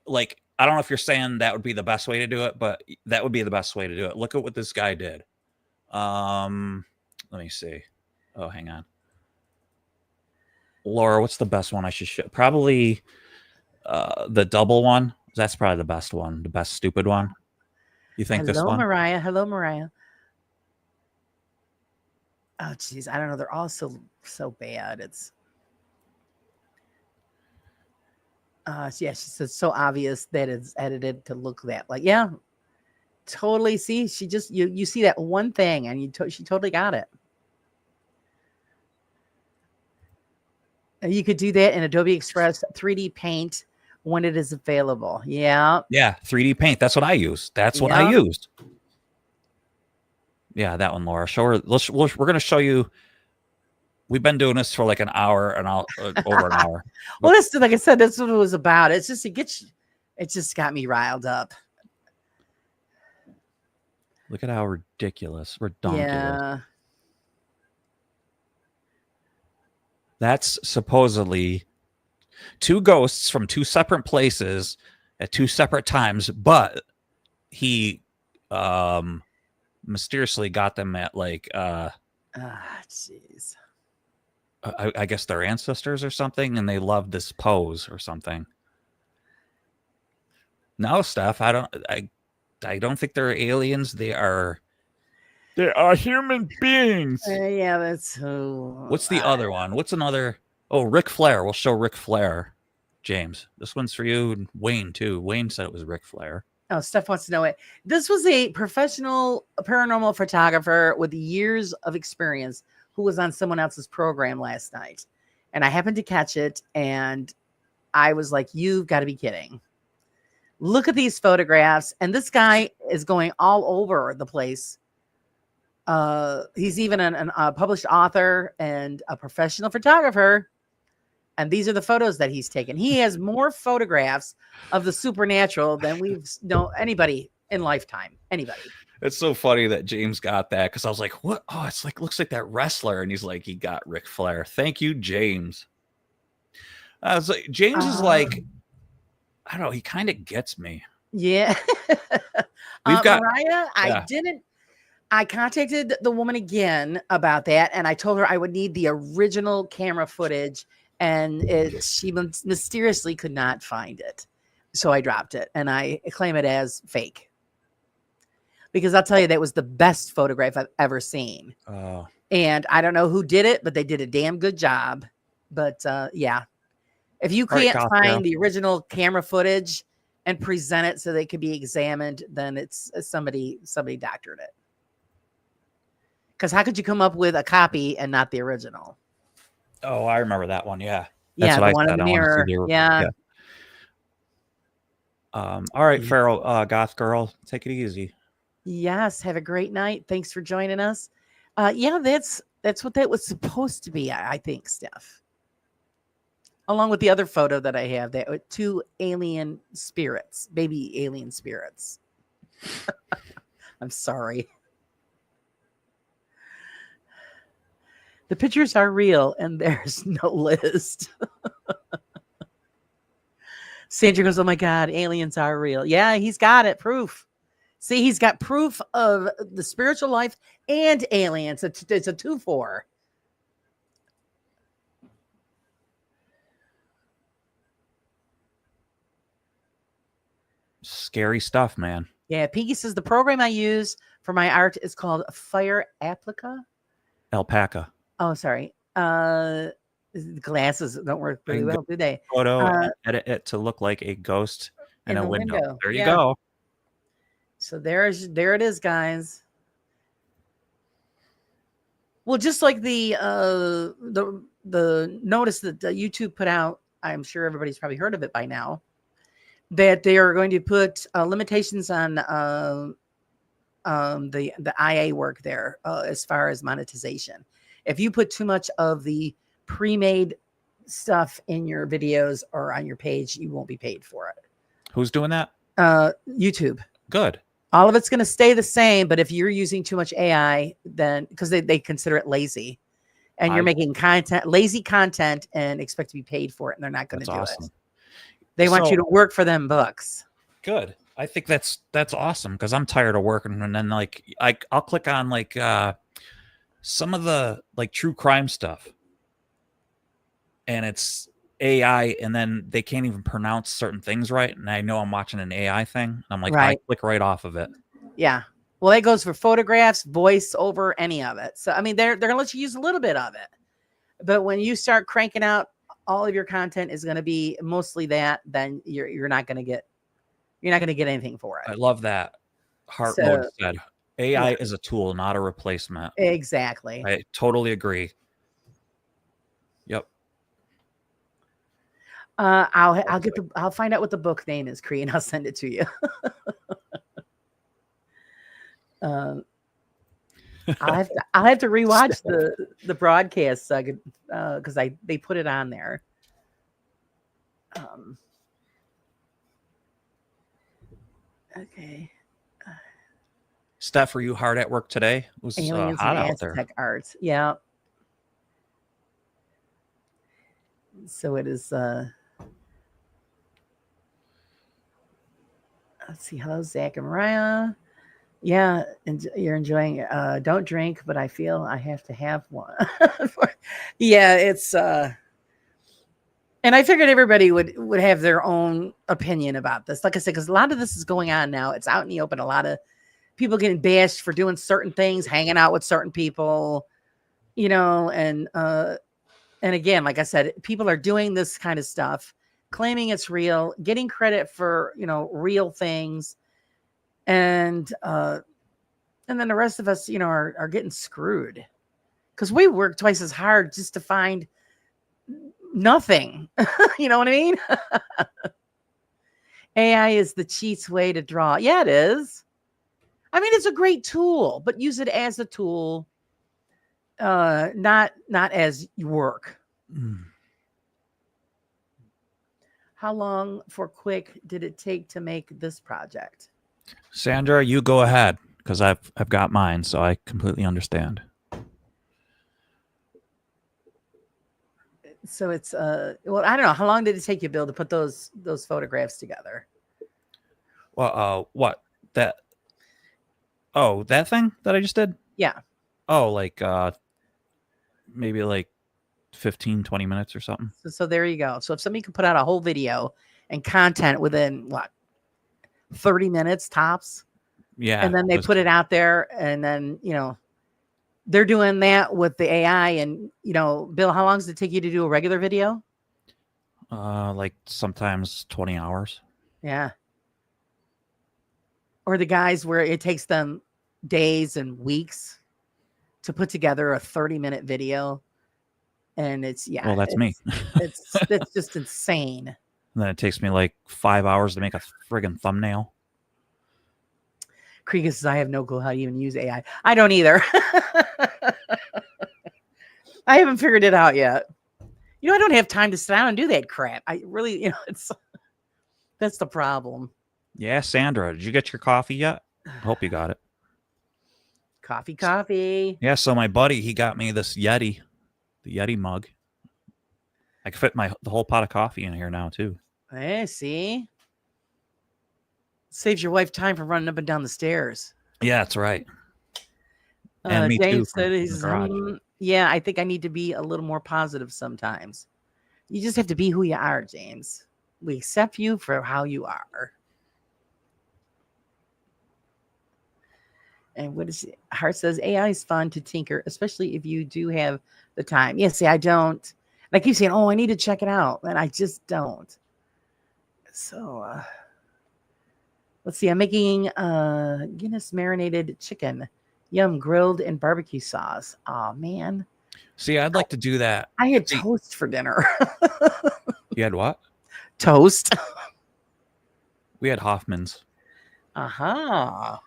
Speaker 3: Like, I don't know if you're saying that would be the best way to do it, but that would be the best way to do it. Look at what this guy did. Let me see. Oh, hang on. Laura, what's the best one I should show? Probably the double one. That's probably the best one, the best stupid one. You think this one?
Speaker 2: Mariah. Hello, Mariah. Oh, geez. I don't know. They're all so bad. It's yeah, she says so obvious that it's edited to look that like, yeah, totally. See, she just you see that one thing and she totally got it. You could do that in Adobe Express 3D Paint when it is available. Yeah.
Speaker 3: Yeah, 3D Paint. That's what I use. That's what I used. Yeah, that one, Laura. Show her. We're going to show you. We've been doing this for like an hour and over an hour.
Speaker 2: Well, this, like I said, that's what it was about. It's just it just got me riled up.
Speaker 3: Look at how ridiculous, redonkulous.
Speaker 2: Yeah.
Speaker 3: That's supposedly two ghosts from two separate places at two separate times, but he mysteriously got them at like
Speaker 2: jeez.
Speaker 3: I guess their ancestors or something, and they loved this pose or something. No, Steph, I don't think they're aliens. They are They are human beings.
Speaker 2: Yeah, that's
Speaker 3: What's the other one? What's another? Oh, Ric Flair. We'll show Ric Flair, James. This one's for you and Wayne too. Wayne said it was Ric Flair.
Speaker 2: Oh, Steph wants to know it. This was a professional paranormal photographer with years of experience who was on someone else's program last night. And I happened to catch it. And I was like, you've got to be kidding. Look at these photographs. And this guy is going all over the place. He's even a published author and a professional photographer. And these are the photos that he's taken. He has more photographs of the supernatural than we've known anybody in lifetime. Anybody.
Speaker 3: It's so funny that James got that because I was like, what? Oh, it's like, looks like that wrestler. And he's like, he got Ric Flair. Thank you, James. I was like, James is like, I don't know. He kind of gets me.
Speaker 2: Yeah.
Speaker 3: We've got
Speaker 2: Mariah, I contacted the woman again about that. And I told her I would need the original camera footage. And she mysteriously could not find it. So I dropped it and I claim it as fake. Because I'll tell you, that was the best photograph I've ever seen.
Speaker 3: Oh.
Speaker 2: And I don't know who did it, but they did a damn good job. But yeah, if you can't find the original camera footage and present it so they could be examined, then it's somebody doctored it. Because how could you come up with a copy and not the original?
Speaker 3: Oh, I remember that one. Yeah.
Speaker 2: That's the one in the mirror. Yeah.
Speaker 3: All right, Farrell, Goth Girl, take it easy.
Speaker 2: Yes. Have a great night. Thanks for joining us. Yeah, that's what that was supposed to be, I think, Steph. Along with the other photo that I have, that with 2 alien spirits, baby alien spirits. I'm sorry. The pictures are real and there's no list. Sandra goes, oh my God, aliens are real. Yeah, he's got it. Proof. See, he's got proof of the spiritual life and aliens. It's a 2-4.
Speaker 3: Scary stuff, man.
Speaker 2: Yeah, Pinky says the program I use for my art is called Fire Applica.
Speaker 3: Alpaca.
Speaker 2: Oh, sorry. Glasses don't work very well, do they?
Speaker 3: Photo, edit it to look like a ghost in a window. There you go.
Speaker 2: So there it is, guys. Well, just like the notice that YouTube put out, I'm sure everybody's probably heard of it by now, that they are going to put limitations on the IA work there as far as monetization. If you put too much of the pre-made stuff in your videos or on your page, you won't be paid for it.
Speaker 3: Who's doing that?
Speaker 2: YouTube.
Speaker 3: Good.
Speaker 2: All of it's going to stay the same, but if you're using too much AI, then because they consider it lazy, and you're making lazy content and expect to be paid for it, and they're not going to do it. They want you to work for them bucks.
Speaker 3: Good. I think that's awesome because I'm tired of working, and then like I'll click on like some of the like true crime stuff, and it's AI, and then they can't even pronounce certain things right, and I know I'm watching an AI thing. I'm like, I click right off of it.
Speaker 2: Yeah. Well, that goes for photographs, voice over, any of it. So I mean, they're gonna let you use a little bit of it, but when you start cranking out, all of your content is going to be mostly that. Then you're not going to get anything for it.
Speaker 3: I love that. Heart Mode said AI is a tool, not a replacement.
Speaker 2: Exactly.
Speaker 3: I totally agree. Yep.
Speaker 2: I'll find out what the book name is, Cree, and I'll send it to you. I'll have to rewatch the broadcast because they put it on there. Okay.
Speaker 3: Steph, were you hard at work today? It was
Speaker 2: Aliens
Speaker 3: hot
Speaker 2: and
Speaker 3: out there.
Speaker 2: Aztec arts. Yeah. So it is. Let's see. Hello, Zach and Mariah. Yeah, and you're enjoying. Don't drink, but I feel I have to have one. Yeah, it's. And I figured everybody would have their own opinion about this. Like I said, because a lot of this is going on now. It's out in the open. A lot of people getting bashed for doing certain things, hanging out with certain people, you know, and again, like I said, people are doing this kind of stuff, claiming it's real, getting credit for, you know, real things. And then the rest of us, you know, are getting screwed because we work twice as hard just to find nothing. You know what I mean? AI is the cheat's way to draw. Yeah, it is. I mean, it's a great tool, but use it as a tool, not as work.
Speaker 3: Mm.
Speaker 2: How long for Quick did it take to make this project?
Speaker 3: Sandra, you go ahead because I've got mine, so I completely understand.
Speaker 2: So it's well, I don't know. How long did it take you, Bill, to put those photographs together?
Speaker 3: Well, what that? Oh, that thing that I just did?
Speaker 2: Yeah.
Speaker 3: Oh, like maybe like 15, 20 minutes or something.
Speaker 2: So there you go. So if somebody could put out a whole video and content within what 30 minutes tops,
Speaker 3: Yeah.
Speaker 2: and then they put it out there, and then, you know, they're doing that with the AI. And, you know, Bill, how long does it take you to do a regular video?
Speaker 3: Like sometimes 20 hours.
Speaker 2: Yeah. Or the guys where it takes them days and weeks to put together a 30-minute video. And it's, yeah.
Speaker 3: Well, that's me.
Speaker 2: It's just insane.
Speaker 3: And then it takes me like 5 hours to make a friggin' thumbnail.
Speaker 2: Kriega says, I have no clue how to even use AI. I don't either. I haven't figured it out yet. You know, I don't have time to sit down and do that crap. I really, you know, that's the problem.
Speaker 3: Yeah, Sandra, did you get your coffee yet? I hope you got it.
Speaker 2: Coffee.
Speaker 3: Yeah, so my buddy, he got me this Yeti, the Yeti mug. I can fit the whole pot of coffee in here now, too.
Speaker 2: Hey, see? Saves your wife time from running up and down the stairs.
Speaker 3: Yeah, that's right. And me
Speaker 2: Dave
Speaker 3: too.
Speaker 2: said he's, yeah, I think I need to be a little more positive sometimes. You just have to be who you are, James. We accept you for how you are. And what is it? Hart says AI is fun to tinker, especially if you do have the time. Yeah, see, I don't. And I keep saying, oh, I need to check it out. And I just don't. So let's see. I'm making Guinness marinated chicken. Yum, grilled and barbecue sauce. Oh, man.
Speaker 3: See, I'd like to do that.
Speaker 2: I had toast for dinner.
Speaker 3: You had what?
Speaker 2: Toast.
Speaker 3: We had Hoffman's.
Speaker 2: Uh-huh.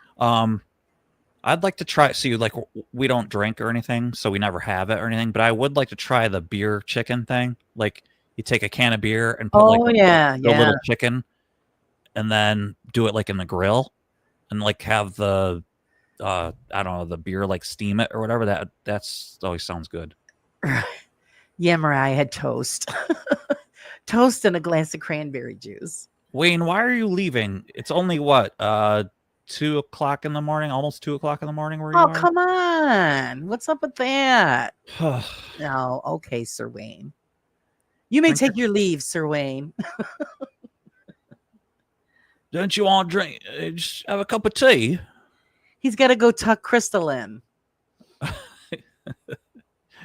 Speaker 3: I'd like to try. See, like, we don't drink or anything, so we never have it or anything. But I would like to try the beer chicken thing. Like, you take a can of beer and put a little chicken, and then do it like in the grill, and like have the I don't know, the beer like steam it or whatever. That's always sounds good.
Speaker 2: Yeah, Mariah had toast. Toast and a glass of cranberry juice.
Speaker 3: Wayne, why are you leaving? It's only what 2 o'clock in the morning, almost 2 o'clock in the morning. Where you are?
Speaker 2: Come on. What's up with that? No, okay, Sir Wayne. You may take your leave, Sir Wayne.
Speaker 3: Don't you want to drink? Just have a cup of tea.
Speaker 2: He's got to go tuck Crystal in.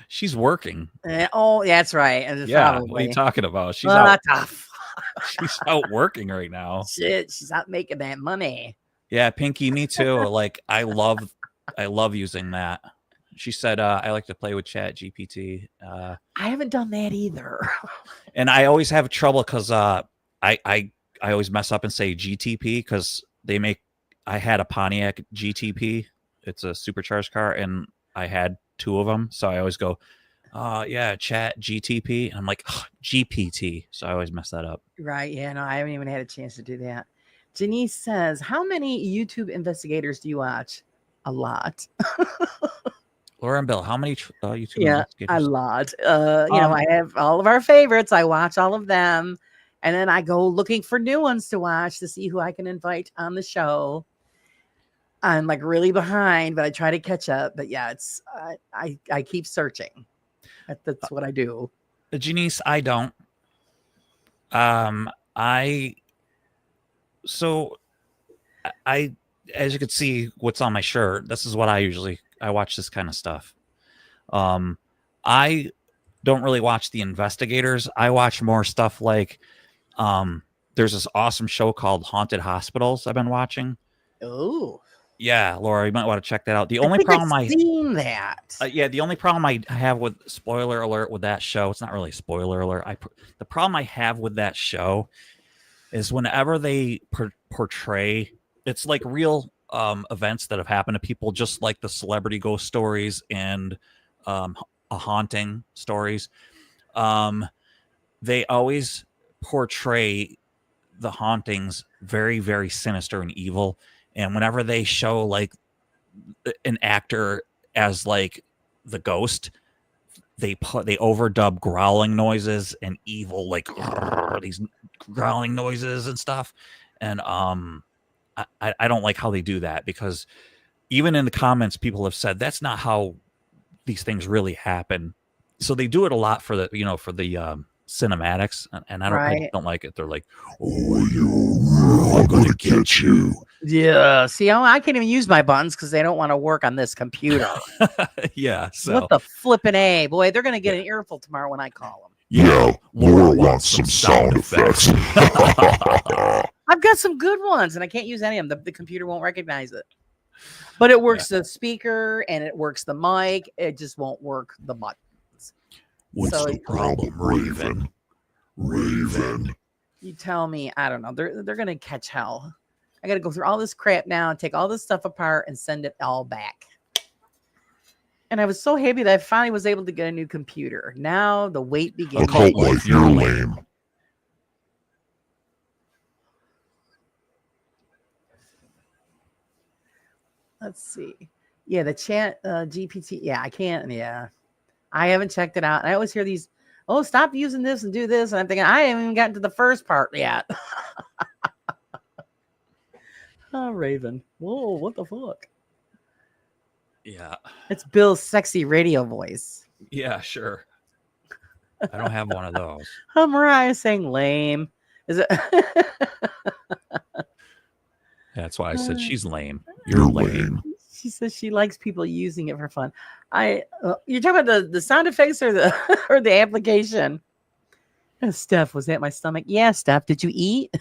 Speaker 3: She's working.
Speaker 2: Oh, that's right.
Speaker 3: Yeah,
Speaker 2: probably.
Speaker 3: what are you talking about? She's out.
Speaker 2: Tough.
Speaker 3: She's out working right now.
Speaker 2: Shit, she's out making that money.
Speaker 3: Yeah, Pinky, me too. Like, I love using that. She said, I like to play with Chat GPT.
Speaker 2: I haven't done that either.
Speaker 3: And I always have trouble because I always mess up and say GTP because I had a Pontiac GTP. It's a supercharged car, and I had 2 of them. So I always go, yeah, Chat GTP. And I'm like, GPT. So I always mess that up.
Speaker 2: Right. Yeah, no, I haven't even had a chance to do that. Janice says, how many YouTube investigators do you watch? A lot.
Speaker 3: Laura and Bill, how many YouTube investigators?
Speaker 2: A lot. You know, I have all of our favorites. I watch all of them. And then I go looking for new ones to watch to see who I can invite on the show. I'm like really behind, but I try to catch up. But yeah, it's I keep searching. That's what I do.
Speaker 3: Janice, I don't. I as you can see, what's on my shirt. This is what I watch this kind of stuff. I don't really watch the investigators. I watch more stuff like, there's this awesome show called Haunted Hospitals I've been watching.
Speaker 2: Oh,
Speaker 3: Yeah, Laura, you might want to check that out. The
Speaker 2: I
Speaker 3: only
Speaker 2: think
Speaker 3: problem
Speaker 2: I've seen that.
Speaker 3: the only problem I have with, spoiler alert, with that show, it's not really a spoiler alert. The problem I have with that show is whenever they portray, it's like real events that have happened to people, just like the celebrity ghost stories and a haunting stories. They always portray the hauntings very, very sinister and evil. And whenever they show like an actor as like the ghost, they overdub growling noises and evil, like these growling noises and stuff. And I don't like how they do that, because even in the comments, people have said that's not how these things really happen. So they do it a lot for the, for the cinematics, and I don't like it. They're like, "Oh, I'm gonna get you."
Speaker 2: Yeah. See, I can't even use my buttons because they don't want to work on this computer.
Speaker 3: Yeah. So
Speaker 2: What the flippin' A, boy? They're gonna get an earful tomorrow when I call them.
Speaker 4: Yeah, Laura wants some sound effects.
Speaker 2: I've got some good ones, and I can't use any of them. The computer won't recognize it. But it works the speaker and it works the mic. It just won't work the buttons.
Speaker 4: What's
Speaker 2: So-
Speaker 4: the problem, Raven? Raven.
Speaker 2: You tell me. I don't know. They're gonna catch hell. I got to go through all this crap now and take all this stuff apart and send it all back. And I was so happy that I finally was able to get a new computer. Now the wait begins.
Speaker 4: Occult life, you're lame.
Speaker 2: Let's see. Yeah, the chat GPT. Yeah, I can't. Yeah, I haven't checked it out. I always hear these, oh, stop using this and do this. And I'm thinking, I haven't even gotten to the first part yet. Oh, Raven. Whoa, what the fuck?
Speaker 3: yeah,
Speaker 2: It's Bill's sexy radio voice.
Speaker 3: yeah, sure. I don't have one of those.
Speaker 2: Oh, Mariah saying lame. Is it?
Speaker 3: That's why I said she's lame.
Speaker 4: You're lame.
Speaker 2: She says she likes people using it for fun. You're talking about the sound effects or the or the application? Steph, was that my stomach? Yeah, Steph, did you eat?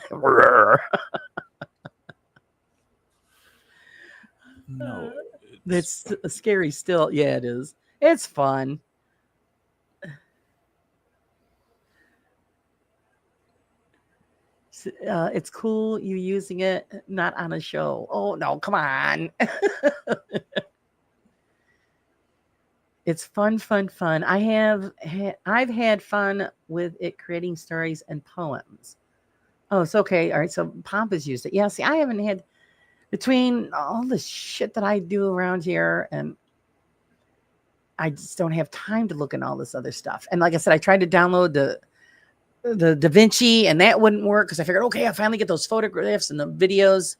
Speaker 3: No,
Speaker 2: That's scary still. Yeah, it is. It's fun. It's cool you using it, not on a show. Oh, no, come on. It's fun, fun, fun. I've had fun with it creating stories and poems. Oh, it's okay. All right, so Pomp has used it. Yeah, see, I haven't had, between all the shit that I do around here, and I just don't have time to look at all this other stuff. And like I said, I tried to download the Da Vinci, and that wouldn't work because I figured, okay, I'll finally get those photographs and the videos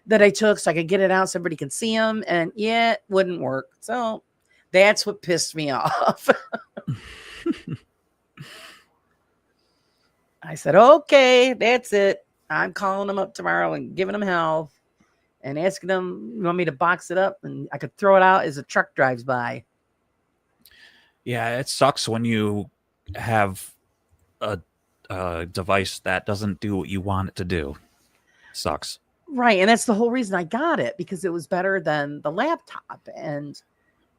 Speaker 2: that I took so I could get it out so everybody can see them. And yeah, it wouldn't work. So that's what pissed me off. I said, okay, that's it. I'm calling them up tomorrow and giving them hell and asking them, you want me to box it up and I could throw it out as a truck drives by.
Speaker 3: yeah, it sucks when you have a device that doesn't do what you want it to do. Sucks.
Speaker 2: Right. And that's the whole reason I got it, because it was better than the laptop. And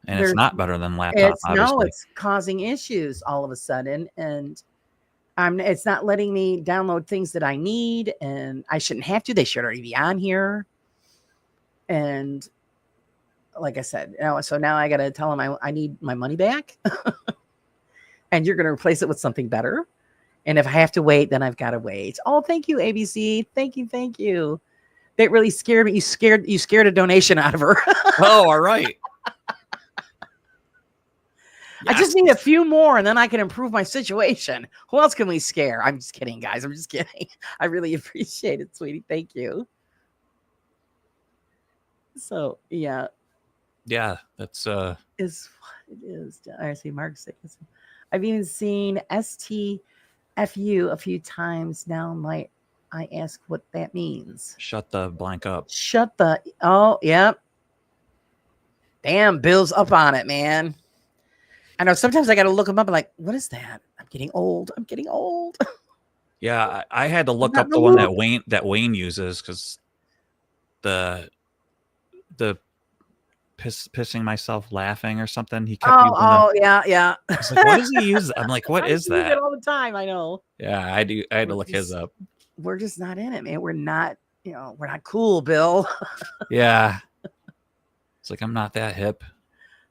Speaker 3: It's not better than laptop. Obviously.
Speaker 2: it's causing issues all of a sudden. And it's not letting me download things that I need, and I shouldn't have to. They should already be on here. And like I said, so now I got to tell them I need my money back and you're going to replace it with something better. And if I have to wait, then I've got to wait. Oh, thank you, ABC. Thank you. Thank you. That really scared me. You scared a donation out of her.
Speaker 3: Oh, all right.
Speaker 2: I just need a few more and then I can improve my situation. Who else can we scare? I'm just kidding, guys. I'm just kidding. I really appreciate it, sweetie. Thank you. So, yeah.
Speaker 3: Yeah, that's
Speaker 2: Is what it is. I see Mark saying this. I've even seen STFU a few times now. I ask what that means.
Speaker 3: Shut the blank up.
Speaker 2: Shut the. Oh, yep. Damn, Bill's up on it, man. I know sometimes I got to look him up and like, what is that? I'm getting old. I'm getting old.
Speaker 3: Yeah, I had to look
Speaker 2: Not
Speaker 3: up
Speaker 2: in
Speaker 3: the
Speaker 2: the
Speaker 3: one
Speaker 2: loop.
Speaker 3: that Wayne uses because the pissing myself laughing or something. He kept using that.
Speaker 2: Oh, yeah, yeah.
Speaker 3: I was like, what does he use? I'm like, what
Speaker 2: I
Speaker 3: is
Speaker 2: use it
Speaker 3: that?
Speaker 2: all the time. I know.
Speaker 3: Yeah, I do. I had to look his up.
Speaker 2: We're just not in it, man. We're not, we're not cool, Bill.
Speaker 3: Yeah. It's like I'm not that hip.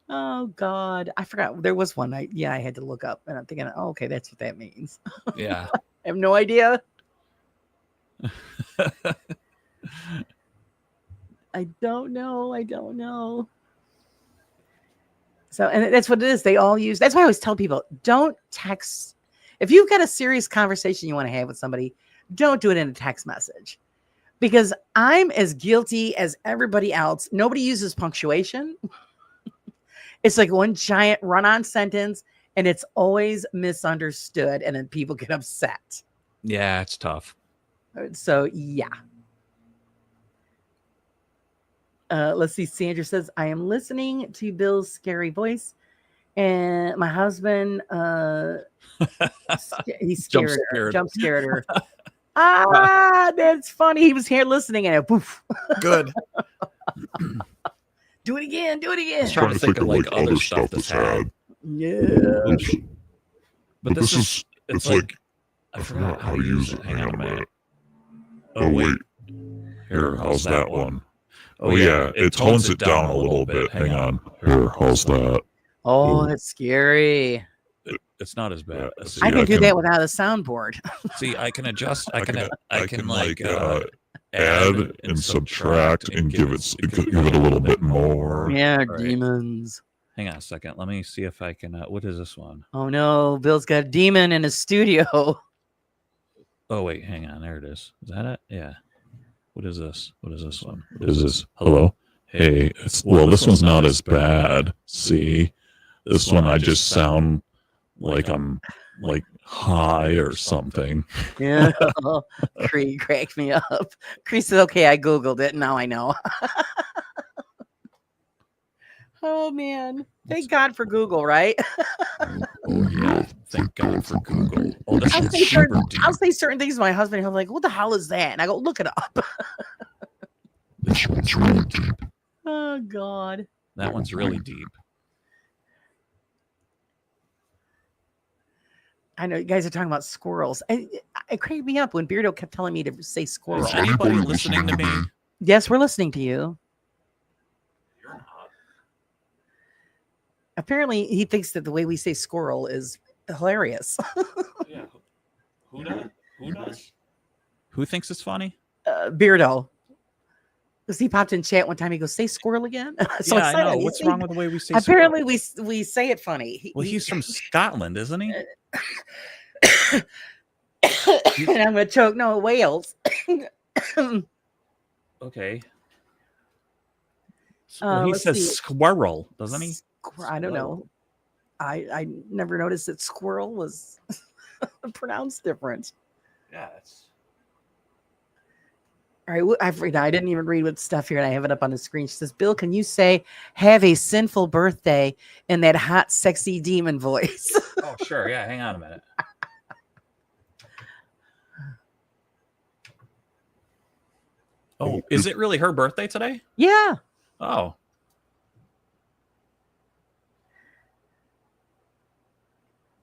Speaker 2: Oh God, I forgot there was one. I had to look up, and I'm thinking, oh, okay, that's what that means.
Speaker 3: Yeah.
Speaker 2: I have no idea. I don't know. So, and that's what it is. They all use. That's why I always tell people, don't text. If you've got a serious conversation you want to have with somebody, don't do it in a text message, because I'm as guilty as everybody else. Nobody uses punctuation. It's like one giant run-on sentence, and it's always misunderstood, and then people get upset.
Speaker 3: Yeah, it's tough.
Speaker 2: So, yeah. Let's see. Sandra says, I am listening to Bill's scary voice, and my husband, he's scared her. Jump scared her. That's funny. He was here listening, and poof.
Speaker 3: Good.
Speaker 2: Do it again.
Speaker 3: I was trying to think of like other stuff that's had.
Speaker 2: Yeah.
Speaker 3: But this is, it's like, I forgot how to use it. Hang on a minute.
Speaker 4: Oh, wait. Here, how's that one? Oh, yeah, it tones it down a little bit. Hang on. Here, how's that?
Speaker 2: Oh,
Speaker 4: Ooh.
Speaker 2: that's scary.
Speaker 3: It's not as bad.
Speaker 4: See,
Speaker 2: I can do that without a soundboard.
Speaker 3: See, I can adjust. I can
Speaker 4: add and subtract and give it a little bit more.
Speaker 2: Yeah,
Speaker 3: Right.
Speaker 2: demons.
Speaker 3: Hang on a second. Let me see if I can. What is this one?
Speaker 2: Oh no, Bill's got a demon in his studio.
Speaker 3: Oh wait, hang on. There it is. Is that it? Yeah. What is this? What is this one? What is this?
Speaker 4: Hello? Hey, this one's not as bad. See? This one I just sound like I'm like high or something.
Speaker 2: Yeah. Cree cracked me up. Cree said, okay, I Googled it. Now I know. Oh man. Thank God for Google, right?
Speaker 4: Oh, yeah.
Speaker 3: Thank God for Google. Oh, this
Speaker 2: I'll
Speaker 3: one's
Speaker 2: say,
Speaker 3: super
Speaker 2: certain,
Speaker 3: deep.
Speaker 2: I'll say certain things to my husband. He'll be like, what the hell is that? And I go, look it up.
Speaker 4: This one's really deep.
Speaker 2: Oh God.
Speaker 3: That one's really deep.
Speaker 2: I know you guys are talking about squirrels. It cracked me up when Beardo kept telling me to say squirrel.
Speaker 3: Is anybody listening to me?
Speaker 2: Yes, we're listening to you. Apparently, he thinks that the way we say squirrel is hilarious.
Speaker 3: Yeah. Who does? Who does? Who thinks it's funny?
Speaker 2: Beardo. Because he popped in chat one time. He goes, say squirrel again. So
Speaker 3: yeah, I
Speaker 2: excited.
Speaker 3: know.
Speaker 2: He
Speaker 3: What's
Speaker 2: said-
Speaker 3: wrong with the way we say
Speaker 2: Apparently,
Speaker 3: squirrel?
Speaker 2: we say it funny.
Speaker 3: Well, he's from Scotland, isn't he?
Speaker 2: And I'm going to choke. No, Wales.
Speaker 3: Okay. Well, he
Speaker 2: let's
Speaker 3: says
Speaker 2: see.
Speaker 3: squirrel, doesn't he?
Speaker 2: I don't know. I never noticed that squirrel was pronounced different.
Speaker 3: Yeah. It's...
Speaker 2: All right, I didn't even read what stuff here, and I have it up on the screen. She says, Bill, can you say, have a sinful birthday in that hot, sexy demon voice?
Speaker 3: Oh, sure. Yeah. Hang on a minute. Oh, is it really her birthday today?
Speaker 2: Yeah.
Speaker 3: Oh.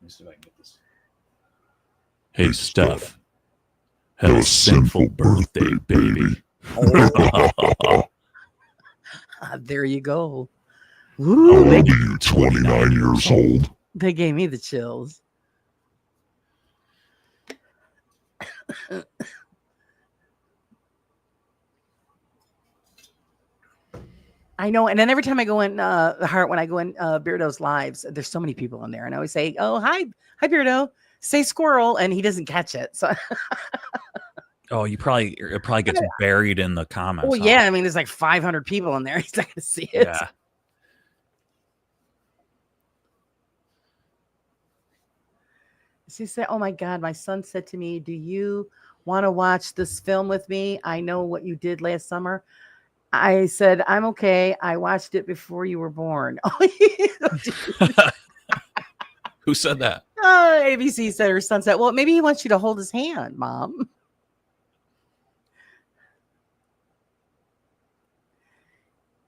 Speaker 3: Let me see if I can get this.
Speaker 4: Hey, Steph. Have a sinful birthday, baby.
Speaker 2: There you go.
Speaker 4: How
Speaker 2: Woo,
Speaker 4: old are you? 29 years old.
Speaker 2: they gave me the chills. I know, and then every time I go in the heart, when I go in Beardo's lives, there's so many people in there, and I always say, "Oh, hi, Beardo, say squirrel," and he doesn't catch it. So,
Speaker 3: Oh, it probably gets buried in the comments.
Speaker 2: well, yeah, I mean, there's like 500 people in there. He's not gonna see it.
Speaker 3: Yeah.
Speaker 2: She said, "Oh my God, my son said to me, do you want to watch this film with me? I know what you did last summer. I said, I'm okay. I watched it before you were born.
Speaker 3: Who said that?
Speaker 2: ABC said her son said, well, maybe he wants you to hold his hand, Mom.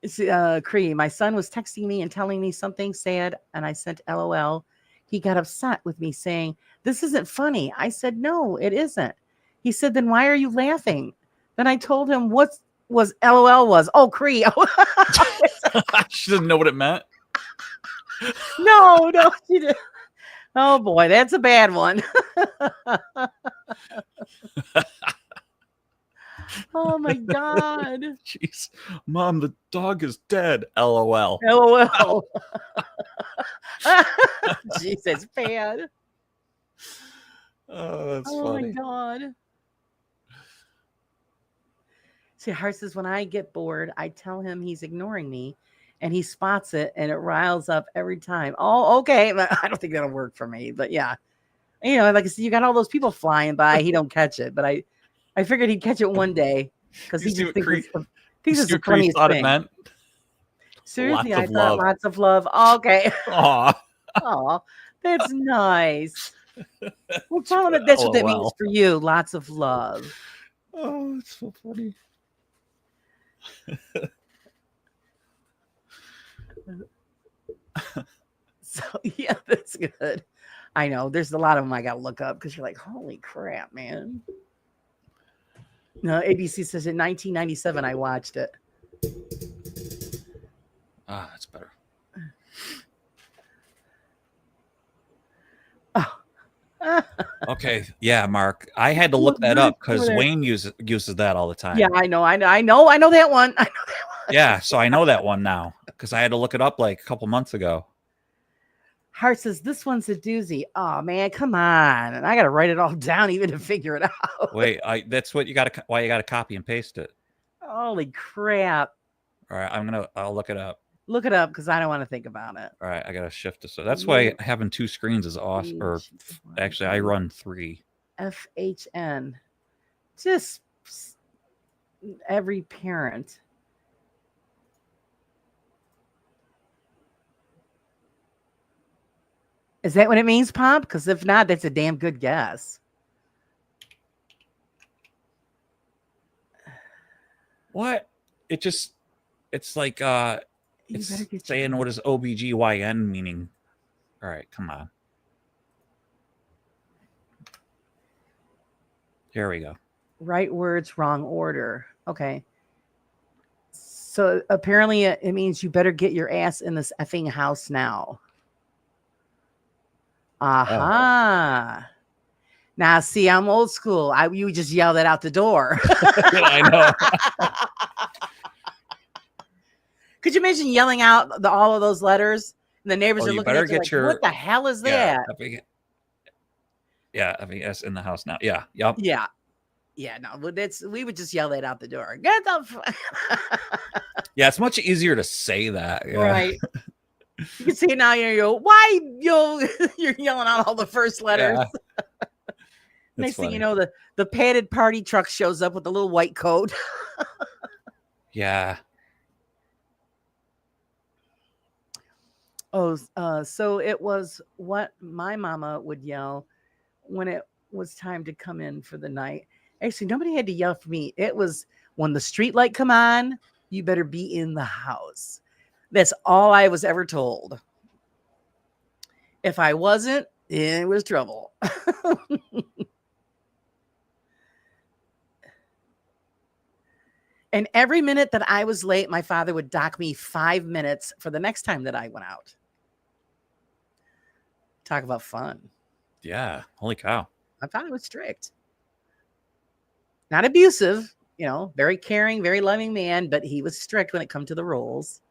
Speaker 2: It's Cree. My son was texting me and telling me something sad, and I sent LOL. He got upset with me saying, this isn't funny. I said, no, it isn't. He said, then why are you laughing? Then I told him what was LOL was. Oh, Cree.
Speaker 3: She doesn't know what it meant.
Speaker 2: No, she didn't. Oh boy, that's a bad one. Oh my God.
Speaker 3: Jeez. Mom, the dog is dead. LOL.
Speaker 2: LOL. Jesus, bad.
Speaker 3: Oh, that's
Speaker 2: Oh
Speaker 3: funny.
Speaker 2: my God. See, Hart says, when I get bored, I tell him he's ignoring me and he spots it and it riles up every time. Oh, okay. I don't think that'll work for me, but yeah. You know, like I said, you got all those people flying by. He don't catch it, but I figured he'd catch it one day because he just thinks it's the funniest
Speaker 3: thought
Speaker 2: thing.
Speaker 3: it meant?
Speaker 2: Seriously,
Speaker 3: Lots
Speaker 2: I
Speaker 3: of
Speaker 2: thought
Speaker 3: love.
Speaker 2: lots of love. Okay.
Speaker 3: Aw.
Speaker 2: Oh, that's nice. Well, tell him that that's what that means
Speaker 3: LOL.
Speaker 2: for you. Lots of love.
Speaker 3: Oh, it's so funny.
Speaker 2: So yeah, that's good. I know there's a lot of them I gotta look up because you're like, holy crap, man. No, ABC says in 1997 I watched it.
Speaker 3: Ah, that's better. Okay, yeah, Mark. I had to look that up because Wayne uses that all the time.
Speaker 2: Yeah, I know that one.
Speaker 3: Yeah, so I know that one now because I had to look it up like a couple months ago.
Speaker 2: Hart says this one's a doozy. Oh man, come on! And I got to write it all down even to figure it out.
Speaker 3: Wait, that's what you got to why you got to copy and paste it.
Speaker 2: Holy crap!
Speaker 3: All right, I'll look it up.
Speaker 2: Look it up because I don't want to think about it.
Speaker 3: All right, I gotta shift this. So that's why having two screens is awesome. Or actually, I run 3.
Speaker 2: FHN. Just every parent. Is that what it means, Pop? Because if not, that's a damn good guess.
Speaker 3: What? It's like it's saying what is OBGYN meaning. All right, come on. Here we go.
Speaker 2: Right words, wrong order. Okay. So apparently it means you better get your ass in this effing house now. Aha. Uh-huh. Now, see, I'm old school. You just yell that out the door.
Speaker 3: I know.
Speaker 2: Could you imagine yelling out all of those letters? And the neighbors are looking at you like, what the hell is that?
Speaker 3: Yeah, FES in the house now. Yeah, yep.
Speaker 2: Yeah. Yeah, no, we would just yell that out the door. Get the
Speaker 3: Yeah, it's much easier to say that. Yeah.
Speaker 2: Right. You can see it now. Why you're yelling out all the first letters.
Speaker 3: Yeah.
Speaker 2: Next thing you know, the padded party truck shows up with the little white coat.
Speaker 3: Yeah.
Speaker 2: Oh, so it was what my mama would yell when it was time to come in for the night. Actually, nobody had to yell for me. It was when the street light come on, you better be in the house. That's all I was ever told. If I wasn't, it was trouble. And every minute that I was late, my father would dock me 5 minutes for the next time that I went out. Talk about fun.
Speaker 3: Yeah. Holy cow.
Speaker 2: My father was strict. Not abusive, very caring, very loving man, but he was strict when it come to the rules.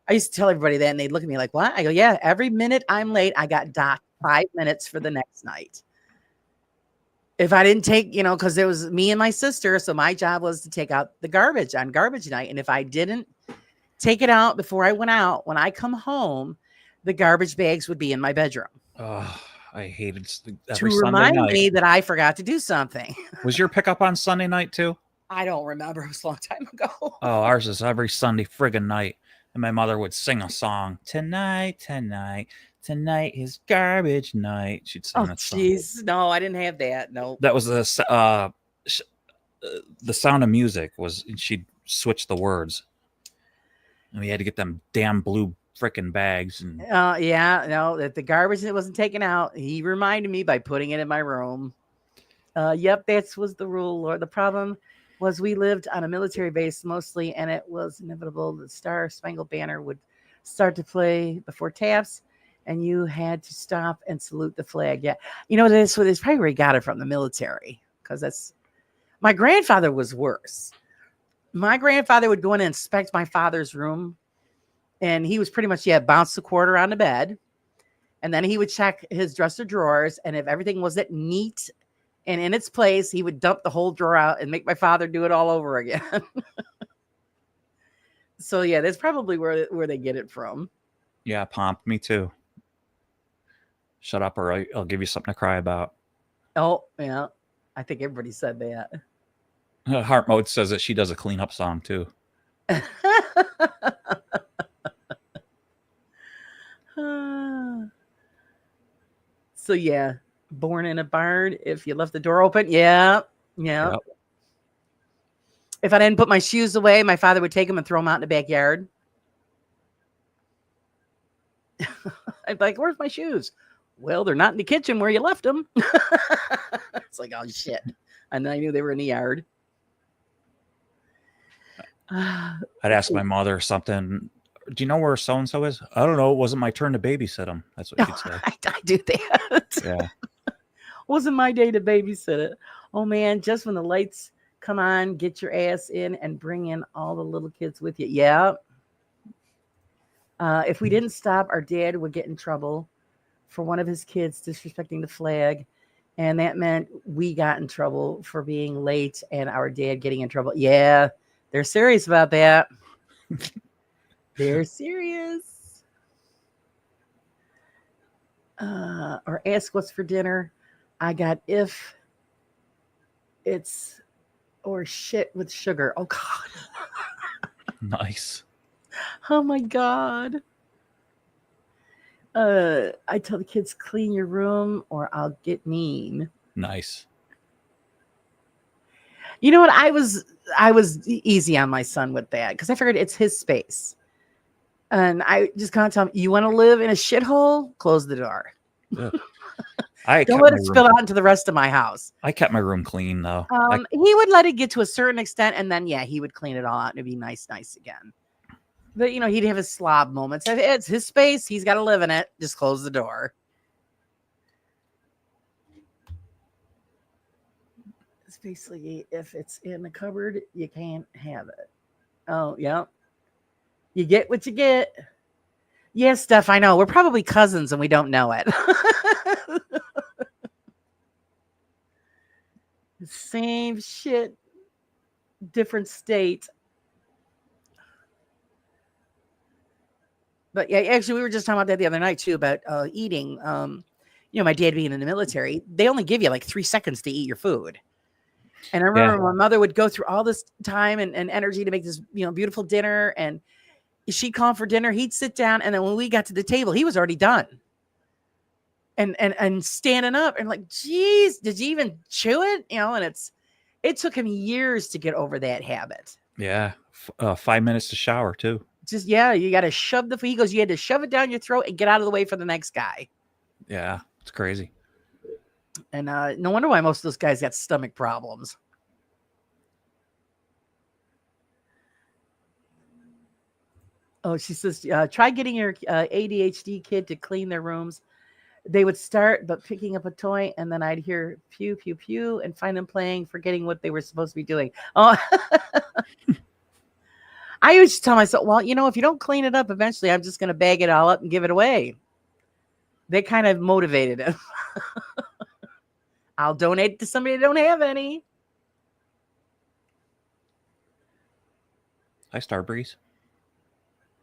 Speaker 2: I used to tell everybody that, and they'd look at me like, what? I go, yeah, every minute I'm late, I got docked 5 minutes for the next night. If I didn't take, because it was me and my sister, so my job was to take out the garbage on garbage night. And if I didn't take it out before I went out, when I come home, the garbage bags would be in my bedroom.
Speaker 3: Oh, I hated
Speaker 2: To
Speaker 3: every Sunday
Speaker 2: remind
Speaker 3: night.
Speaker 2: me that I forgot to do something.
Speaker 3: Was your pickup on Sunday night too?
Speaker 2: I don't remember. It was a long time ago.
Speaker 3: Oh, ours is every Sunday friggin' night. And my mother would sing a song. Tonight is garbage night. She'd sing
Speaker 2: Oh,
Speaker 3: that song.
Speaker 2: jeez. No, I didn't have that. No.
Speaker 3: That was the Sound of Music. Was she'd switch the words, and we had to get them damn blue frickin' bags. And
Speaker 2: Yeah, no, that the garbage that wasn't taken out. He reminded me by putting it in my room. Yep, that was the rule. Or the problem was we lived on a military base mostly, and it was inevitable the Star Spangled Banner would start to play before taps, and you had to stop and salute the flag. Yeah, you know, that's probably where he got it from, the military, because that's my grandfather was worse. My grandfather would go in and inspect my father's room, and he was pretty much, bounce the quarter on the bed, and then he would check his dresser drawers, and if everything wasn't neat and in its place, he would dump the whole drawer out and make my father do it all over again. So yeah, that's probably where they get it from.
Speaker 3: yeah, Pomp, me too. Shut up, or I'll give you something to cry about.
Speaker 2: Oh yeah, I think everybody said that.
Speaker 3: Heart Mode says that she does a cleanup song too.
Speaker 2: So yeah, born in a barn. If you left the door open, yeah.
Speaker 3: Yep.
Speaker 2: If I didn't put my shoes away, my father would take them and throw them out in the backyard. I'd be like, "Where's my shoes?" Well, they're not in the kitchen where you left them. It's like, oh shit, and I knew they were in the yard.
Speaker 3: I'd ask my mother something. Do you know where so and so is? I don't know. It wasn't my turn to babysit him. That's what she'd say.
Speaker 2: I do that.
Speaker 3: Yeah.
Speaker 2: Wasn't my day to babysit it. Oh man, just when the lights come on, get your ass in and bring in all the little kids with you. Yeah. If we didn't stop, our dad would get in trouble for one of his kids disrespecting the flag. And that meant we got in trouble for being late and our dad getting in trouble. Yeah, they're serious about that. They're serious. Or ask what's for dinner. I got if it's or shit with sugar. Oh God.
Speaker 3: Nice.
Speaker 2: Oh my God. I tell the kids, clean your room or I'll get mean.
Speaker 3: Nice.
Speaker 2: You know what? I was easy on my son with that because I figured it's his space. And I just kind of tell him, you want to live in a shithole? Close the door. Don't let it spill out into the rest of my house.
Speaker 3: I kept my room clean though.
Speaker 2: He would let it get to a certain extent, and then he would clean it all out and it'd be nice again. But he'd have his slob moments. It's his space. He's got to live in it. Just close the door. It's basically, if it's in the cupboard, you can't have it. Oh, yeah. You get what you get. Yes, Steph, I know. We're probably cousins and we don't know it. Same shit, different state. But yeah, actually, we were just talking about that the other night too, about eating. My dad being in the military, they only give you like 3 seconds to eat your food. And I remember my mother would go through all this time and energy to make this, beautiful dinner. And she'd call him for dinner. He'd sit down. And then when we got to the table, he was already done. And standing up and like, geez, did you even chew it? And it took him years to get over that habit.
Speaker 3: Yeah. 5 minutes to shower too.
Speaker 2: Just, you got to shove he goes, you had to shove it down your throat and get out of the way for the next guy.
Speaker 3: Yeah. It's crazy.
Speaker 2: And no wonder why most of those guys got stomach problems. Oh, she says, try getting your ADHD kid to clean their rooms. They would start, but picking up a toy, and then I'd hear pew, pew, pew, and find them playing, forgetting what they were supposed to be doing. Oh, I used to tell myself, well, if you don't clean it up, eventually I'm just going to bag it all up and give it away. They kind of motivated him. I'll donate to somebody that don't have any. Hi,
Speaker 3: Starbreeze.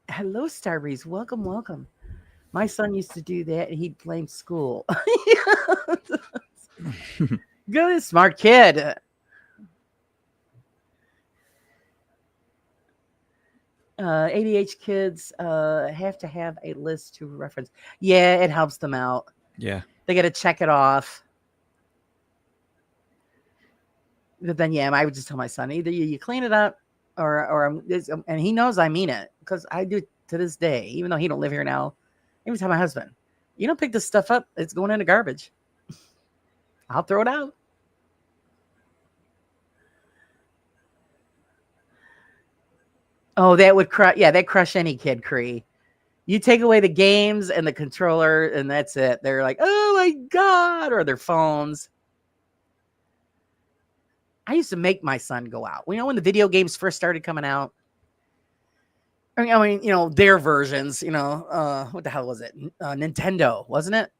Speaker 2: Hello, Starbreeze. Welcome, welcome. My son used to do that, and he'd blame school. Good, smart kid. ADH kids have to have a list to reference. Yeah, it helps them out.
Speaker 3: Yeah.
Speaker 2: They got to check it off. But then, yeah, I would just tell my son, either you clean it up and he knows I mean it, because I do to this day, even though he don't live here now. Every time my husband, you don't pick this stuff up, it's going in the garbage. I'll throw it out. Oh, that would crush. Yeah, that crush any kid, Cree. You take away the games and the controller, and that's it. They're like, oh my God, or their phones. I used to make my son go out. You know, when the video games first started coming out? I mean, you know, their versions, you know, what the hell was it? Nintendo, wasn't it?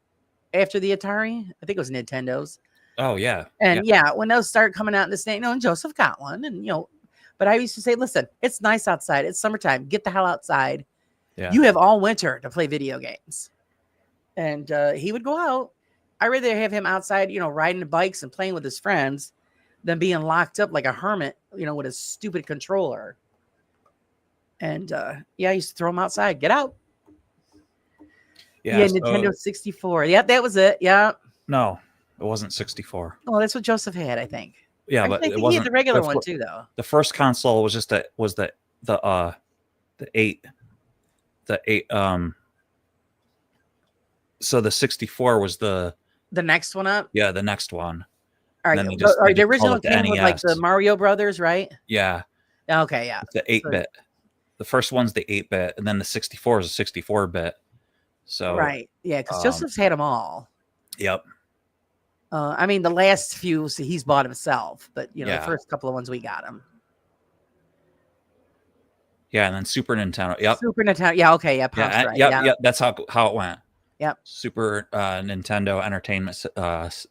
Speaker 2: After the Atari? I think it was Nintendo's.
Speaker 3: Oh, yeah.
Speaker 2: And yeah, when those started coming out in the state, you know, and Joseph got one, and, you know, but I used to say, listen, it's nice outside. It's summertime. Get the hell outside.
Speaker 3: Yeah.
Speaker 2: You have all winter to play video games. And he would go out. I'd rather have him outside, you know, riding the bikes and playing with his friends than being locked up like a hermit, you know, with a stupid controller. And yeah, I used to throw him outside. Get out. Yeah,
Speaker 3: so,
Speaker 2: Nintendo 64. Yeah, that was it. Yeah.
Speaker 3: No, it wasn't 64.
Speaker 2: Well, that's what Joseph had, I think.
Speaker 3: Yeah, but
Speaker 2: I think
Speaker 3: it
Speaker 2: he
Speaker 3: wasn't
Speaker 2: had the regular
Speaker 3: the
Speaker 2: one
Speaker 3: fir-
Speaker 2: too, though.
Speaker 3: The first console was just the 8. The 8. So the 64 was the
Speaker 2: next one up.
Speaker 3: the next one.
Speaker 2: All right,
Speaker 3: then they just-
Speaker 2: all right,
Speaker 3: they
Speaker 2: the
Speaker 3: just called
Speaker 2: original
Speaker 3: it the
Speaker 2: came with like the
Speaker 3: NES.
Speaker 2: Mario Brothers, right?
Speaker 3: Yeah,
Speaker 2: Okay, yeah.
Speaker 3: it's the 8-bit. The first one's the 8-bit, and then the 64 is a 64-bit. So
Speaker 2: Right. Yeah, because Joseph's had them all.
Speaker 3: Yep.
Speaker 2: I mean, the last few he's bought himself, but you know,
Speaker 3: Yeah.
Speaker 2: the first couple of ones we got him.
Speaker 3: Yeah, and then Super Nintendo. Yep.
Speaker 2: Super Nintendo. Yeah, okay, yeah, Pop's
Speaker 3: Yeah,
Speaker 2: right.
Speaker 3: yep,
Speaker 2: yeah.
Speaker 3: yep. That's how it went.
Speaker 2: Yep.
Speaker 3: Super Nintendo Entertainment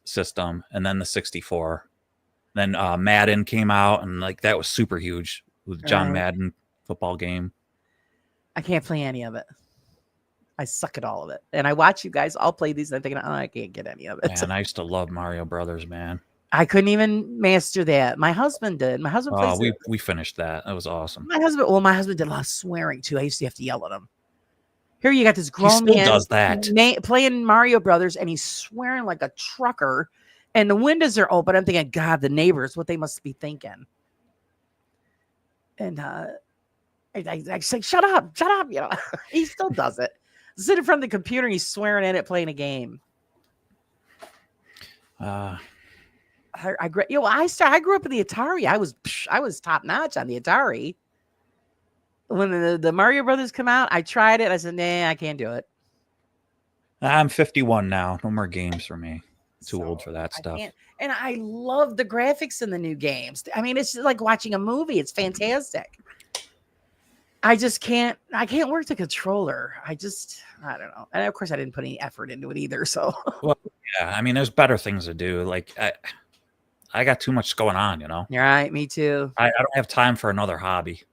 Speaker 3: System, and then the 64. Then Madden came out, and like that was super huge with John
Speaker 2: Right.
Speaker 3: Madden football game.
Speaker 2: I can't play any of it. I suck at all of it. And I watch you guys all play these, and I'm thinking, oh, I can't get any of it.
Speaker 3: Man, I used to love Mario Brothers, man.
Speaker 2: I couldn't even master that. My husband did. My husband plays it.
Speaker 3: We finished that. That was awesome.
Speaker 2: My husband did a lot of swearing too. I used to have to yell at him. Here you got this
Speaker 3: He
Speaker 2: grown
Speaker 3: still
Speaker 2: man
Speaker 3: does that.
Speaker 2: playing Mario Brothers, and he's swearing like a trucker, and the windows are open. I'm thinking, God, the neighbors, what they must be thinking. And I say, shut up. You know, he still does it. Sit in front of the computer, and he's swearing at it, playing a game. I grew up in the Atari. I was top notch on the Atari. When the Mario Brothers come out, I tried it. I said, nah, I can't do it.
Speaker 3: I'm 51 now. No more games for me. Too old for that
Speaker 2: I
Speaker 3: stuff.
Speaker 2: can't. And I love the graphics in the new games. I mean, it's just like watching a movie. It's fantastic. I can't work the controller. I don't know. And of course I didn't put any effort into it either. So
Speaker 3: Yeah, I mean, there's better things to do. Like I got too much going on, you know.
Speaker 2: you're right. Me too.
Speaker 3: I don't have time for another hobby.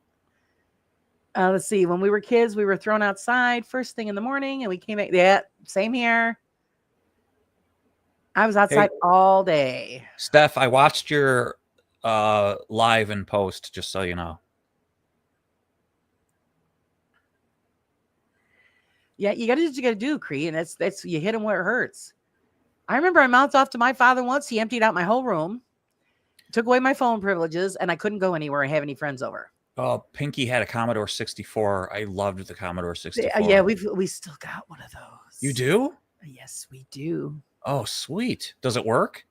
Speaker 2: Let's see. When we were kids, we were thrown outside first thing in the morning, and we came back. Yeah, same here. I was outside all day.
Speaker 3: Steph, I watched your live and post, just so you know.
Speaker 2: Yeah, you got to do what you got to do, Cree, and that's you hit him where it hurts. I remember I mouthed off to my father once. He emptied out my whole room, took away my phone privileges, and I couldn't go anywhere and have any friends over.
Speaker 3: Oh, Pinky had a Commodore 64. I loved the Commodore 64.
Speaker 2: Yeah, we still got one of those.
Speaker 3: You do?
Speaker 2: Yes, we do.
Speaker 3: Oh, sweet. Does it work?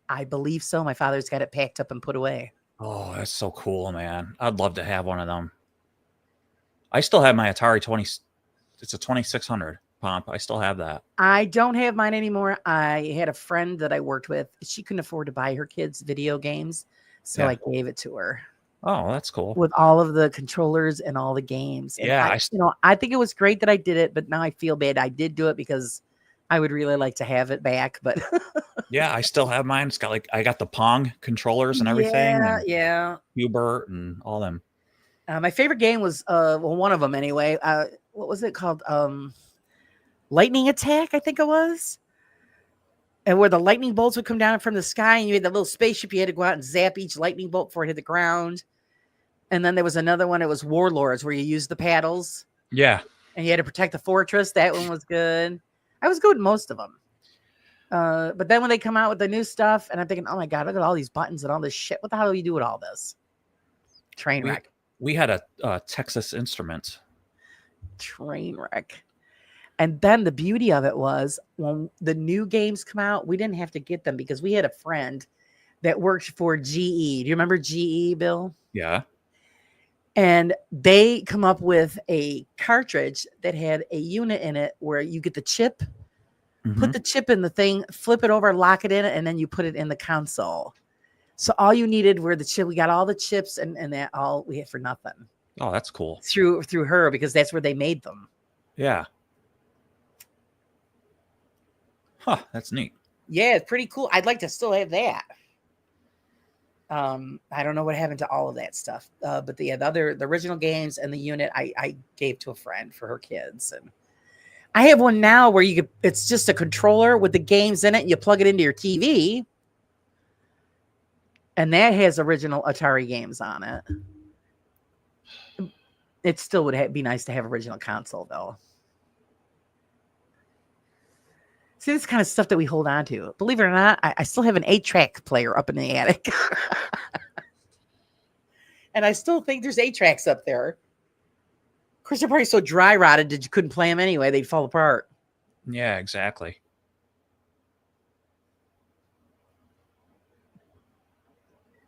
Speaker 2: I believe so. My father's got it packed up and put away.
Speaker 3: Oh, that's so cool, man. I'd love to have one of them. I still have my Atari 20. It's a 2600 Pomp. I still have that.
Speaker 2: I don't have mine anymore. I had a friend that I worked with. She couldn't afford to buy her kids video games, so
Speaker 3: Yeah.
Speaker 2: I gave it to her
Speaker 3: Oh, that's cool.
Speaker 2: with all of the controllers and all the games. And
Speaker 3: Yeah,
Speaker 2: I think it was great that I did it, but now I feel bad I did do it because I would really like to have it back. But
Speaker 3: Yeah, I still have mine. It's got I got the Pong controllers and everything.
Speaker 2: Yeah,
Speaker 3: and
Speaker 2: yeah.
Speaker 3: Hubert and all them.
Speaker 2: My favorite game was one of them anyway. What was it called? lightning attack, I think it was. And where the lightning bolts would come down from the sky, and you had the little spaceship, you had to go out and zap each lightning bolt before it hit the ground. And then there was another one, it was Warlords, where you used the paddles
Speaker 3: Yeah.
Speaker 2: and you had to protect the fortress. That one was good. I was good with most of them. But then when they come out with the new stuff, and I'm thinking, oh my God, look at all these buttons and all this shit. What the hell do you do with all this? Train wreck.
Speaker 3: We had a Texas Instruments.
Speaker 2: Train wreck. And then the beauty of it was when the new games come out, we didn't have to get them because we had a friend that worked for GE. Do you remember GE, Bill?
Speaker 3: Yeah.
Speaker 2: And they come up with a cartridge that had a unit in it where you get the chip, put the chip in the thing, flip it over, lock it in, and then you put it in the console. So all you needed were the chip. We got all the chips and that all we had for nothing.
Speaker 3: Oh, that's cool.
Speaker 2: Through her, because that's where they made them.
Speaker 3: Yeah. Huh, that's neat.
Speaker 2: Yeah, it's pretty cool. I'd like to still have that. I don't know what happened to all of that stuff. But the original games and the unit I gave to a friend for her kids. And I have one now where it's just a controller with the games in it. You plug it into your TV. And that has original Atari games on it. It still would be nice to have original console, though. See, this kind of stuff that we hold on to. Believe it or not, I still have an 8-track player up in the attic. And I still think there's 8-tracks up there. Of course, they're probably so dry rotted that you couldn't play them anyway. They'd fall apart.
Speaker 3: Yeah, exactly.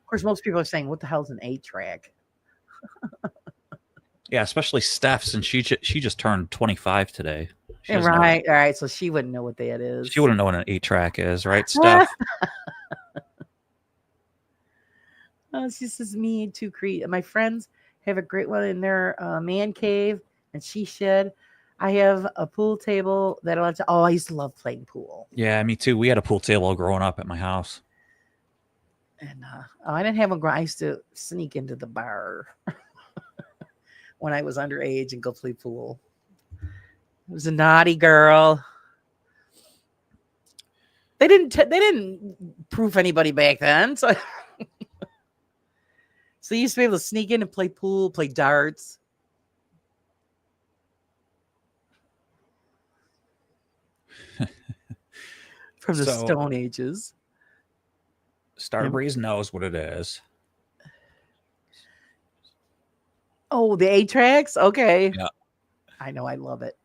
Speaker 2: Of course, most people are saying, what the hell's an 8-track?
Speaker 3: Yeah, especially Steph, since she just turned 25 today.
Speaker 2: Right, all right. So she wouldn't know what that is.
Speaker 3: She wouldn't know what an 8-track is, right, Steph?
Speaker 2: She says, me too, Crete. My friends have a great one in their man cave and she shed. I have a pool table that I like to. Oh, I used to love playing pool.
Speaker 3: Yeah, me too. We had a pool table growing up at my house.
Speaker 2: And I didn't have one. I used to sneak into the bar when I was underage and go play pool. I was a naughty girl. They didn't proof anybody back then, so so you used to be able to sneak in and play pool, play darts. From the Stone Ages.
Speaker 3: Starbreeze knows what it is.
Speaker 2: Oh, the 8-tracks? Okay.
Speaker 3: Yeah.
Speaker 2: I know, I love it.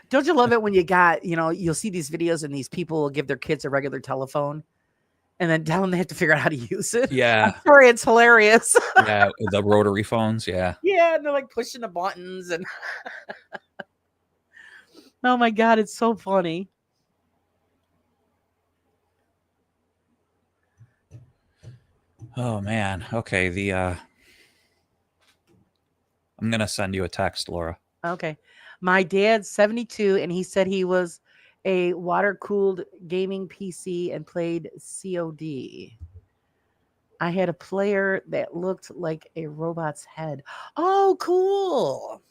Speaker 2: Don't you love it when you got, you'll see these videos and these people will give their kids a regular telephone and then tell them they have to figure out how to use it?
Speaker 3: Yeah.
Speaker 2: I'm sorry, it's hilarious.
Speaker 3: Yeah, the rotary phones, yeah.
Speaker 2: Yeah, and they're like pushing the buttons and oh my God, it's so funny.
Speaker 3: Oh man. Okay, I'm gonna send you a text, Laura.
Speaker 2: Okay. My dad's 72 and he said he was a water-cooled gaming PC and played COD. I had a player that looked like a robot's head. Oh, cool.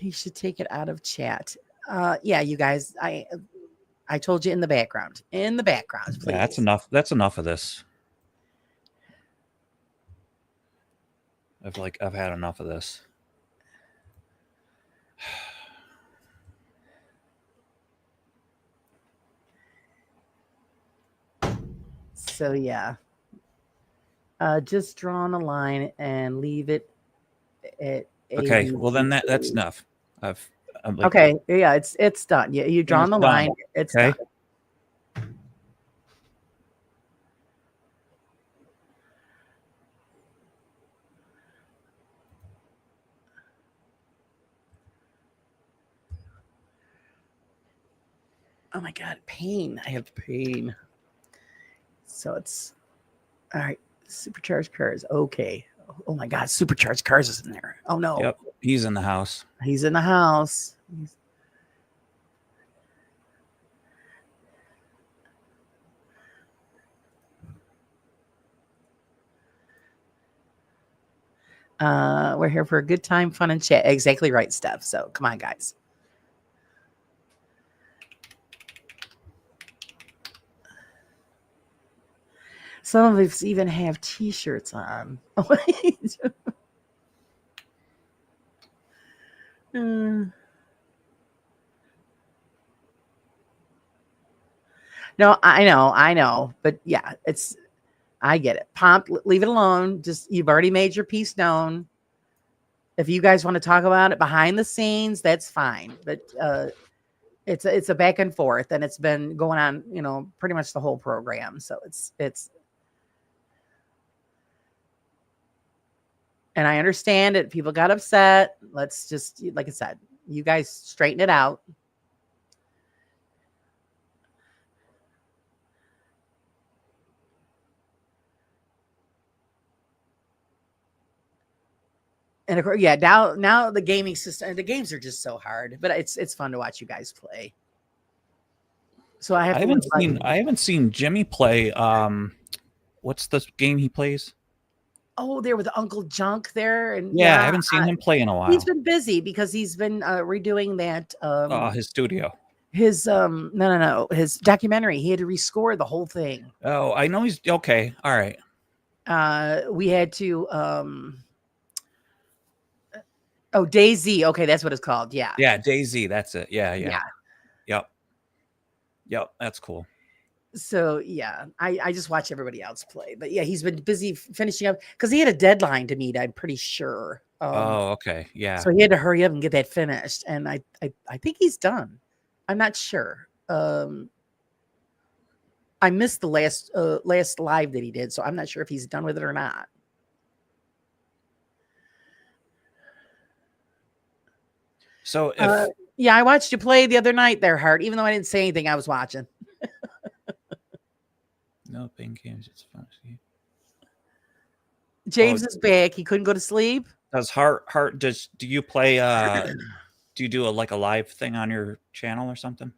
Speaker 2: You should take it out of chat. Yeah, you guys, I told you in the background. In the background, please.
Speaker 3: Yeah, that's enough. That's enough of this. I've had enough of this.
Speaker 2: So yeah. Just draw on a line and leave it at
Speaker 3: Okay, well then that's enough.
Speaker 2: Okay, yeah, it's done. Yeah, you draw on the line. It's
Speaker 3: okay.
Speaker 2: Done. Oh my God, pain. I have pain. So it's all right. Supercharged cars. Okay. Oh my God, supercharged cars is in there. Oh no.
Speaker 3: Yep, he's in the house.
Speaker 2: He's in the house. We're here for a good time, fun, and chat. Exactly right, Steph. So come on, guys. Some of us even have T-shirts on. No, I know, but yeah, I get it. Pomp, leave it alone. Just you've already made your piece known. If you guys want to talk about it behind the scenes, that's fine. But it's a back and forth, and it's been going on, pretty much the whole program. So it's. And I understand it. People got upset. Let's just, like I said, you guys straighten it out. And of course, yeah, now the gaming system, the games are just so hard, but it's fun to watch you guys play. So I
Speaker 3: haven't seen Jimmy play. What's the game he plays?
Speaker 2: Oh, there with Uncle Junk there, and
Speaker 3: yeah, I haven't seen him play in a while.
Speaker 2: He's been busy because he's been redoing that.
Speaker 3: His studio.
Speaker 2: His no, his documentary. He had to rescore the whole thing.
Speaker 3: Oh, I know he's okay. All right.
Speaker 2: We had to. Oh, DayZ. Okay, that's what it's called. Yeah.
Speaker 3: Yeah, DayZ. That's it. Yeah. Yep. That's cool.
Speaker 2: So yeah, I just watch everybody else play, but yeah, he's been busy finishing up because he had a deadline to meet. I'm pretty sure.
Speaker 3: Okay, yeah.
Speaker 2: So he had to hurry up and get that finished, and I think he's done. I'm not sure. I missed the last live that he did, so I'm not sure if he's done with it or not.
Speaker 3: So if
Speaker 2: yeah, I watched you play the other night there, Hart. Even though I didn't say anything, I was watching.
Speaker 3: No pain games. It's fun.
Speaker 2: James is back. He couldn't go to sleep.
Speaker 3: Does Hart do you play? Do you do a live thing on your channel or something?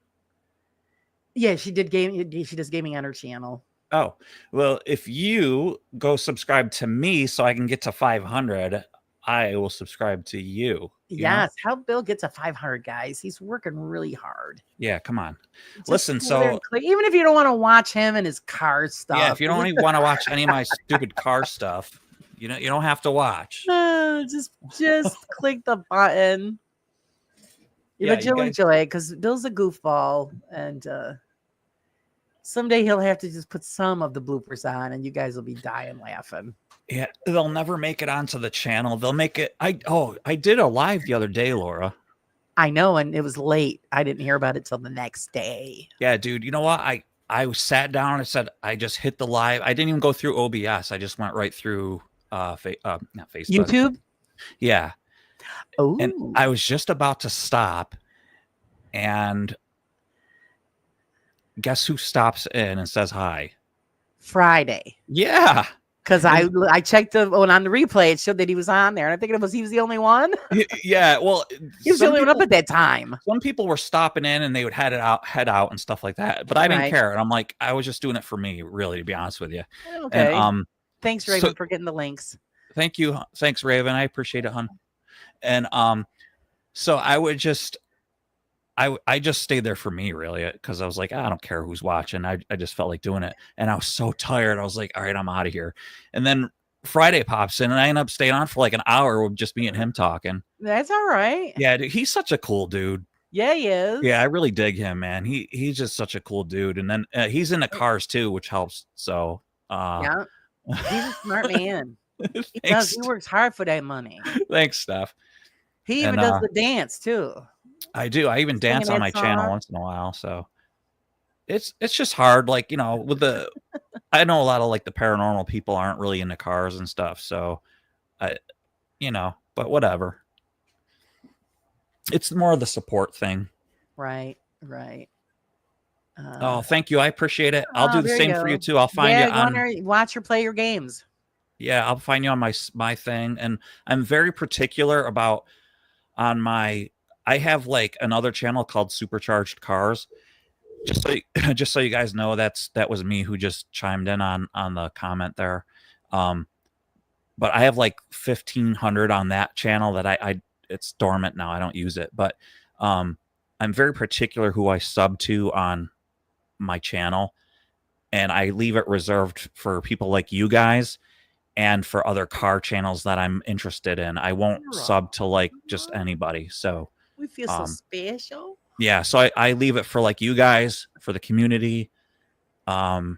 Speaker 2: Yeah, she did She does gaming on her channel.
Speaker 3: Oh well, if you go subscribe to me so I can get to 500, I will subscribe to you.
Speaker 2: Yes, help Bill get to 500, guys. He's working really hard.
Speaker 3: Yeah, come on.
Speaker 2: Just
Speaker 3: listen, so
Speaker 2: even if you don't want to watch him and his car stuff.
Speaker 3: Yeah, if you don't even want to watch any of my stupid car stuff, you don't have to watch.
Speaker 2: Just click the button. Yeah, but you'll enjoy it because Bill's a goofball, and someday he'll have to just put some of the bloopers on, and you guys will be dying laughing.
Speaker 3: Yeah, they'll never make it onto the channel. They'll make it. I did a live the other day, Laura.
Speaker 2: I know, and it was late. I didn't hear about it till the next day.
Speaker 3: Yeah, dude. You know what? I sat down and I said I just hit the live. I didn't even go through OBS. I just went right through not Facebook.
Speaker 2: YouTube.
Speaker 3: Yeah.
Speaker 2: Oh.
Speaker 3: And I was just about to stop, and guess who stops in and says hi?
Speaker 2: Friday.
Speaker 3: Yeah.
Speaker 2: Because I checked on the replay, it showed that he was on there, and I think he was the only one.
Speaker 3: Yeah, well,
Speaker 2: he was the only one up at that time.
Speaker 3: Some people were stopping in, and they would head out and stuff like that. But I didn't care, and I'm like, I was just doing it for me, really, to be honest with you.
Speaker 2: Okay.
Speaker 3: And,
Speaker 2: thanks, Raven, for getting the links.
Speaker 3: Thank you, thanks, Raven. I appreciate it, hon. And so I would just. I just stayed there for me, really, because I was like, I don't care who's watching. I just felt like doing it. And I was so tired. I was like, all right, I'm out of here. And then Friday pops in, and I end up staying on for like an hour with just me and him talking.
Speaker 2: That's all right.
Speaker 3: Yeah, dude, he's such a cool dude.
Speaker 2: Yeah, he is.
Speaker 3: Yeah, I really dig him, man. He's just such a cool dude. And then he's into cars, too, which helps. So,
Speaker 2: yeah, he's a smart man. He works hard for that money.
Speaker 3: Thanks, Steph.
Speaker 2: He even does the dance, too.
Speaker 3: I do. I even dance on my channel once in a while. So it's just hard. Like, with the, I know a lot of the paranormal people aren't really into cars and stuff. So but whatever. It's more of the support thing.
Speaker 2: Right.
Speaker 3: Oh, thank you. I appreciate it. I'll do the same for you too. I'll find you on
Speaker 2: watch or play your games.
Speaker 3: Yeah. I'll find you on my thing. And I'm very particular about I have another channel called Supercharged Cars. Just so you guys know, that was me who just chimed in on the comment there. but I have like 1,500 on that channel that I it's dormant now. I don't use it, but I'm very particular who I sub to on my channel, and I leave it reserved for people like you guys and for other car channels that I'm interested in. I won't sub to like just anybody. So
Speaker 2: We feel so special.
Speaker 3: yeah, so I leave it for like you guys, for the community. And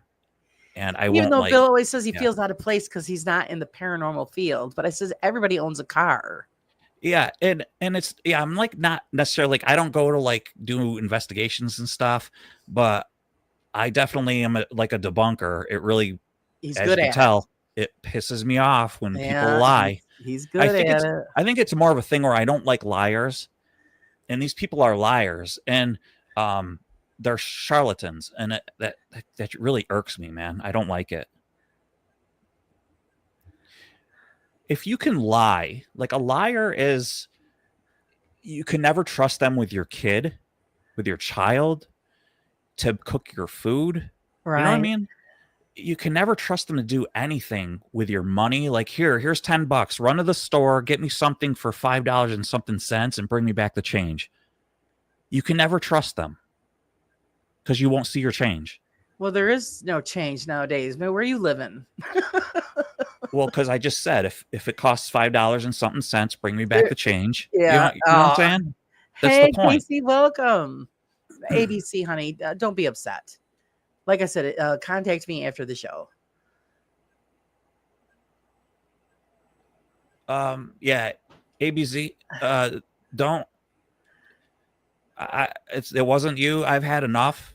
Speaker 3: I
Speaker 2: Even
Speaker 3: won't
Speaker 2: though
Speaker 3: like,
Speaker 2: Bill always says he
Speaker 3: yeah.
Speaker 2: feels out of place because he's not in the paranormal field, but I says everybody owns a car.
Speaker 3: yeah, and it's, yeah, I'm like not necessarily like, I don't go to like do investigations and stuff, but I definitely am like a debunker. It really,
Speaker 2: He's
Speaker 3: as
Speaker 2: good
Speaker 3: you
Speaker 2: at
Speaker 3: can tell, it pisses me off when
Speaker 2: it.
Speaker 3: people lie.
Speaker 2: He's good at it.
Speaker 3: I think it's more of a thing where I don't like liars, and these people are liars, and they're charlatans, and that really irks me, man. I don't like it. If you can lie, like a liar is, you can never trust them with your kid, with your child, to cook your food.
Speaker 2: Right.
Speaker 3: You know what I mean? You can never trust them to do anything with your money. Like, here's $10. Run to the store, get me something for $5 and something cents, and bring me back the change. You can never trust them because you won't see your change.
Speaker 2: Well, there is no change nowadays. Man, where are you living?
Speaker 3: Well, because I just said if it costs $5 and something cents, bring me back the change.
Speaker 2: Yeah.
Speaker 3: You know what I'm saying? That's
Speaker 2: Hey,
Speaker 3: the point.
Speaker 2: Casey, welcome. ABC, honey, don't be upset. Like I said, contact me after the show.
Speaker 3: Yeah, ABZ. Don't. It wasn't you. I've had enough.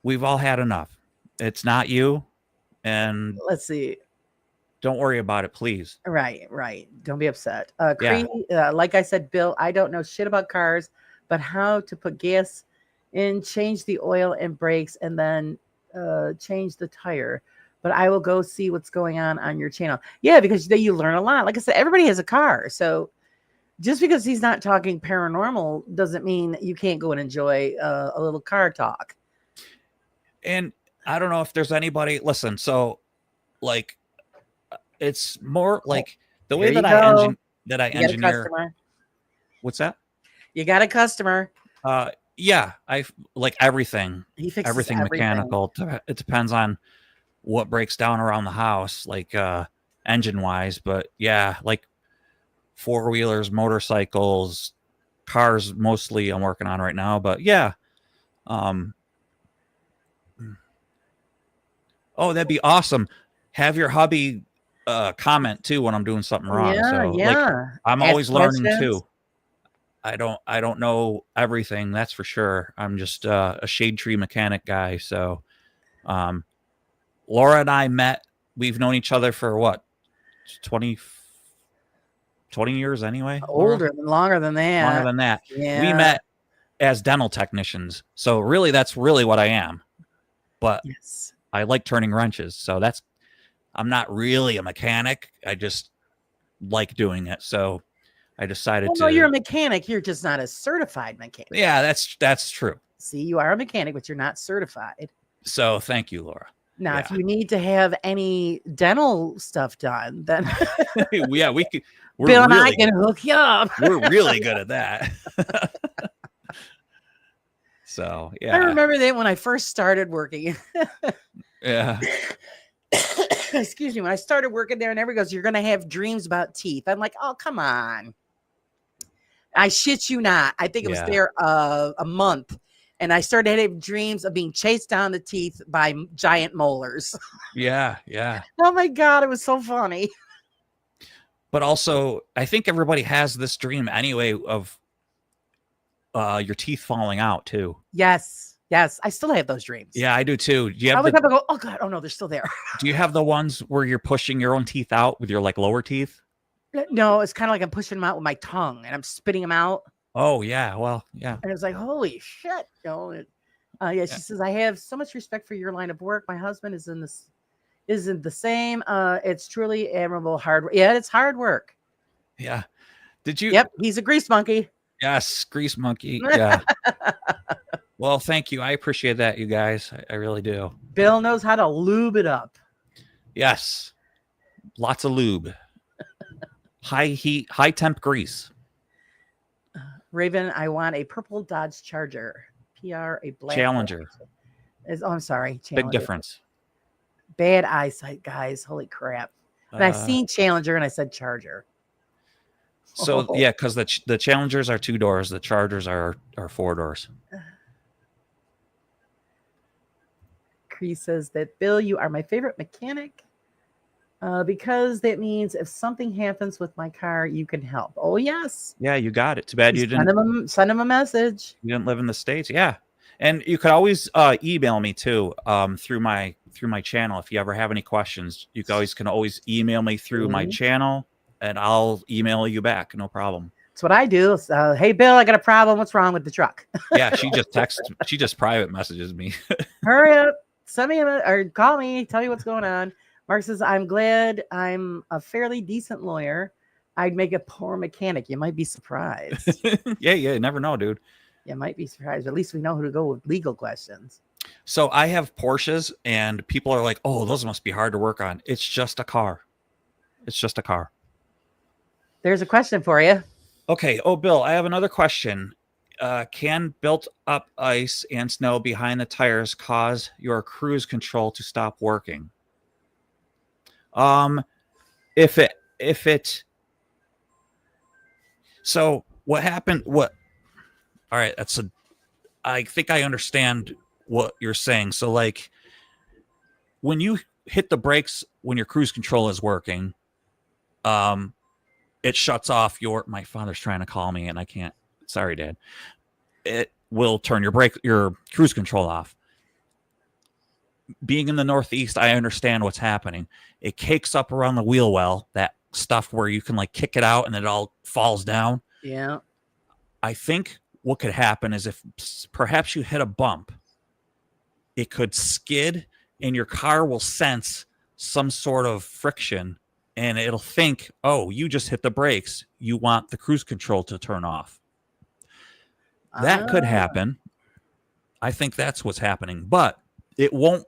Speaker 3: We've all had enough. It's not you, and
Speaker 2: Let's see.
Speaker 3: don't worry about it, please.
Speaker 2: Right. Don't be upset.
Speaker 3: Yeah.
Speaker 2: Like I said, Bill, I don't know shit about cars, but how to put gas in, change the oil and brakes, and then change the tire. But I will go see what's going on your channel. Yeah, because you learn a lot. Like I said, everybody has a car. So just because he's not talking paranormal doesn't mean you can't go and enjoy a little car talk.
Speaker 3: And I don't know if there's anybody, listen, so like it's more like the way
Speaker 2: Here
Speaker 3: that
Speaker 2: you
Speaker 3: I
Speaker 2: go.
Speaker 3: engineer.
Speaker 2: Customer.
Speaker 3: What's that?
Speaker 2: You got a customer.
Speaker 3: Yeah, I like everything.
Speaker 2: He fixes
Speaker 3: Everything mechanical. It depends on what breaks down around the house, like engine wise. But yeah, like 4-wheelers, motorcycles, cars mostly I'm working on right now. But yeah. Oh, that'd be awesome. Have your hubby comment too when I'm doing something wrong. Like, I'm
Speaker 2: Ask
Speaker 3: always learning
Speaker 2: questions.
Speaker 3: too. I don't know everything, that's for sure. I'm just a shade tree mechanic guy. So Laura and I met, we've known each other for what, 20 years anyway?
Speaker 2: Longer than that.
Speaker 3: Longer than that.
Speaker 2: Yeah.
Speaker 3: We met as dental technicians. So really, that's really what I am. But
Speaker 2: Yes.
Speaker 3: I like turning wrenches. So I'm not really a mechanic. I just like doing it. So I decided
Speaker 2: No, you're a mechanic. You're just not a certified mechanic.
Speaker 3: Yeah, that's true.
Speaker 2: See, you are a mechanic, but you're not certified.
Speaker 3: So thank you, Laura.
Speaker 2: Now, if you need to have any dental stuff done, then
Speaker 3: Yeah, we could.
Speaker 2: Bill and I can hook you up.
Speaker 3: We're really good at that. So yeah,
Speaker 2: I remember that when I first started working.
Speaker 3: Yeah.
Speaker 2: Excuse me. When I started working there, and everybody goes, "You're going to have dreams about teeth." I'm like, "Oh, come on." I shit you not. I think it was there a month, and I started having dreams of being chased down the teeth by giant molars.
Speaker 3: Yeah.
Speaker 2: Oh my God, it was so funny.
Speaker 3: But also, I think everybody has this dream anyway of your teeth falling out too.
Speaker 2: Yes. I still have those dreams.
Speaker 3: Yeah, I do too. Do you have
Speaker 2: I wake up and go, "Oh God, oh no, they're still there."
Speaker 3: Do you have the ones where you're pushing your own teeth out with your like lower teeth?
Speaker 2: No, it's kind of like I'm pushing them out with my tongue and I'm spitting them out.
Speaker 3: Oh yeah, well yeah.
Speaker 2: And it's like, holy shit. She says, "I have so much respect for your line of work. My husband isn't the same. It's truly admirable hard work." Yeah, it's hard work.
Speaker 3: Yeah. Did you?
Speaker 2: Yep, he's a grease monkey.
Speaker 3: Yes, grease monkey. Yeah. Well, thank you. I appreciate that, you guys. I really do.
Speaker 2: Bill knows how to lube it up.
Speaker 3: Yes. Lots of lube. High heat, high temp grease.
Speaker 2: Raven, I want a purple Dodge Charger. PR, a black
Speaker 3: Challenger.
Speaker 2: I'm sorry.
Speaker 3: Big
Speaker 2: Challenger.
Speaker 3: difference.
Speaker 2: Bad eyesight, guys. Holy crap. And I seen Challenger and I said Charger.
Speaker 3: So yeah, because the Challengers are 2 doors, the Chargers are 4 doors.
Speaker 2: Cree says that, Bill, you are my favorite mechanic because that means if something happens with my car, you can help. Oh, yes.
Speaker 3: Yeah, you got it. Too bad you
Speaker 2: Send him a message.
Speaker 3: You didn't live in the States. Yeah. And you could always email me too through my channel. If you ever have any questions, you can always email me through my channel and I'll email you back. No problem.
Speaker 2: That's what I do. Hey, Bill, I got a problem. What's wrong with the truck?
Speaker 3: Yeah, she just private messages me.
Speaker 2: Hurry up. Send me or call me. Tell me what's going on. Mark says, I'm glad I'm a fairly decent lawyer. I'd make a poor mechanic. You might be surprised.
Speaker 3: Yeah, you never know, dude.
Speaker 2: You might be surprised. At least we know who to go with legal questions.
Speaker 3: So I have Porsches and people are like, oh, those must be hard to work on. It's just a car. It's just a car.
Speaker 2: There's a question for you.
Speaker 3: Okay. Oh, Bill, I have another question. Can built up ice and snow behind the tires cause your cruise control to stop working? So what happened? All right. I think I understand what you're saying. So like when you hit the brakes, when your cruise control is working, it shuts off my father's trying to call me and I can't. Sorry, Dad. It will turn your cruise control off. Being in the Northeast, I understand what's happening. It cakes up around the wheel well, that stuff where you can like kick it out and it all falls down.
Speaker 2: Yeah.
Speaker 3: I think what could happen is if perhaps you hit a bump, it could skid and your car will sense some sort of friction and it'll think, oh, you just hit the brakes. You want the cruise control to turn off. That could happen. I think that's what's happening, but it won't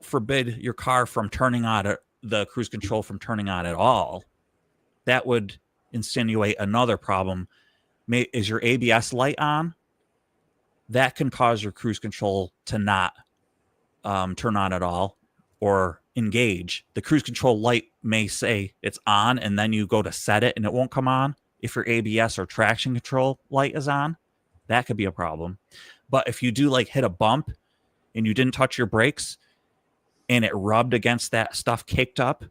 Speaker 3: forbid your car from turning on the cruise control from turning on at all. That would insinuate another problem. Is your ABS light on? That can cause your cruise control to not turn on at all or engage. The cruise control light may say it's on and then you go to set it and it won't come on. If your ABS or traction control light is on, that could be a problem. But if you do like hit a bump and you didn't touch your brakes and it rubbed against that stuff caked up,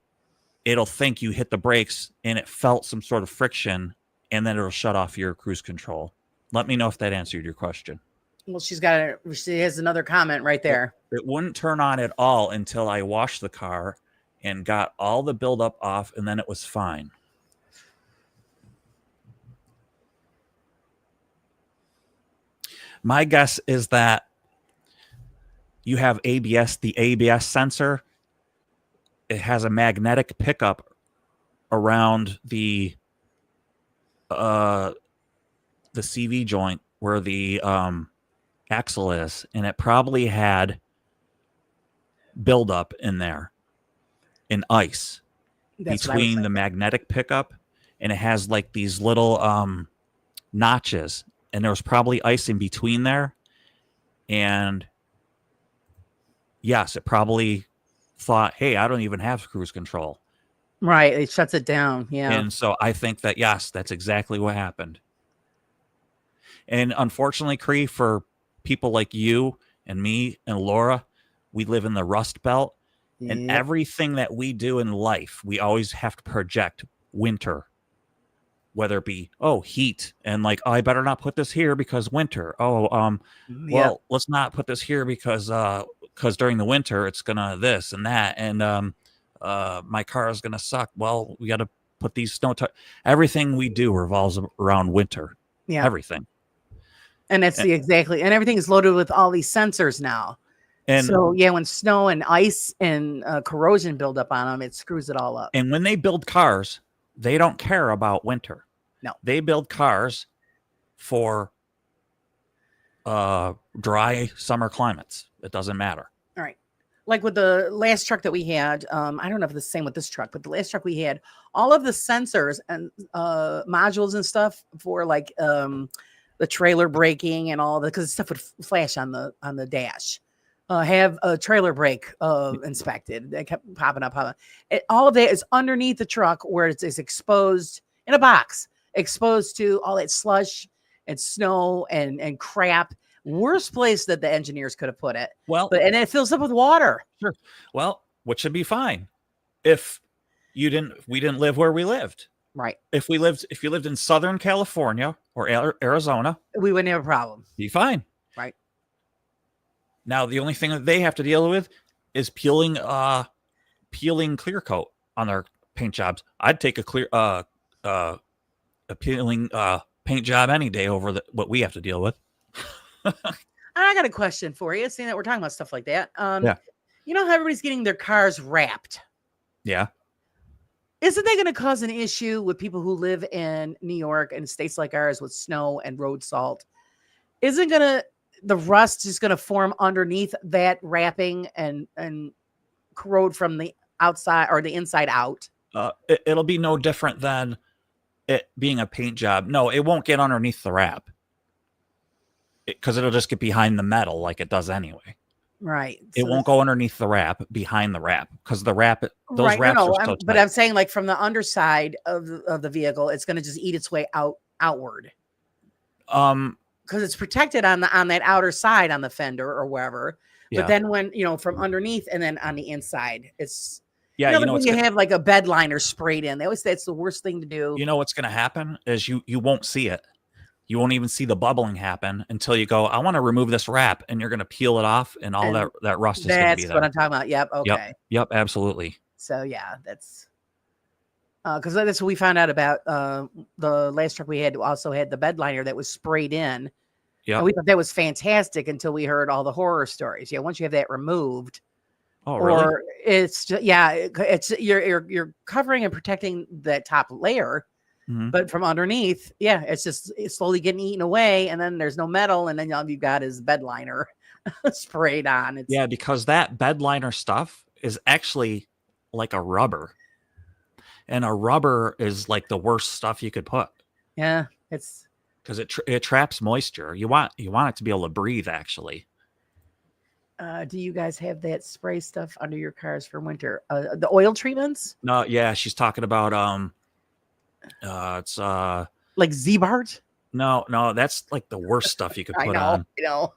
Speaker 3: it'll think you hit the brakes and it felt some sort of friction and then it'll shut off your cruise control. Let me know if that answered your question.
Speaker 2: Well, she has another comment right there.
Speaker 3: It wouldn't turn on at all until I washed the car and got all the buildup off and then it was fine. My guess is that you have ABS, the ABS sensor. It has a magnetic pickup around the CV joint where the axle is, and it probably had buildup in there, in ice between the magnetic pickup, and it has like these little notches. And there was probably ice in between there. And yes, it probably thought, hey, I don't even have cruise control.
Speaker 2: Right. It shuts it down. Yeah.
Speaker 3: And so I think that, yes, that's exactly what happened. And unfortunately, Cree, for people like you and me and Laura, we live in the Rust Belt. Yep. And everything that we do in life, we always have to project winter. Whether it be, heat and like, I better not put this here because winter. Well, let's not put this here because during the winter it's gonna this and that, and my car is gonna suck. Well, we got to put these everything we do revolves around winter. Yeah, everything.
Speaker 2: And that's and everything is loaded with all these sensors now. And so when snow and ice and corrosion build up on them, it screws it all up.
Speaker 3: And when they build cars, they don't care about winter.
Speaker 2: No,
Speaker 3: they build cars for dry summer climates. It doesn't matter.
Speaker 2: All right. like with the last truck that we had, I don't know if it's the same with this truck, but the last truck we had, all of the sensors and modules and stuff for like the trailer braking and all the, because stuff would flash on the dash. Have a trailer brake inspected. They kept popping up. All of that is underneath the truck where it's exposed in a box, exposed to all that slush and snow and crap. Worst place that the engineers could have put it.
Speaker 3: Well,
Speaker 2: And it fills up with water.
Speaker 3: sure. Well, which should be fine if we didn't live where we lived.
Speaker 2: Right.
Speaker 3: If you lived in Southern California or Arizona,
Speaker 2: We wouldn't have a problem.
Speaker 3: be fine.
Speaker 2: Right.
Speaker 3: Now, the only thing that they have to deal with is peeling clear coat on their paint jobs. I'd take a peeling paint job any day over what we have to deal with.
Speaker 2: I got a question for you, seeing that we're talking about stuff like that.
Speaker 3: Yeah.
Speaker 2: You know how everybody's getting their cars wrapped?
Speaker 3: Yeah.
Speaker 2: Isn't that going to cause an issue with people who live in New York and states like ours with snow and road salt? Isn't the rust just going to form underneath that wrapping and corrode from the outside or the inside out?
Speaker 3: It'll be no different than it being a paint job. No, it won't get underneath the wrap because it'll just get behind the metal like it does anyway.
Speaker 2: Right.
Speaker 3: It won't go underneath the wrap, behind the wrap, because those wraps are so
Speaker 2: but
Speaker 3: tight.
Speaker 2: I'm saying like from the underside of the vehicle, it's going to just eat its way outward. Because it's protected on that outer side on the fender or wherever.
Speaker 3: Yeah.
Speaker 2: But then when from underneath and then on the inside, it's
Speaker 3: Yeah,
Speaker 2: you know when you have like a bed liner sprayed in. They always say it's the worst thing to do.
Speaker 3: You know what's going to happen is you won't see it. You won't even see the bubbling happen until you go, I want to remove this wrap, and you're going to peel it off, and all that rust is going to be
Speaker 2: That's
Speaker 3: there.
Speaker 2: what I'm talking about. Yep. Okay.
Speaker 3: Yep, absolutely.
Speaker 2: So yeah, that's because that's what we found out about. The last truck we had also had the bed liner that was sprayed in.
Speaker 3: Yeah.
Speaker 2: And we thought that was fantastic until we heard all the horror stories. Yeah. Once you have that removed,
Speaker 3: Oh, really?
Speaker 2: or it's just, it's you're covering and protecting that top layer,
Speaker 3: Mhm.
Speaker 2: but from underneath, it's slowly getting eaten away, and then there's no metal, and then all you've got is bed liner sprayed on.
Speaker 3: Yeah, because that bed liner stuff is actually like a rubber, and a rubber is like the worst stuff you could put
Speaker 2: Yeah, it's
Speaker 3: because it traps moisture. You want it to be able to breathe. Actually,
Speaker 2: do you guys have that spray stuff under your cars for winter? The oil treatments?
Speaker 3: no, yeah, she's talking about it's
Speaker 2: Like Z-Bart?
Speaker 3: no, that's like the worst stuff you could
Speaker 2: I
Speaker 3: put
Speaker 2: know,
Speaker 3: on.
Speaker 2: I know.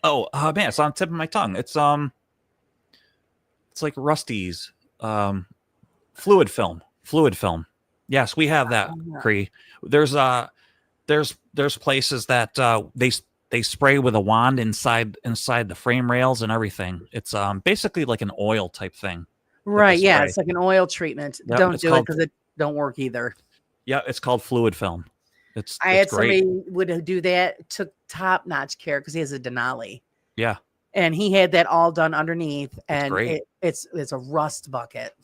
Speaker 3: Oh, man, it's on the tip of my tongue. It's like Rusty's fluid film. Yes, we have that, Cree. There's places that they spray with a wand inside the frame rails and everything. It's basically like an oil type thing.
Speaker 2: Right, yeah,
Speaker 3: spray.
Speaker 2: it's like an oil treatment.
Speaker 3: Yep,
Speaker 2: Don't
Speaker 3: it's
Speaker 2: do it
Speaker 3: called-
Speaker 2: because it don't work either.
Speaker 3: Yeah, it's called fluid film.
Speaker 2: I had
Speaker 3: great.
Speaker 2: somebody would do that, took top-notch care because he has a Denali.
Speaker 3: Yeah.
Speaker 2: And he had that all done underneath, and
Speaker 3: great.
Speaker 2: it's a rust bucket.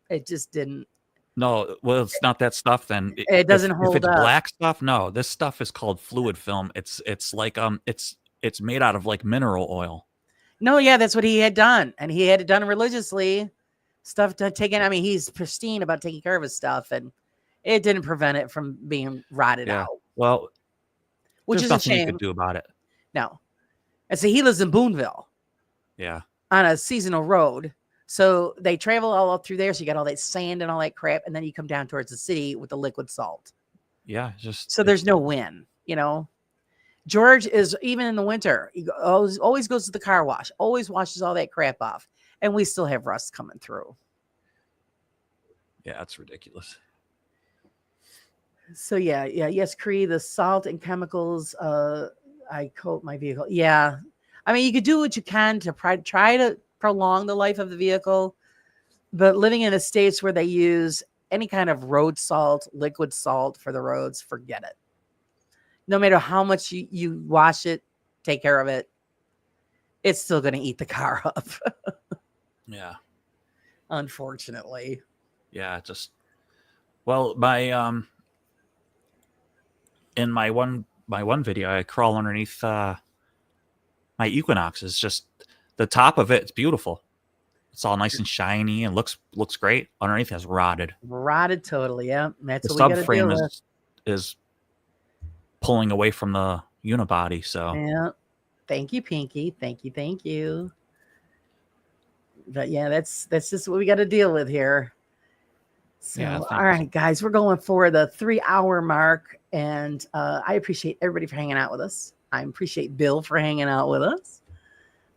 Speaker 2: It just didn't.
Speaker 3: No, well, it's not that stuff. Then
Speaker 2: It doesn't
Speaker 3: if
Speaker 2: hold
Speaker 3: it's
Speaker 2: up.
Speaker 3: black stuff. No, this stuff is called fluid film. It's like it's made out of like mineral oil.
Speaker 2: No, yeah, that's what he had done, and he had it done religiously. Stuff to take in. I mean, he's pristine about taking care of his stuff, and it didn't prevent it from being rotted
Speaker 3: Yeah.
Speaker 2: out,
Speaker 3: Well,
Speaker 2: which
Speaker 3: there's
Speaker 2: is a
Speaker 3: nothing you
Speaker 2: shame.
Speaker 3: could do about it.
Speaker 2: No, and so he lives in Boonville
Speaker 3: Yeah.
Speaker 2: on a seasonal road. So they travel all up through there. So you got all that sand and all that crap. And then you come down towards the city with the liquid salt.
Speaker 3: Yeah. Just
Speaker 2: So there's no win, George is, even in the winter, he always goes to the car wash, always washes all that crap off. And we still have rust coming through.
Speaker 3: Yeah, it's ridiculous.
Speaker 2: So yes, Cree, the salt and chemicals, I coat my vehicle. Yeah. I mean, you could do what you can to try to prolong the life of the vehicle, but living in the states where they use any kind of road salt, liquid salt for the roads, forget it. No matter how much you wash it, take care of it, it's still going to eat the car up.
Speaker 3: Yeah.
Speaker 2: Unfortunately.
Speaker 3: Yeah. Well, my in my one video, I crawl underneath my Equinox. Is just the top of it's beautiful. It's all nice and shiny and looks great. Underneath has rotted.
Speaker 2: Rotted totally. Yeah, that's
Speaker 3: The
Speaker 2: what we got to deal
Speaker 3: subframe
Speaker 2: with.
Speaker 3: is pulling away from the unibody. So
Speaker 2: Yeah. Thank you, Pinky. Thank you. But yeah, that's just what we got to deal with here. So,
Speaker 3: Yeah, thank
Speaker 2: all
Speaker 3: you.
Speaker 2: right, guys, we're going for the 3-hour mark, and I appreciate everybody for hanging out with us. I appreciate Bill for hanging out with us.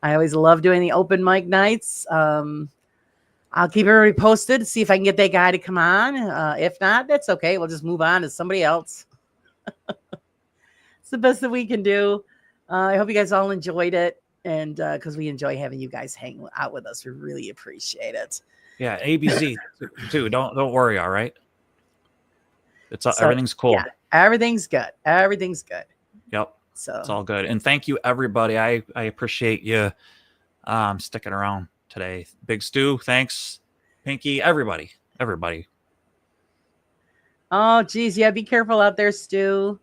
Speaker 2: I always love doing the open mic nights. I'll keep everybody posted to see if I can get that guy to come on. If not, that's okay. We'll just move on to somebody else. It's the best that we can do. I hope you guys all enjoyed it, and because we enjoy having you guys hang out with us, we really appreciate it.
Speaker 3: yeah, ABZ too. Don't worry. All right. It's
Speaker 2: So,
Speaker 3: everything's cool.
Speaker 2: Yeah, everything's good. Everything's good.
Speaker 3: Yep.
Speaker 2: So
Speaker 3: It's all good. And thank you everybody. I appreciate you sticking around today. Big Stu, thanks. Pinky, everybody.
Speaker 2: oh geez, yeah, be careful out there, Stu.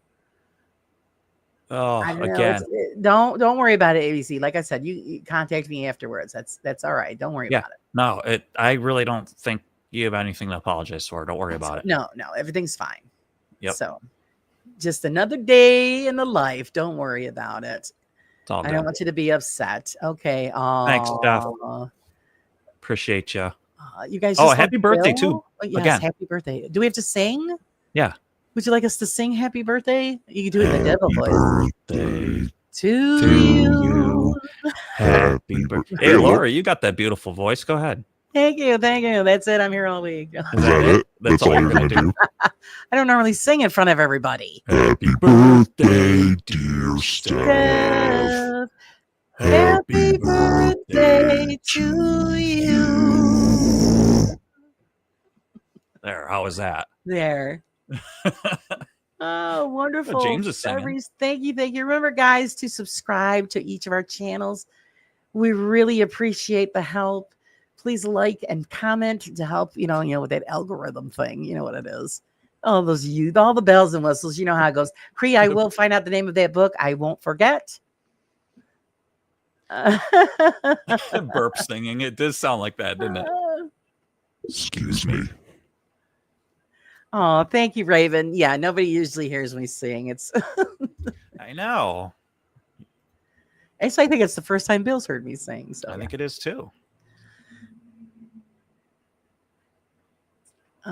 Speaker 3: Oh,
Speaker 2: I don't know,
Speaker 3: again.
Speaker 2: don't worry about it, ABC. Like I said, you contact me afterwards. That's all right. Don't worry
Speaker 3: Yeah.
Speaker 2: about it.
Speaker 3: No, I really don't think you have anything to apologize for. Don't worry about it.
Speaker 2: No, everything's fine.
Speaker 3: Yep.
Speaker 2: So just another day in the life. Don't worry about it.
Speaker 3: It's all
Speaker 2: I
Speaker 3: good.
Speaker 2: don't want you to be upset. Okay.
Speaker 3: Thanks, Steph.
Speaker 2: Aw.
Speaker 3: Appreciate you.
Speaker 2: You guys.
Speaker 3: Oh,
Speaker 2: just
Speaker 3: happy
Speaker 2: love
Speaker 3: birthday,
Speaker 2: Bill?
Speaker 3: too.
Speaker 2: Oh, yes,
Speaker 3: Again.
Speaker 2: happy birthday. Do we have to sing?
Speaker 3: Yeah.
Speaker 2: Would you like us to sing happy birthday? You can do it in the devil voice.
Speaker 4: birthday
Speaker 2: To
Speaker 4: to
Speaker 2: you.
Speaker 3: Happy birthday. Hey, Laura, you got that beautiful voice. Go ahead.
Speaker 2: Thank you. That's it. I'm here all week.
Speaker 4: Is that it? That's all you're gonna do?
Speaker 2: I don't normally sing in front of everybody.
Speaker 4: Happy birthday, dear Steph.
Speaker 2: Steph, happy birthday to you.
Speaker 3: There. How was that?
Speaker 2: There. Oh, wonderful.
Speaker 3: James is singing.
Speaker 2: Everybody's- Thank you. Remember, guys, to subscribe to each of our channels. We really appreciate the help. Please like and comment to help, you know, with that algorithm thing. You know what it is. All the bells and whistles. You know how it goes. Cree, I will find out the name of that book. I won't forget.
Speaker 3: Burp singing. It did sound like that, didn't it?
Speaker 4: Excuse me.
Speaker 2: Oh, thank you, Raven. Yeah, nobody usually hears me sing. It's
Speaker 3: I know.
Speaker 2: actually, I think it's the first time Bill's heard me sing. So
Speaker 3: I think it is too.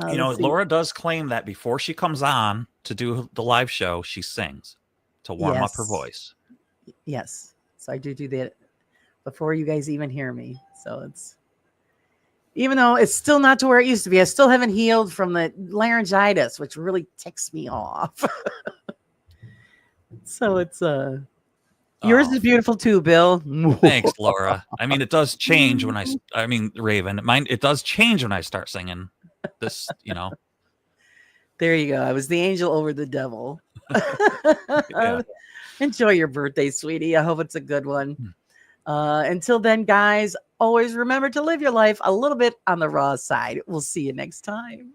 Speaker 3: You know,
Speaker 2: let's see.
Speaker 3: Laura does claim that before she comes on to do the live show, she sings to warm up her
Speaker 2: Yes.
Speaker 3: voice.
Speaker 2: Yes, so I do that before you guys even hear me. So it's, even though it's still not to where it used to be, I still haven't healed from the laryngitis, which really ticks me off. So it's yours
Speaker 3: Oh,
Speaker 2: is beautiful too, Bill.
Speaker 3: Thanks, Laura. I mean, it does change when I mean, Raven, it does change when I start singing this, you know.
Speaker 2: There you go. I was the angel over the devil.
Speaker 3: Yeah.
Speaker 2: Enjoy your birthday, sweetie. I hope it's a good one.
Speaker 3: Hmm.
Speaker 2: Until then, guys, always remember to live your life a little bit on the raw side. We'll see you next time.